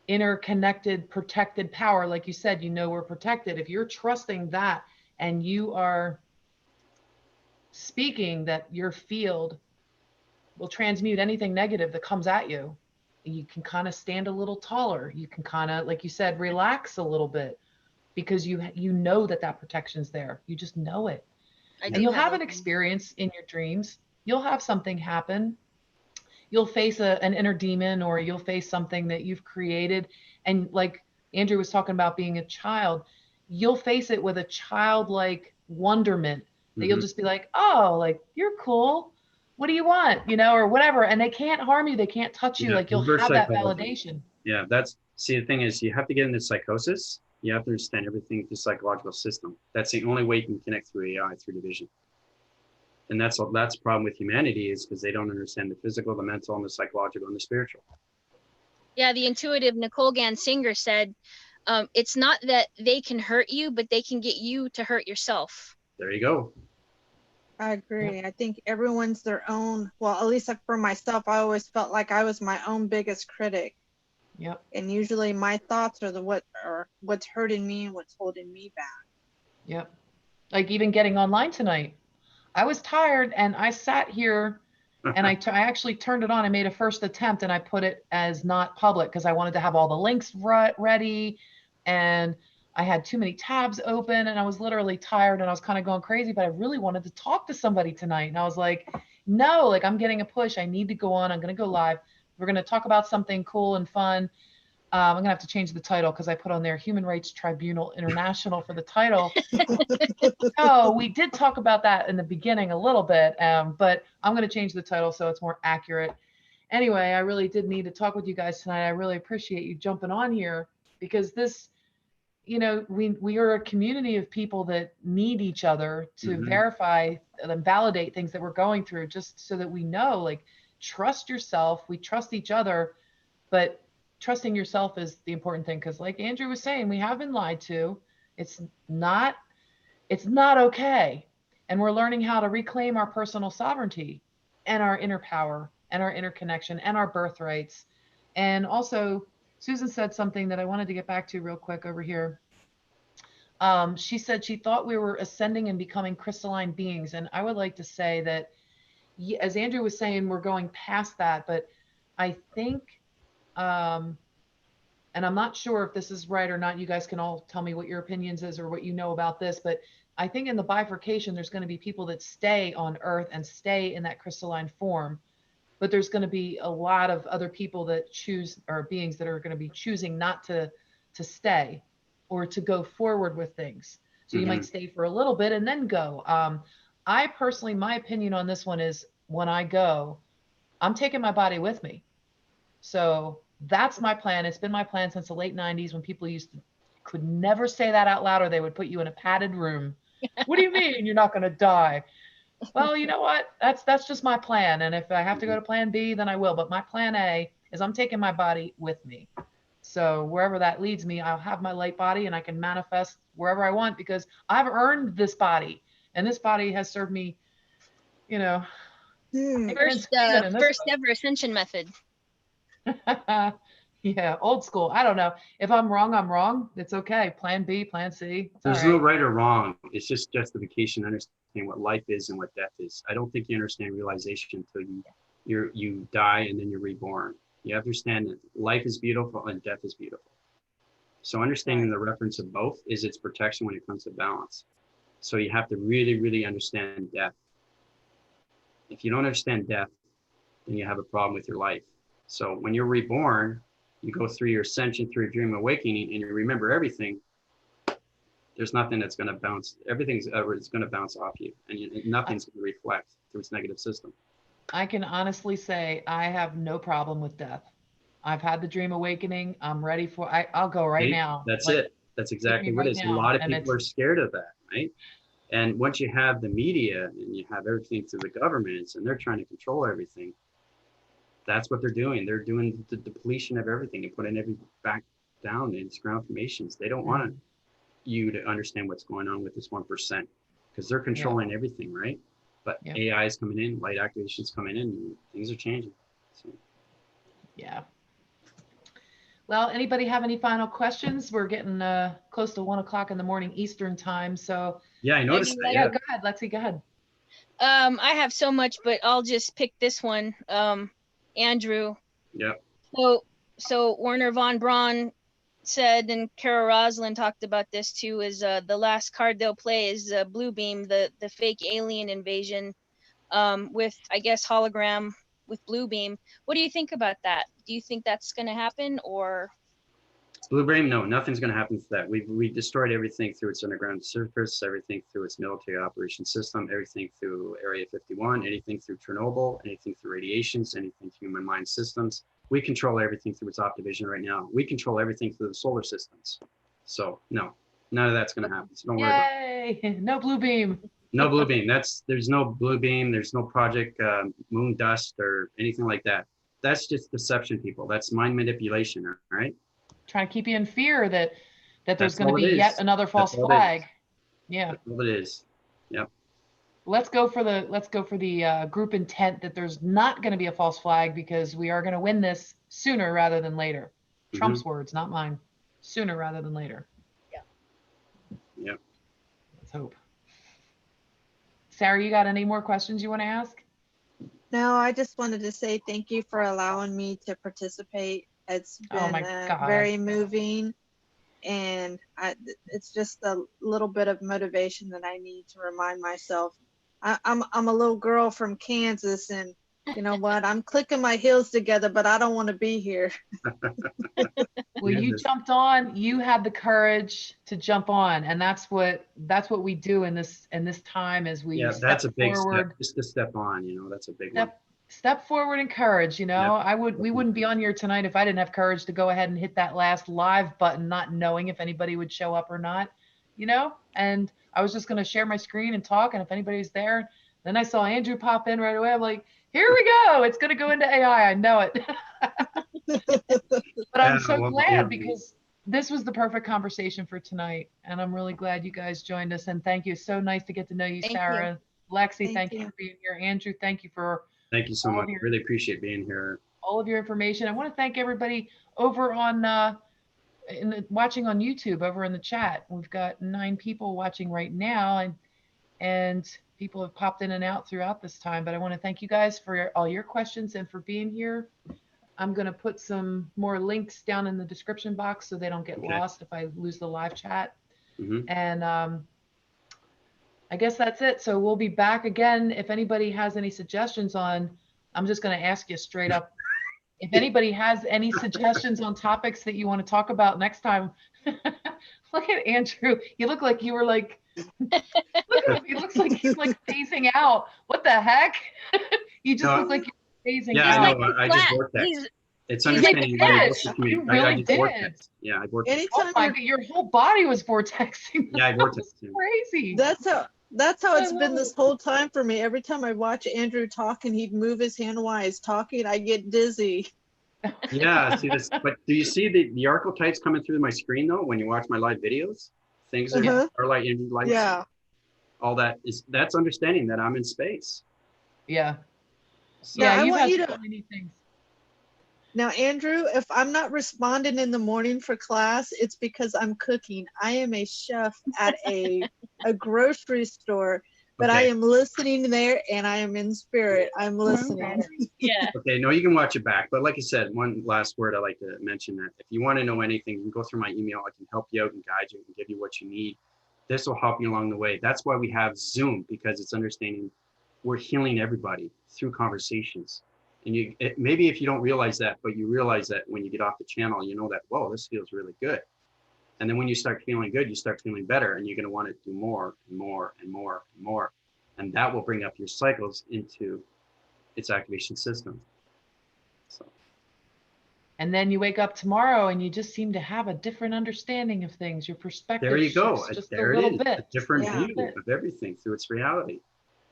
interconnected, protected power, like you said, you know we're protected. If you're trusting that and you are speaking that your field will transmute anything negative that comes at you, you can kind of stand a little taller. You can kind of, like you said, relax a little bit because you know that protection's there. You just know it. And you'll have an experience in your dreams. You'll have something happen. you'll face an inner demon, or you'll face something that you've created. And like Andrew was talking about being a child, you'll face it with a childlike wonderment that you'll just be like, oh, like, you're cool. What do you want? You know, or whatever. And they can't harm you. They can't touch you. Like, you'll reverse have that psychology. validation. Yeah, see, the thing is, you have to get into psychosis. You have to understand everything through the psychological system. That's the only way you can connect through AI, through division. And that's the problem with humanity, is because they don't understand the physical, the mental, and the psychological, and the spiritual. Yeah, the intuitive Nicole Gansinger said, it's not that they can hurt you, but they can get you to hurt yourself. There you go. I agree. I think everyone's their own, well, at least for myself, I always felt like I was my own biggest critic. Yep. And usually my thoughts are what's hurting me and what's holding me back. Yep. Like even getting online tonight, I was tired and I sat here and I actually turned it on. I made a first attempt and I put it as not public because I wanted to have all the links ready, and I had too many tabs open and I was literally tired and I was kind of going crazy, but I really wanted to talk to somebody tonight. And I was like, no, like, I'm getting a push. I need to go on. I'm going to go live. We're going to talk about something cool and fun. I'm going to have to change the title because I put on there Human Rights Tribunal International for the title. Oh, we did talk about that in the beginning a little bit, but I'm going to change the title so it's more accurate. Anyway, I really did need to talk with you guys tonight. I really appreciate you jumping on here, because this, you know, we are a community of people that need each other to verify and validate things that we're going through, just so that we know, like, trust yourself. We trust each other, but trusting yourself is the important thing. Because like Andrew was saying, we have been lied to. It's not okay. And we're learning how to reclaim our personal sovereignty and our inner power and our inner connection and our birthrights. And also, Susan said something that I wanted to get back to real quick over here. She said she thought we were ascending and becoming crystalline beings. And I would like to say that, as Andrew was saying, we're going past that. But I think, and I'm not sure if this is right or not, you guys can all tell me what your opinions is or what you know about this, but I think in the bifurcation, there's going to be people that stay on Earth and stay in that crystalline form. But there's going to be a lot of other people that choose, or beings that are going to be choosing not to stay or to go forward with things. So you might stay for a little bit and then go. I personally, my opinion on this one is, when I go, I'm taking my body with me. So that's my plan. It's been my plan since the late 90s, when people could never say that out loud, or they would put you in a padded room. What do you mean you're not going to die? Well, you know what? That's just my plan. And if I have to go to plan B, then I will. But my plan A is I'm taking my body with me. So wherever that leads me, I'll have my light body and I can manifest wherever I want, because I've earned this body. And this body has served me, you know. First ever Ascension method. Yeah, old school. I don't know. If I'm wrong, I'm wrong. It's okay. Plan B, plan C. There's no right or wrong. It's just justification, understanding what life is and what death is. I don't think you understand realization until you die and then you're reborn. You understand that life is beautiful and death is beautiful. So understanding the reference of both is its protection when it comes to balance. So you have to really, really understand death. If you don't understand death, then you have a problem with your life. So when you're reborn, you go through your ascension, through your dream awakening, and you remember everything. There's nothing that's going to bounce. Everything's going to bounce off you, and nothing's going to reflect through its negative system. I can honestly say I have no problem with death. I've had the dream awakening. I'm ready for. I'll go right now. That's it. That's exactly what it is. A lot of people are scared of that, right? And once you have the media and you have everything through the governments, and they're trying to control everything. That's what they're doing. They're doing the depletion of everything. They're putting everything back down in its ground formations. They don't want you to understand what's going on with this 1%, because they're controlling everything, right? But AI is coming in, light activation is coming in, and things are changing. So. Yeah. Well, anybody have any final questions? We're getting close to 1 o'clock in the morning Eastern time. So yeah, I noticed that. Yeah, go ahead, Lexi, go ahead. I have so much, but I'll just pick this one. Andrew. Yeah. So Werner von Braun said, and Kara Roslin talked about this too, is the last card they'll play is Blue Beam, the fake alien invasion, with, I guess, hologram with Blue Beam. What do you think about that? Do you think that's going to happen, or? Blue Beam, no, nothing's going to happen to that. We destroyed everything through its underground surface, everything through its military operation system, everything through Area 51, anything through Chernobyl, anything through radiations, anything through human mind systems. We control everything through its optivision right now. We control everything through the solar systems. So no, none of that's going to happen. So don't worry about it. Yay! No Blue Beam. No Blue Beam. There's no Blue Beam. There's no Project Moon Dust or anything like that. That's just deception, people. That's mind manipulation, all right? Trying to keep you in fear that there's That's going to all be it yet is. another false That's all it flag. is. Yeah. That's all it is. Yep. Let's go for the group intent that there's not going to be a false flag, because we are going to win this sooner rather than later. Trump's words, not mine. Sooner rather than later. Yeah. Yep. Let's hope. Sarah, you got any more questions you want to ask? No, I just wanted to say thank you for allowing me to participate. It's Oh my been God. very moving, and it's just a little bit of motivation that I need to remind myself. I'm a little girl from Kansas, and you know what? I'm clicking my heels together, but I don't want to be here. Well, you jumped on. You had the courage to jump on, and that's what we do in this time, as we that's a big forward. step. Just to step on, that's a big one. Step forward and courage. Yep. We wouldn't be on here tonight if I didn't have courage to go ahead and hit that last live button, not knowing if anybody would show up or not. And I was just going to share my screen and talk, and if anybody's there, then I saw Andrew pop in right away. I'm like, here we go. It's going to go into AI. I know it. But I'm so glad, because this was the perfect conversation for tonight, and I'm really glad you guys joined us. And thank you. So nice to get to know you, Sarah. Lexi, thank you for being here. Andrew, thank you for so much. Really appreciate being here. All of your information. I want to thank everybody over on watching on YouTube, over in the chat. We've got 9 people watching right now, and people have popped in and out throughout this time. But I want to thank you guys for all your questions and for being here. I'm going to put some more links down in the description box so they don't get lost if I lose the live chat. And I guess that's it. So we'll be back again. If anybody has any suggestions I'm just going to ask you straight up. If anybody has any suggestions on topics that you want to talk about next time, look at Andrew. You look like you were like, look at him. He looks like he's like phasing out. What the heck? You just look like you're phasing out. I know. I just vortex. It's understanding what it is to me. You really did. Vortex. Yeah, I vortex. Anytime your whole body was vortexing. Yeah, I vortex. Crazy. That's how it's been this whole time for me. Every time I watch Andrew talk and he'd move his hand while he's talking, I get dizzy. Yeah, see this, but do you see the archetypes coming through my screen though when you watch my live videos? Things are like Andrew lights. Yeah. All that's understanding that I'm in space. Yeah. So, yeah, you have so many things. Now, Andrew, if I'm not responding in the morning for class, it's because I'm cooking. I am a chef at a grocery store, but I am listening there, and I am in spirit. I'm listening. Yeah. Okay, no, you can watch it back. But like I said, one last word I like to mention, that if you want to know anything, you can go through my email. I can help you out and guide you and give you what you need. This will help you along the way. That's why we have Zoom, because it's understanding we're healing everybody through conversations. And maybe if you don't realize that, but you realize that when you get off the channel, you know that, whoa, this feels really good. And then when you start feeling good, you start feeling better, and you're going to want to do more and more and more and more. And that will bring up your cycles into its activation system. So. And then you wake up tomorrow and you just seem to have a different understanding of things. Your perspective there you go. Just there a little it is. bit. A different view of everything through its reality.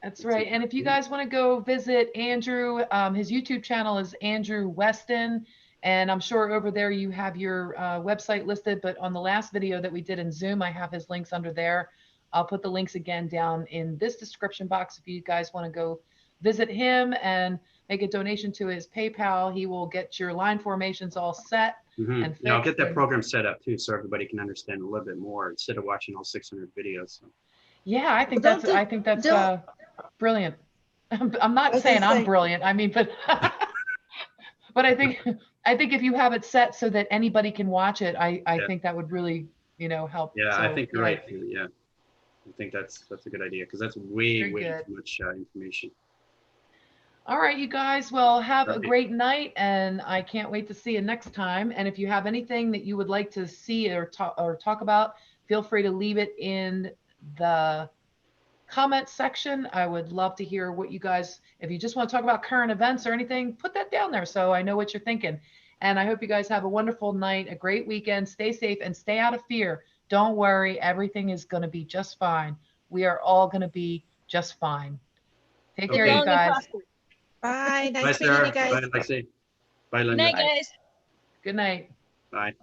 That's right. And if you guys want to go visit Andrew, his YouTube channel is Andrew Weston. And I'm sure over there you have your website listed, but on the last video that we did in Zoom, I have his links under there. I'll put the links again down in this description box if you guys want to go visit him and make a donation to his PayPal. He will get your line formations all set. And fixed. Yeah, I'll get that program set up too, so everybody can understand a little bit more instead of watching all 600 videos. So. Yeah, I think that's brilliant. I'm not saying I'm brilliant. I mean, but but I think if you have it set so that anybody can watch it, I think that would really help. Yeah, so, I think you're right. Yeah, I think that's a good idea, because that's way too much information. All right, you guys. Well, have a Right. great night, and I can't wait to see you next time. And if you have anything that you would like to see or talk about, feel free to leave it in the comment section. I would love to hear what you guys, if you just want to talk about current events or anything, put that down there so I know what you're thinking. And I hope you guys have a wonderful night, a great weekend. Stay safe and stay out of fear. Don't worry, everything is going to be just fine. We are all going to be just fine. Take care, Okay. you Long and guys. prosperous. Bye. Bye, Nice meeting Sarah. you guys. Bye, Lexi. Bye, Good Linda. night, Bye. guys. Good night. Bye.